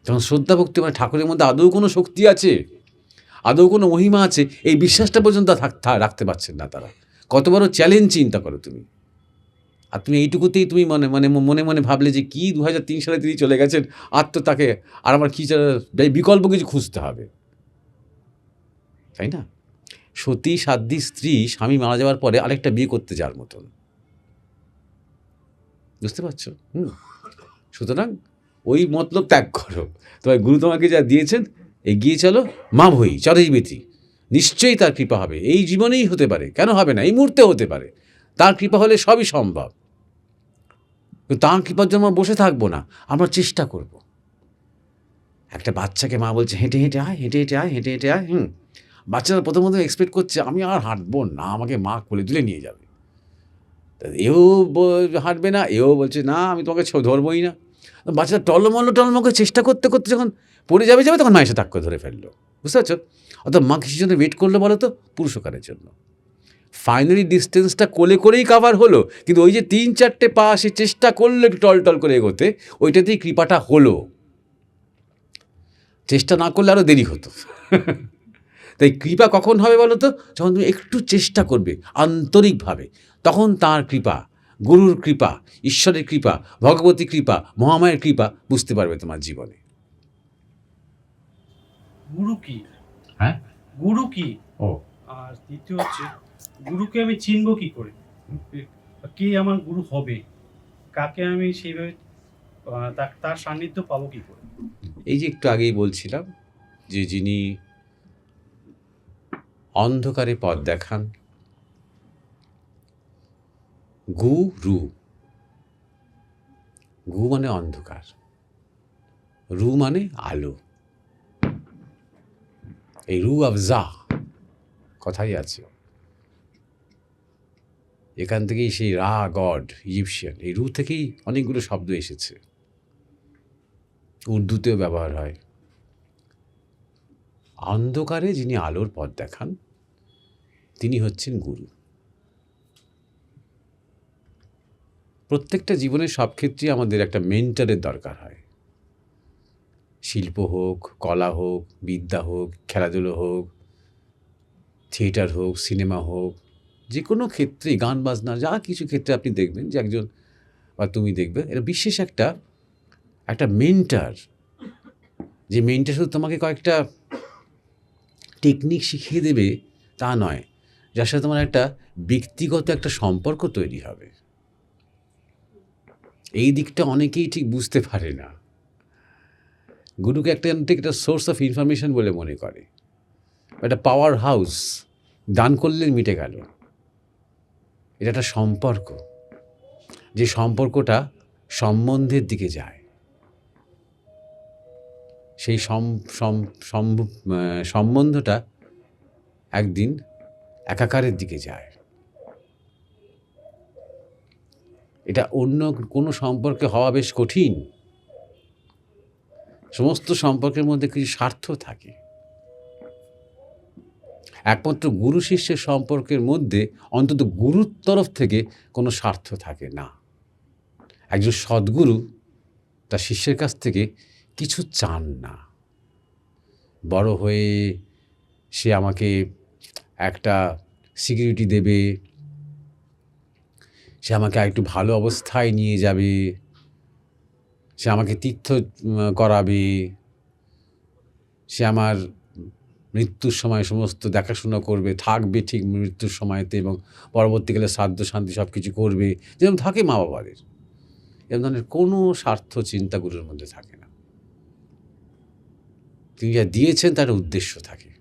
তখন শ্রদ্ধা ভক্তি মানে ঠাকুরের মধ্যে আদৌ কোনো শক্তি আছে, আদৌ কোনো মহিমা আছে, এই বিশ্বাসটা পর্যন্ত রাখতে পারছেন না তারা। কত বড় চ্যালেঞ্জ চিন্তা করো তুমি। আর তুমি এইটুকুতেই তুমি মনে মনে ভাবলে যে কি 2003 সালে তিনি চলে গেছেন, আর তো তাকে আর আমার কী বিকল্প কিছু খুঁজতে হবে, তাই না? সতী সাধ্বী স্ত্রী স্বামী মারা যাওয়ার পরে আরেকটা বিয়ে করতে যাওয়ার মতন, বুঝতে পারছো? সুতরাং ওই মতলব ত্যাগ করো। তোমার গুরু তোমাকে যা দিয়েছেন এগিয়ে চলো, মা ভই চরৈবেতি, নিশ্চয়ই তার কৃপা হবে। এই জীবনেই হতে পারে, কেন হবে না, এই মুহূর্তে হতে পারে। তার কৃপা হলে সবই সম্ভব। তার কৃপার জন্য আমরা বসে থাকবো না, আমরা চেষ্টা করব। একটা বাচ্চাকে মা বলছে হেঁটে হেঁটে আয়, হেঁটে হেঁটে আয়, হেঁটে হেঁটে আয়। বাচ্চারা প্রথমত এক্সপেক্ট করছে আমি আর হাঁটবো না, আমাকে মা কোলে তুলে নিয়ে যাবে। এও হাঁটবে না, এও বলছে না আমি তোমাকে ধরবই না। বাচ্চাটা টলমল করে চেষ্টা করতে করতে যখন পড়ে যাবে তখন মা এসে তাক্ক ধরে ফেললো, বুঝতে পারছো? অর্থাৎ মা কিসের জন্য ওয়েট করলো বলো তো? পুরুষকারের জন্য। ফাইনালি ডিস্টেন্সটা কোলে করেই কাভার হলো, কিন্তু ওই যে 3-4টে পা সে চেষ্টা করলো একটু টল করে এগোতে, ওইটাতেই কৃপাটা হলো। চেষ্টা না করলে আরও দেরি হতো। তাই কৃপা কখন হবে বলো তো? যখন তুমি একটু চেষ্টা করবে আন্তরিকভাবে, তখন তার কৃপা, গুরুর কৃপা, ঈশ্বরের কৃপা, ভগবতী কৃপা, মহামায়ের কৃপা বুঝতে পারবে তোমার জীবনে। গুরু কি? হ্যাঁ, গুরু কি? ও, আর দ্বিতীয় হচ্ছে গুরুকে আমি চিনব কি করে? কে আমার গুরু হবে? কাকে আমি সেইভাবে তার সান্নিধ্য পাবো কি করে? এই যে একটু আগেই বলছিলাম যে যিনি অন্ধকারে পথ দেখান, গুরু। গু মানে অন্ধকার, রু মানে আলো। এই রু আফজা কথাই আছে, এখান থেকেই সেই রা গড ইজিপশিয়ান, এই রু থেকেই অনেকগুলো শব্দ এসেছে, উর্দুতেও ব্যবহার হয়। অন্ধকারে যিনি আলোর পথ দেখান তিনি হচ্ছেন গুরু। প্রত্যেকটা জীবনের সব ক্ষেত্রেই আমাদের একটা মেন্টরের দরকার হয়। শিল্প হোক, কলা হোক, বিদ্যা হোক, খেলাধুলো হোক, থিয়েটার হোক, সিনেমা হোক, যে কোনো ক্ষেত্রে, গান বাজনা, যা কিছু ক্ষেত্রে আপনি দেখবেন যে একজন বা তুমি দেখবে এটা বিশেষ একটা মেন্টর, যে মেন্টর শুধু তোমাকে কয়েকটা টেকনিক শিখিয়ে দেবে তা নয়, যার সাথে তোমার একটা ব্যক্তিগত একটা সম্পর্ক তৈরি হবে। এই দিকটা অনেকেই ঠিক বুঝতে পারে না। গুরুকে একটা সোর্স অফ ইনফরমেশন বলে মনে করে, একটা পাওয়ার হাউস, দান করলে মিটে গেল। এটা একটা সম্পর্ক, যে সম্পর্কটা সম্বন্ধের দিকে যায়, সেই সম্বন্ধটা একদিন একাকারের দিকে যায়। এটা অন্য কোনো সম্পর্কে হওয়া বেশ কঠিন। সমস্ত সম্পর্কের মধ্যে কিছু স্বার্থ থাকে। একমাত্র গুরু শিষ্যের সম্পর্কের মধ্যে অন্তত গুরুর তরফ থেকে কোনো স্বার্থ থাকে না। একজন সদ্গুরু তার শিষ্যের কাছ থেকে কিছু চান না। বড় হয়ে সে আমাকে একটা সিকিউরিটি দেবে, সে আমাকে একটু ভালো অবস্থায় নিয়ে যাবে, সে আমাকে তীর্থ করাবে, সে আমার মৃত্যুর সময় সমস্ত দেখাশোনা করবে, থাকবে ঠিক মৃত্যুর সময়তে, এবং পরবর্তীকালে শ্রাদ্ধ শান্তি সব কিছু করবে, যেরকম থাকে মা বাবাদের। এরকম ধরনের কোনো স্বার্থ চিন্তা গুরুর মধ্যে থাকে না। তিনি যা দিয়েছেন তার উদ্দেশ্য থাকে,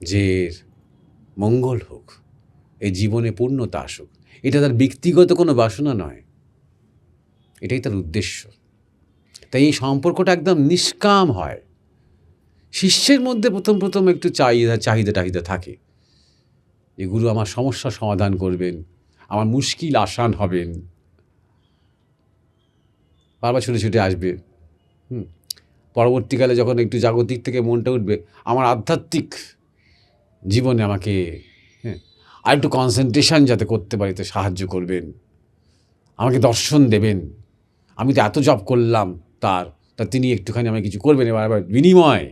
যে মঙ্গল হোক, এই জীবনে পূর্ণতা আসুক। এটা তার ব্যক্তিগত কোনো বাসনা নয়, এটাই তার উদ্দেশ্য। তাই এই সম্পর্কটা একদম নিষ্কাম হয়। শিষ্যের মধ্যে প্রথম একটু চাহিদা থাকে, যে গুরু আমার সমস্যার সমাধান করবেন, আমার মুশকিল আসান হবেন, বারবার ছুটে ছুটে আসবে। পরবর্তীকালে যখন একটু জাগতিক থেকে মনটা উঠবে, আমার আধ্যাত্মিক জীবনে আমাকে আর একটু কনসেন্ট্রেশন যাতে করতে পারি তো সাহায্য করবেন, আমাকে দর্শন দেবেন। আমি তো এত জব করলাম তা তিনি একটুখানি আমাকে কিছু করবেন, এবার বিনিময়।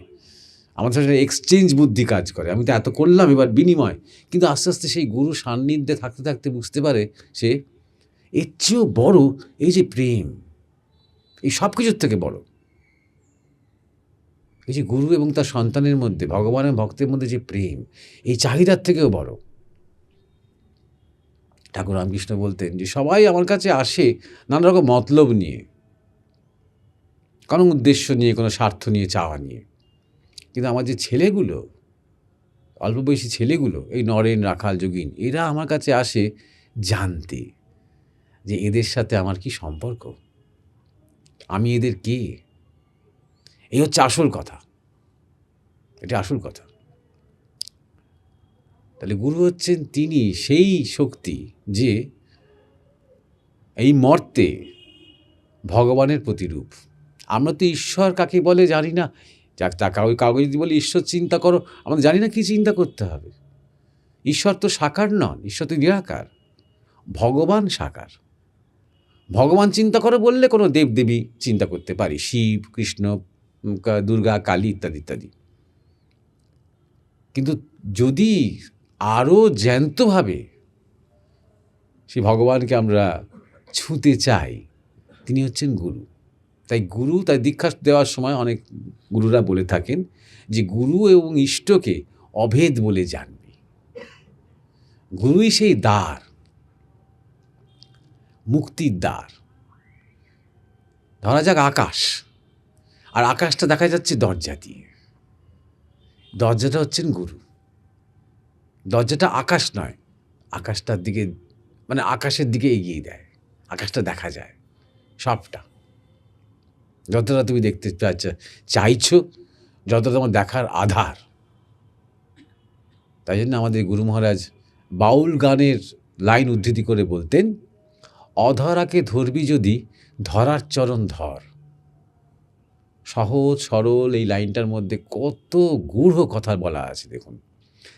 আমাদের সাথে এক্সচেঞ্জ বুদ্ধি কাজ করে। আমি তো এত করলাম, এবার বিনিময়। কিন্তু আস্তে আস্তে সেই গুরু সান্নিধ্যে থাকতে থাকতে বুঝতে পারে সে এর চেয়েও বড় এই যে প্রেম, এই সব কিছুর থেকে বড় এই যে গুরু এবং তার সন্তানের মধ্যে, ভগবানের ভক্তের মধ্যে যে প্রেম, এই চাহিদার থেকেও বড়। ঠাকুর রামকৃষ্ণ বলতেন যে সবাই আমার কাছে আসে নানা রকম মতলব নিয়ে, কোনো উদ্দেশ্য নিয়ে, কোনো স্বার্থ নিয়ে, চাওয়া নিয়ে। কিন্তু আমার যে ছেলেগুলো, অল্প বয়সী ছেলেগুলো, এই নরেন, রাখাল, যোগিন, এরা আমার কাছে আসে জানতে যে এদের সাথে আমার কি সম্পর্ক, আমি এদের কে। এই হচ্ছে আসল কথা, এটা আসল কথা। তাহলে গুরু হচ্ছেন তিনি সেই শক্তি যে এই মর্তে ভগবানের প্রতিরূপ। আমরা তো ঈশ্বর কাকে বলে জানি না। যাক, কাউকে যদি বলি ঈশ্বর চিন্তা করো, আমরা জানি না কী চিন্তা করতে হবে। ঈশ্বর তো সাকার নন, ঈশ্বর তো নিরাকার। ভগবান সাকার। ভগবান চিন্তা করো বললে কোনো দেবদেবী চিন্তা করতে পারি, শিব, কৃষ্ণ, দুর্গা, কালী ইত্যাদি ইত্যাদি। কিন্তু যদি আরও জ্যান্তভাবে সেই ভগবানকে আমরা ছুঁতে চাই, তিনি হচ্ছেন গুরু। তাই গুরু, তাই দীক্ষা দেওয়ার সময় অনেক গুরুরা বলে থাকেন যে গুরু এবং ইষ্টকে অভেদ বলে জানবে। গুরুই সেই দ্বার, মুক্তির দ্বার। ধরা যাক আকাশ, আর আকাশটা দেখা যাচ্ছে দরজা দিয়ে। দরজাটা হচ্ছেন গুরু। দরজাটা আকাশ নয়, আকাশটার দিকে, মানে আকাশের দিকে এগিয়ে দেয়। আকাশটা দেখা যায় সবটা, যতটা তুমি দেখতে চাইছো, যতটা তোমার দেখার আধার। তাই জন্য আমাদের গুরু মহারাজ বাউল গানের লাইন উদ্ধৃতি করে বলতেন, অধরাকে ধরবি যদি ধরার চরণ ধর। সহজ সরল এই লাইনটার মধ্যে কত গূঢ় কথা বলা আছে দেখুন।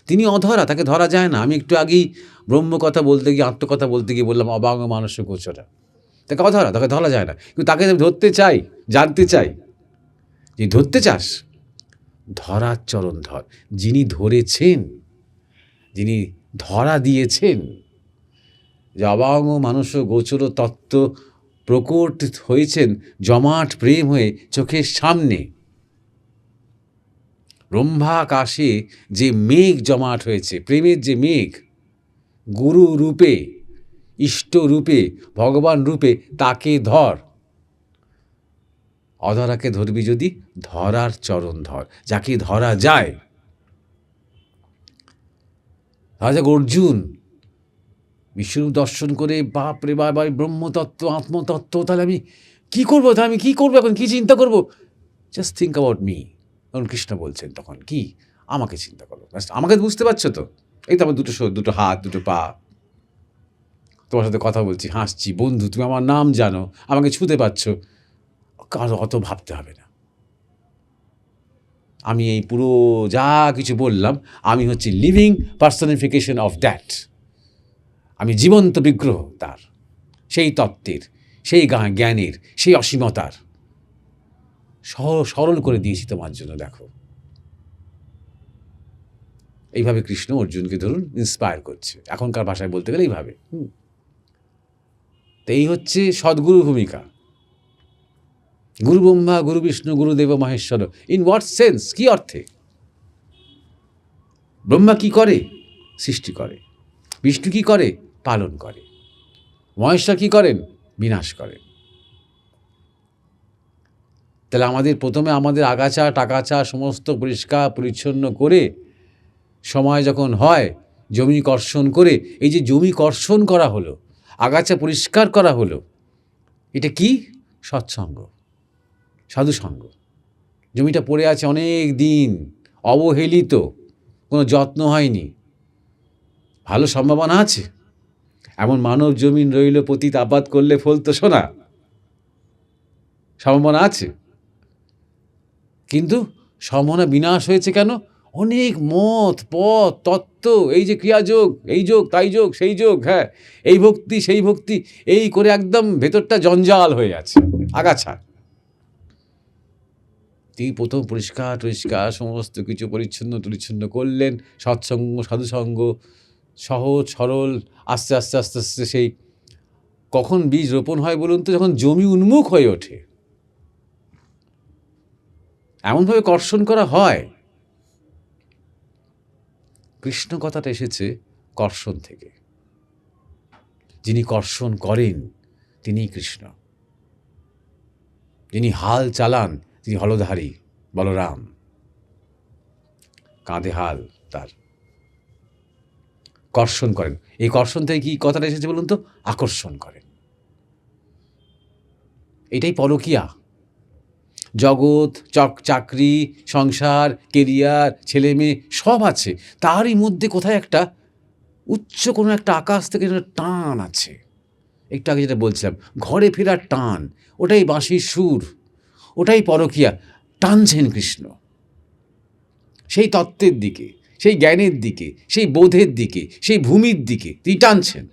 তিনি অধরা, তাকে ধরা যায় না। আমি একটু আগেই ব্রহ্ম কথা বলতে গিয়ে, আত্মকথা বলতে গিয়ে বললাম অবাঙ্গ মানস গোচরা, তাকে অধরা, তাকে ধরা যায় না। কিন্তু তাকে ধরতে চাই, জানতে চাই। যে ধরতে চাস, ধরার চরণ ধর। যিনি ধরেছেন, যিনি ধরা দিয়েছেন, যে অবাঙ্গ মানস গোচর তত্ত্ব প্রকট হয়েছেন জমাট প্রেম হয়ে চোখের সামনে। ব্রহ্মাকাশে যে মেঘ জমাট হয়েছে, প্রেমের যে মেঘ, গুরু রূপে, ইষ্ট রূপে, ভগবান রূপে, তাকে ধর। অধরাকে ধরবি যদি ধরার চরণ ধর। যাকে ধরা যায়, ধরা যাক অর্জুন বিশ্বরূপ দর্শন করে, বাপ রে বাপ, ব্রহ্মতত্ত্ব, আত্মতত্ত্ব, তাহলে আমি কী করবো? আমি কী করবো এখন, কী চিন্তা করবো? Just think about me. তখন কৃষ্ণ বলছেন, তখন কি? আমাকে চিন্তা করো। আমাকে বুঝতে পারছো তো? এই তো আমার দুটো হাত, দুটো পা, তোমার সাথে কথা বলছি, হাসছি, বন্ধু, তুমি আমার নাম জানো, আমাকে ছুঁতে পারছো। কারো অত ভাবতে হবে না। আমি এই পুরো যা কিছু বললাম, আমি হচ্ছে লিভিং পার্সনিফিকেশন অফ দ্যাট। আমি জীবন্ত বিগ্রহ তার, সেই তত্ত্বের, সেই জ্ঞানের, সেই অসীমতার। সরল করে দিয়েছি তোমার জন্য, দেখো। এইভাবে কৃষ্ণ অর্জুনকে ধরুন ইন্সপায়ার করছে, এখনকার ভাষায় বলতে গেলে এইভাবে। তো এই হচ্ছে সদ্গুরু ভূমিকা। গুরু ব্রহ্মা, গুরু বিষ্ণু, গুরুদেব মহেশ্বর। In what sense? কি অর্থে? ব্রহ্মা কি করে? সৃষ্টি করে। বিষ্ণু কি করে? পালন করে। মহেশ্বর কি করেন? বিনাশ করেন। তাহলে আমাদের প্রথমে আমাদের আগাছা টাকাচা সমস্ত পরিষ্কার পরিচ্ছন্ন করে, সময় যখন হয় জমি কর্ষণ করে, এই যে জমি কর্ষণ করা হলো, আগাছা পরিষ্কার করা হলো, এটা কি? সৎসঙ্গ, সাধুসঙ্গ। জমিটা পড়ে আছে অনেক দিন, অবহেলিত, কোনো যত্ন হয়নি, ভালো সম্ভাবনা আছে। এমন মানব জমিন রইল, পতিত আবাদ করলে ফলতো সোনা, সম্ভাবনা আছে। কিন্তু সম্ভাবনা বিনাশ হয়েছে কেন? অনেক মত পথ তত্ত্ব, এই যে ক্রিয়াযোগ, এই যোগ তাই যোগ সেই যোগ, হ্যাঁ এই ভক্তি সেই ভক্তি, এই করে একদম ভেতরটা জঞ্জাল হয়ে আছে, আগাছা। তিনি প্রথম পরিষ্কার টরিষ্কার সমস্ত কিছু পরিচ্ছন্ন করলেন। সৎসঙ্গ সাধুসঙ্গ, সহজ সরল, আস্তে আস্তে আস্তে আস্তে সেই কখন বীজ রোপণ হয় বলুন তো? যখন জমি উন্মুখ হয়ে ওঠে, এমনভাবে কর্ষণ করা হয়। কৃষ্ণ কথাটা এসেছে কর্ষণ থেকে। যিনি কর্ষণ করেন তিনিই কৃষ্ণ। যিনি হাল চালান তিনি হলধারী বলরাম, কাঁধে হাল তার। কর্ষণ করেন। এই কর্ষণ থেকে কি কথাটা এসেছে বলুন তো? আকর্ষণ করেন। এটাই পরকীয়া। জগৎ, চাকরি, সংসার, কেরিয়ার, ছেলে মেয়ে সব আছে, তারই মধ্যে কোথায় একটা উচ্চ কোনো একটা আকাশ থেকে টান আছে। একটু আগে যেটা বলছিলাম, ঘরে ফেরার টান, ওটাই বাঁশির সুর, ওটাই পরকীয়া। টানছেন কৃষ্ণ সেই তত্ত্বের দিকে, সেই জ্ঞানের দিকে, সেই বোধের দিকে, সেই ভূমির দিকে তিনি টানছেন।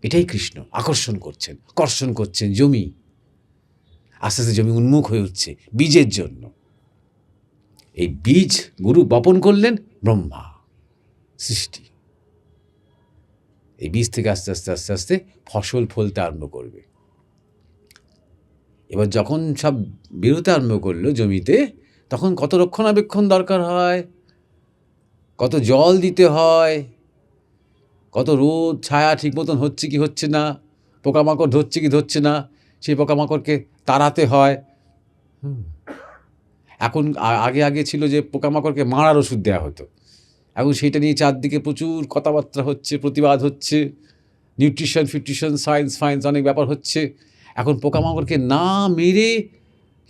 এটাই কৃষ্ণ আকর্ষণ করছেন, কর্ষণ করছেন জমি। আস্তে আস্তে জমি উন্মুখ হয়ে উঠছে বীজের জন্য। এই বীজ গুরু বপন করলেন, ব্রহ্মা সৃষ্টি। এই বীজ থেকে আস্তে আস্তে আস্তে আস্তে ফসল ফলতে আরম্ভ করবে। এবার যখন সব বেরোতে আরম্ভ করলো জমিতে, তখন কত রক্ষণাবেক্ষণ দরকার হয়, কত জল দিতে হয়, কত রোদ ছায়া ঠিক মতন হচ্ছে কি হচ্ছে না, পোকামাকড় ধরছে কি ধরছে না, সেই পোকামাকড়কে তাড়াতে হয়। এখন আগে ছিল যে পোকামাকড়কে মারার ওষুধ দেওয়া হতো, এখন সেইটা নিয়ে চারদিকে প্রচুর কথাবার্তা হচ্ছে, প্রতিবাদ হচ্ছে, নিউট্রিশন সায়েন্স অনেক ব্যাপার হচ্ছে। এখন পোকামাকড়কে না মেরে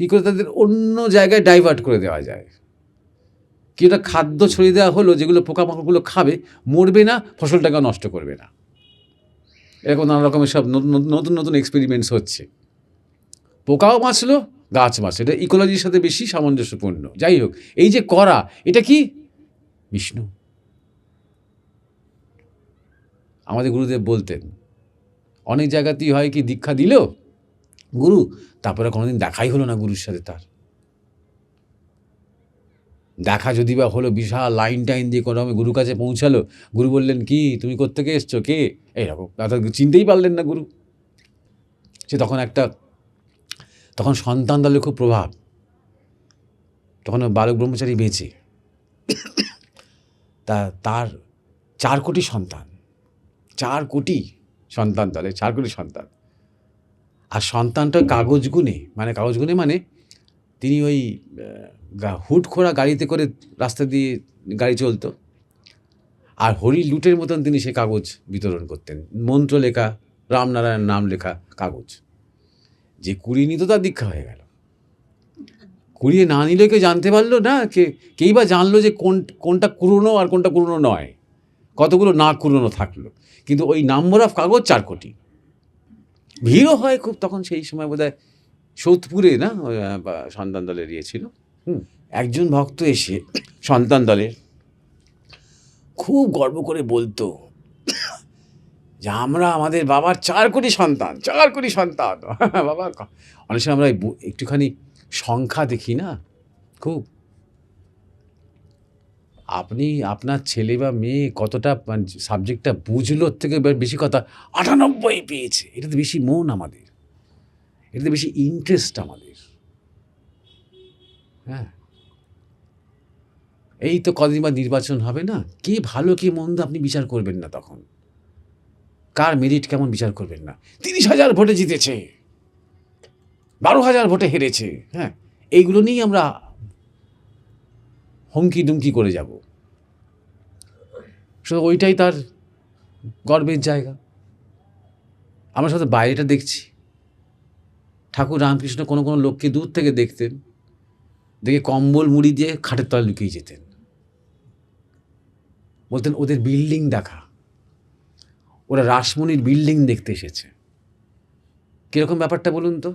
কী করে তাদের অন্য জায়গায় ডাইভার্ট করে দেওয়া যায়, কি একটা খাদ্য ছড়িয়ে দেওয়া হলো যেগুলো পোকামাকড়গুলো খাবে, মরবে না, ফসলটাকে নষ্ট করবে না। এরকম নানা রকমের সব নতুন নতুন এক্সপেরিমেন্টস হচ্ছে। পোকাও বাঁচলো, গাছ বাঁচলো। এটা ইকোলজির সাথে বেশি সামঞ্জস্যপূর্ণ। যাই হোক, এই যে করা, এটা কি? বিষ্ণু। আমাদের গুরুদেব বলতেন, অনেক জায়গাতেই হয় কি, দীক্ষা দিল গুরু, তারপরে কোনোদিন দেখাই হলো না গুরুর সাথে। তার দেখা যদি বা হলো, বিশাল লাইন দিয়ে কোনো রকম গুরুর কাছে পৌঁছালো, গুরু বললেন, কি তুমি কোত্থেকে এসছো, কে? এইরকম চিনতেই পারলেন না গুরু। সে তখন সন্তান দলের খুব প্রভাব, তখন বালক ব্রহ্মচারী বেঁচে, তার 4 কোটি সন্তান, 4 কোটি সন্তান দলে, 4 কোটি সন্তান। আর সন্তানটা কাগজ গুনে মানে তিনি ওই হুট খোঁড়া গাড়িতে করে রাস্তা দিয়ে গাড়ি চলতো, আর হরি লুটের মতন তিনি সে কাগজ বিতরণ করতেন, মন্ত্র লেখা, রামনারায়ণ নাম লেখা কাগজ। যে কুড়িয়ে নিত তার দীক্ষা হয়ে গেল, কুড়িয়ে না নিলে কেউ জানতে পারলো না, কেই বা জানলো যে কোনটা কুড়োনো আর কোনটা কুড়োনো নয়, কতগুলো না কুড়োনো থাকলো, কিন্তু ওই নাম্বার অফ কাগজ 4 কোটি। ভিড়ও হয় খুব, তখন সেই সময় বোধহয় সোদপুরে না বা সন্তান দলের ইয়ে ছিল। একজন ভক্ত এসে সন্তান দলের খুব গর্ব করে বলতো যে আমরা আমাদের বাবার 4 কোটি সন্তান, 4 কোটি সন্তান। বাবা অনেক সময় আমরা একটুখানি সংখ্যা দেখি না খুব, আপনি আপনার ছেলে বা মেয়ে কতটা সাবজেক্টটা বুঝলো, ওর থেকে বেশি কথা 98 পেয়েছে, এটাতে বেশি মন আমাদের, এটাতে বেশি ইন্টারেস্ট আমাদের। হ্যাঁ, এই তো কদিন বা নির্বাচন হবে না, কে ভালো কে মন্দ আপনি বিচার করবেন না, তখন কার মেরিট কেমন বিচার করবেন না। 30,000 ভোটে জিতেছে, 12,000 ভোটে হেরেছে, হ্যাঁ, এইগুলো নিয়েই আমরা হুমকি দুমকি করে যাব। শুধু ওইটাই তার গর্বের জায়গা। আমরা সাথে বাইরেটা দেখছি, ঠাকুর রামকৃষ্ণ কোনো কোনো লোককে দূর থেকে দেখতেন, দেখে কম্বল মুড়ি দিয়ে খাটের তলায় লুকিয়ে যেতেন, বলতেন ওদের বিল্ডিং দেখা, ওরা রাসমণির বিল্ডিং দেখতে এসেছে। কীরকম ব্যাপারটা বলুন তো,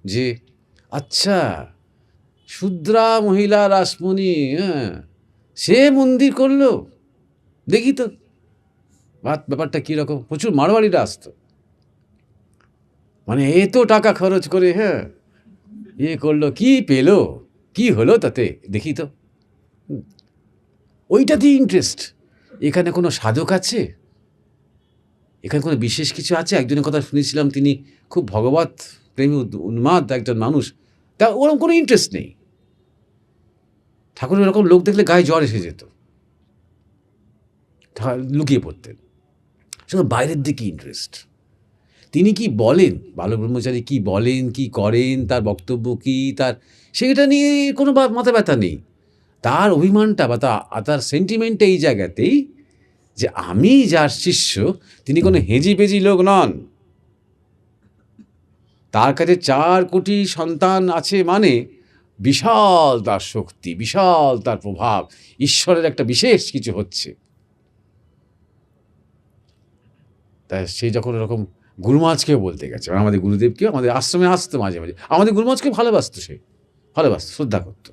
যে আচ্ছা শূদ্রা মহিলা রাসমণি, হ্যাঁ, সে মন্দির করলো, দেখি তো ব্যাপারটা কীরকম। প্রচুর মারোয়াড়িরা আসতো, মানে এত টাকা খরচ করে, হ্যাঁ, ইয়ে করলো, কি পেলো, কি হলো তাতে, দেখি তো। ওইটাতেই ইন্টারেস্ট। এখানে কোনো সাধক আছে, এখানে কোনো বিশেষ কিছু আছে। একজনের কথা শুনেছিলাম, তিনি খুব ভগবত প্রেমী উন্মাদ একজন মানুষ, তা ওরকম কোনো ইন্টারেস্ট নেই। ঠাকুর এরকম লোক দেখলে গায়ে জ্বর এসে যেত, লুকিয়ে পড়তেন। শুধু বাইরের দিকে ইন্টারেস্ট। তিনি কি বলেন, বালক ব্রহ্মচারী কি বলেন, কি করেন, তার বক্তব্য কি, তার সেটা নিয়ে কোনো মাথা ব্যথা নেই। তার অভিমানটা বা তার সেন্টিমেন্টটা এই জায়গাতেই যে আমি যার শিষ্য, তিনি কোনো হেজি পেজি লোক নন। তার কাছে 4 কোটি সন্তান আছে, মানে বিশাল তার শক্তি, বিশাল তার প্রভাব, ঈশ্বরের একটা বিশেষ কিছু হচ্ছে। তাই সে যখন এরকম গুরুমাজকেও বলতে গেছে, আমাদের গুরুদেবকেও আমাদের আশ্রমে আসতো মাঝে মাঝে, আমাদের গুরুমাজকে ভালোবাসতো, সে ভালোবাসতো, শ্রদ্ধা করতো,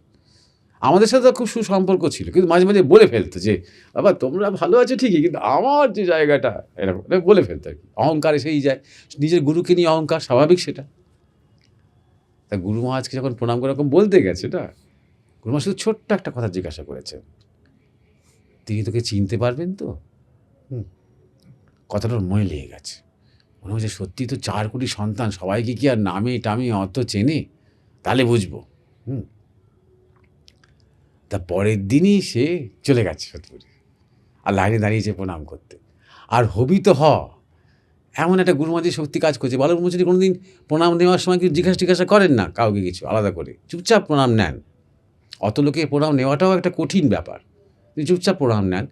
আমাদের সাথে খুব সুসম্পর্ক ছিল, কিন্তু মাঝে মাঝে বলে ফেলতো যে বাবা তোমরা ভালো আছো ঠিকই, কিন্তু আমার যে জায়গাটা, এরকম বলে ফেলতো আর কি। অহংকারে সেই যায়, নিজের গুরুকে নিয়ে অহংকার, স্বাভাবিক সেটা। তা গুরু মহারাজকে যখন প্রণাম করে এরকম বলতে গেছে, না, গুরু মহারাজ শুধু ছোট্ট একটা কথা জিজ্ঞাসা করেছেন, তিনি তোকে চিনতে পারবেন তো? কথাটার মনে লেগে গেছে, মনে হচ্ছে সত্যি তো 4 কোটি সন্তান, সবাইকে কি আর নামে টামে অত চেনে, তাহলে বুঝবো। তা পরের দিনই সে চলে গেছে সত্যি, আর লাইনে দাঁড়িয়েছে প্রণাম করতে। আর হবি তো এমন একটা গুরুমাজির শক্তি কাজ করছে। বালক ব্রহ্মচারী কোনো দিন প্রণাম নেওয়ার সময় কিছু জিজ্ঞাসা করেন না কাউকে, কিছু আলাদা করে চুপচাপ প্রণাম নেন। অত লোকে প্রণাম নেওয়াটাও একটা কঠিন ব্যাপার, তিনি চুপচাপ প্রণাম নেন।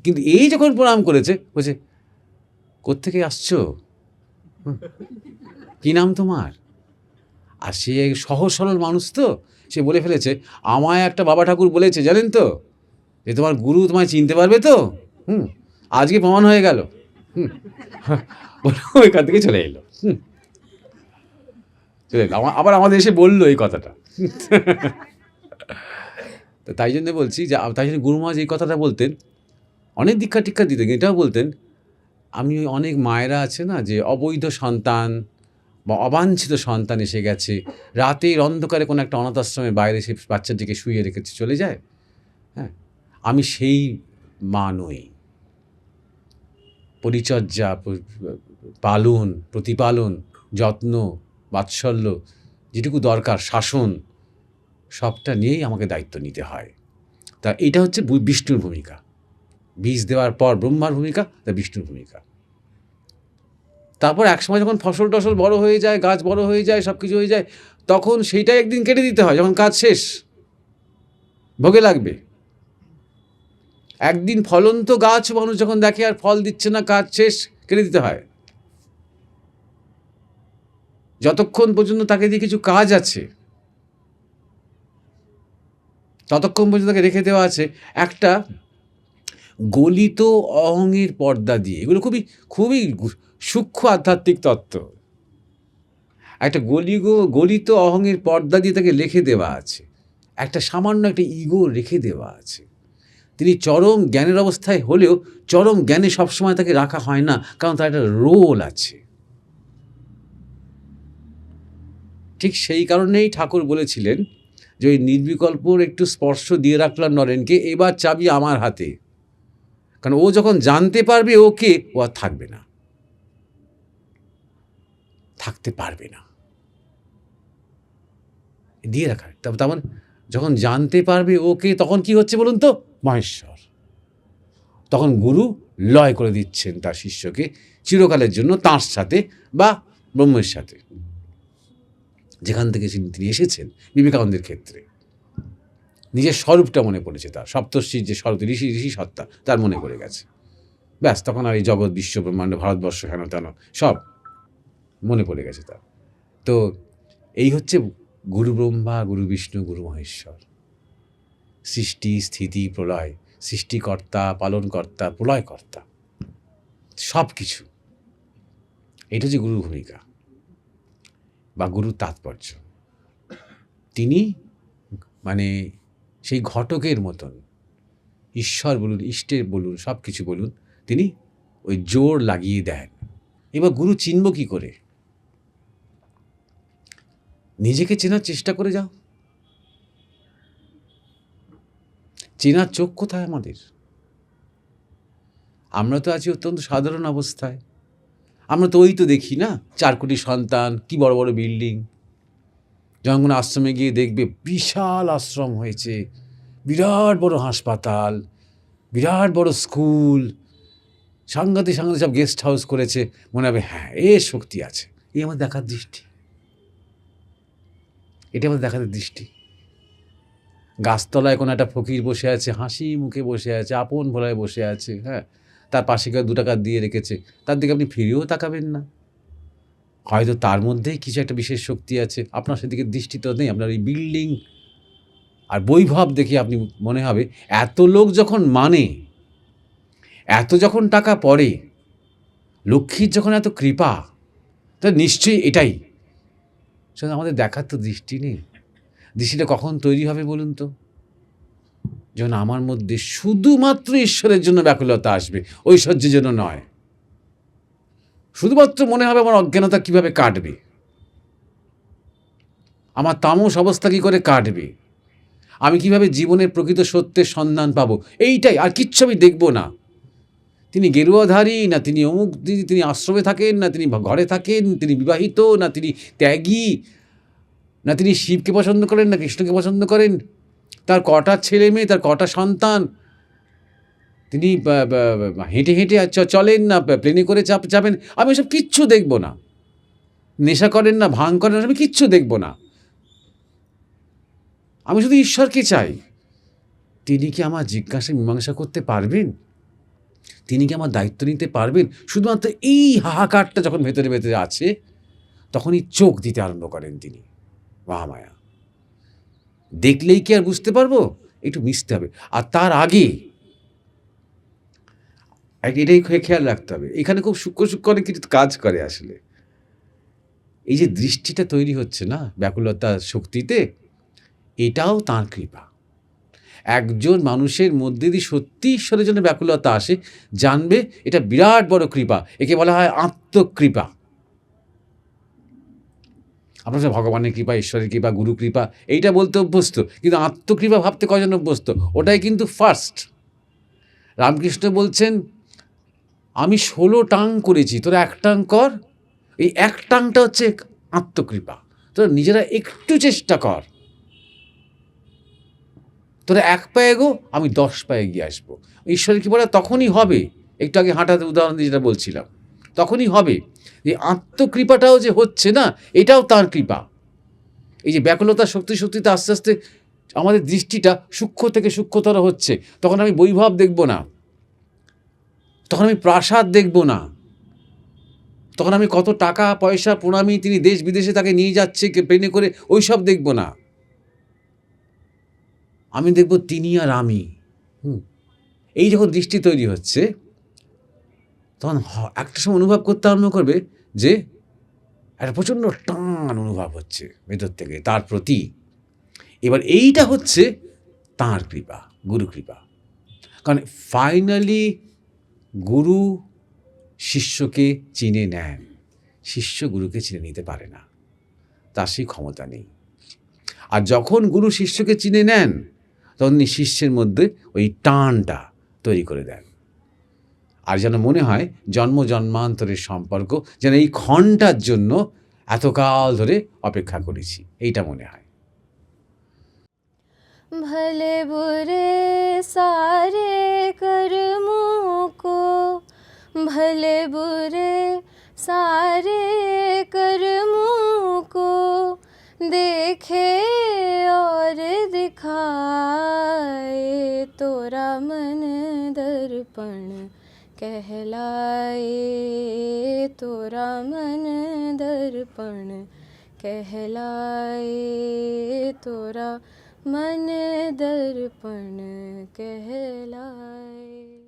কিন্তু এই যখন প্রণাম করেছে, বলছে কোত্থেকে আসছো, কী নাম তোমার? আর সে সহজ সরল মানুষ তো, সে বলে ফেলেছে আমায় একটা বাবা ঠাকুর বলেছে জানেন তো, যে তোমার গুরু তোমায় চিনতে পারবে তো। আজকে প্রমাণ হয়ে গেল। ওইখান থেকে চলে এলো, চলে এলো, আবার আমাদের এসে বললো এই কথাটা। তো তাই জন্য বলছি যে, তাই জন্য গুরু মহারাজ এই কথাটা বলতেন, অনেক দীক্ষা টিক্ষা দিতেন, এটাও বলতেন, আমি অনেক মায়েরা আছে না, যে অবৈধ সন্তান বা অবাঞ্ছিত সন্তান এসে গেছে, রাতের অন্ধকারে কোনো একটা অনাথ আশ্রমের বাইরে সে বাচ্চাটিকে শুয়ে রেখেছে চলে যায়, হ্যাঁ, আমি সেই মা নই। পরিচর্যা, পালন, প্রতিপালন, যত্ন, বাৎসল্য, যেটুকু দরকার, শাসন, সবটা নিয়েই আমাকে দায়িত্ব নিতে হয়। তা এটা হচ্ছে বিষ্ণুর ভূমিকা। বীজ দেওয়ার পর ব্রহ্মার ভূমিকা, তা বিষ্ণুর ভূমিকা। তারপর একসময় যখন ফসল টসল বড় হয়ে যায়, গাছ বড় হয়ে যায়, সব কিছু হয়ে যায়, তখন সেইটাই একদিন কেটে দিতে হয়, যখন কাজ শেষ, ভোগে লাগবে। একদিন ফলন্ত গাছ মানুষ যখন দেখে আর ফল দিচ্ছে না, কাজ শেষ, কেটে দিতে হয়। যতক্ষণ পর্যন্ত তাকে দিয়ে কিছু কাজ আছে, ততক্ষণ পর্যন্ত তাকে রেখে দেওয়া আছে একটা গলিত অহংয়ের পর্দা দিয়ে। এগুলো খুবই খুবই সূক্ষ্ম আধ্যাত্মিক তত্ত্ব, একটা গলিত অহংয়ের পর্দা দিয়ে তাকে লিখে দেওয়া আছে, একটা সামান্য একটা ইগো রেখে দেওয়া আছে। তিনি চরম জ্ঞানের অবস্থায় হলেও চরম জ্ঞানে সবসময় তাকে রাখা হয় না, কারণ তার একটা রোল আছে। ঠিক সেই কারণেই ঠাকুর বলেছিলেন যে ওই নির্বিকল্পর একটু স্পর্শ দিয়ে রাখলাম নরেনকে, এবার চাবি আমার হাতে। কারণ ও যখন জানতে পারবে ওকে, ও আর থাকবে না, থাকতে পারবে না, দিয়ে রাখা। তেমন যখন জানতে পারবে ওকে, তখন কি হচ্ছে বলুন তো? মহেশ্বর। তখন গুরু লয় করে দিচ্ছেন তার শিষ্যকে চিরকালের জন্য তাঁর সাথে বা ব্রহ্মের সাথে, যেখান থেকে তিনি এসেছেন। বিবেকানন্দের ক্ষেত্রে নিজের স্বরূপটা মনে পড়েছে, তার সপ্তর্ষির যে স্বরূপ, ঋষি সত্তা তার মনে পড়ে গেছে। ব্যাস, তখন আর এই জগৎ, বিশ্ব, ব্রহ্মাণ্ড, ভারতবর্ষ হেন তেন সব মনে পড়ে গেছে তার। তো এই হচ্ছে গুরু ব্রহ্মা, গুরু বিষ্ণু, গুরু মহেশ্বর। সৃষ্টি, স্থিতি, প্রলয়, সৃষ্টিকর্তা, পালনকর্তা, প্রলয়কর্তা, সব কিছু। এটা হচ্ছে গুরুর ভূমিকা বা গুরুর তাৎপর্য। তিনি মানে সেই ঘটকের মতন, ঈশ্বর বলুন, ইষ্টের বলুন, সব কিছু বলুন, তিনি ওই জোর লাগিয়ে দেন। এবার গুরু চিনব কি করে? নিজেকে চেনার চেষ্টা করে যাও। চেনার চোখ কোথায় আমাদের? আমরা তো আছি অত্যন্ত সাধারণ অবস্থায়। আমরা তো ওই তো দেখি না, 4 কোটি সন্তান, কি বড় বড় বিল্ডিং। যখন কোনো আশ্রমে গিয়ে দেখবে বিশাল আশ্রম হয়েছে, বিরাট বড় হাসপাতাল, বিরাট বড় স্কুল, সাংঘাতিক সব গেস্ট হাউস করেছে, মনে হবে হ্যাঁ এর শক্তি আছে। এই আমার দেখার দৃষ্টি, এটা আমাদের দেখার দৃষ্টি। গাছতলায় কোনো একটা ফকির বসে আছে, হাসি মুখে বসে আছে, আপন ভোলায় বসে আছে, হ্যাঁ, তার পাশে কেউ 2 টাকা দিয়ে রেখেছে, তার দিকে আপনি ফিরেও তাকাবেন না। হয়তো তার মধ্যেই কিছু একটা বিশেষ শক্তি আছে, আপনার সেদিকে দৃষ্টি তো নেই। আপনার এই বিল্ডিং আর বৈভব দেখে আপনি মনে হবে এত লোক যখন মানে, এত যখন টাকা পড়ে, লক্ষ্মীর যখন এত কৃপা, তা নিশ্চয়ই এটাই। সেটা আমাদের দেখার তো দৃষ্টি নেই। দৃষ্টিটা কখন তৈরি হবে বলুন তো? যখন আমার মধ্যে শুধুমাত্র ঈশ্বরের জন্য ব্যাকুলতা আসবে, ঐশ্বর্যের জন্য নয়। শুধুমাত্র মনে হবে আমার অজ্ঞানতা কিভাবে কাটবে, আমার তামস অবস্থা কী করে কাটবে, আমি কিভাবে জীবনের প্রকৃত সত্যের সন্ধান পাবো, এইটাই। আর কিচ্ছু আমি দেখব না। তিনি গেরুয়াধারী না, তিনি অমুক, তিনি আশ্রমে থাকেন না, তিনি ঘরে থাকেন, তিনি বিবাহিত না, তিনি ত্যাগী না, তিনি শিবকে পছন্দ করেন না কৃষ্ণকে পছন্দ করেন, তার কটা ছেলে মেয়ে, তার কটা সন্তান, তিনি হেঁটে হেঁটে চলেন না প্লেনে করে যাবেন, আমি সব কিচ্ছু দেখব না। নেশা করেন না, ভাঙ করেন না, আমি কিচ্ছু দেখব না। আমি শুধু ঈশ্বরকে চাই। তিনি কি আমার জিজ্ঞাসা মীমাংসা করতে পারবেন? তিনি কি আমার দায়িত্ব নিতে পারবেন? শুধুমাত্র এই হাহাকারটা যখন ভেতরে ভেতরে আছে, তখনই চোখ দিতে আরম্ভ করেন তিনি। মহামায়া দেখলেই কি আর বুঝতে পারবো? একটু মিশতে হবে। আর তার আগে এটাই খেয়াল রাখতে হবে, এখানে খুব সূক্ষ্ম অনেক কিছু কাজ করে আসলে। এই যে দৃষ্টিটা তৈরি হচ্ছে না ব্যাকুলতা শক্তিতে, এটাও তাঁর কৃপা। একজন মানুষের মধ্যে দিয়ে সত্যি ঈশ্বরের জন্য ব্যাকুলতা আসে, জানবে এটা বিরাট বড় কৃপা। একে বলা হয় আত্মকৃপা। আপনার ভগবানের কৃপা, ঈশ্বরের কৃপা, গুরু কৃপা এইটা বলতে অভ্যস্ত, কিন্তু আত্মকৃপা ভাবতে কজন অভ্যস্ত? ওটাই কিন্তু ফার্স্ট। রামকৃষ্ণ বলছেন, আমি 16 টাং করেছি, তোরা 1 টাং কর। এই 1 টাংটা হচ্ছে আত্মকৃপা। তোরা নিজেরা একটু চেষ্টা কর, তোরা 1 পা এগো, আমি 10 পা এগিয়ে আসবো। ঈশ্বরের কৃপাটা তখনই হবে, একটু আগে হাঁটাতে উদাহরণ দিয়ে যেটা বলছিলাম, তখনই হবে। এই আত্মকৃপাটাও যে হচ্ছে না, এটাও তাঁর কৃপা। এই যে ব্যাকুলতা শক্তিতে আস্তে আস্তে আমাদের দৃষ্টিটা সূক্ষ্ম থেকে সূক্ষ্মতর হচ্ছে, তখন আমি বৈভব দেখব না, তখন আমি প্রাসাদ দেখব না, তখন আমি কত টাকা পয়সা প্রণামী, তিনি দেশ বিদেশে তাকে নিয়ে যাচ্ছে প্লেনে করে, ওই সব দেখব না। আমি দেখব তিনি আর আমি। এই যখন দৃষ্টি তৈরি হচ্ছে, তখন একটা সময় অনুভব করতে আরম্ভ করবে যে একটা প্রচণ্ড টান অনুভব হচ্ছে ভেতর থেকে তার প্রতি। এবার এইটা হচ্ছে তাঁর কৃপা, গুরু কৃপা। কারণ ফাইনালি গুরু শিষ্যকে চিনে নেন, শিষ্য গুরুকে চিনে নিতে পারে না, তার সেই ক্ষমতা নেই। আর যখন গুরু শিষ্যকে চিনে নেন তখন শিষ্যের মধ্যে ওই টানটা তৈরি করে দেন। আর যেন মনে হয় জন্ম জন্মান্তরের সম্পর্ক, যেন এই ক্ষণটার জন্য এতকাল ধরে অপেক্ষা করেছি, এইটা মনে হয়। भले बुरे सारे कर्मों को, भले बुरे सारे कर्मों को देखे और दिखाए, तोरा मन दर्पण कहलाए, तोरा मन दर्पण कहलाए, तोरा मन दर्पण कहलाए।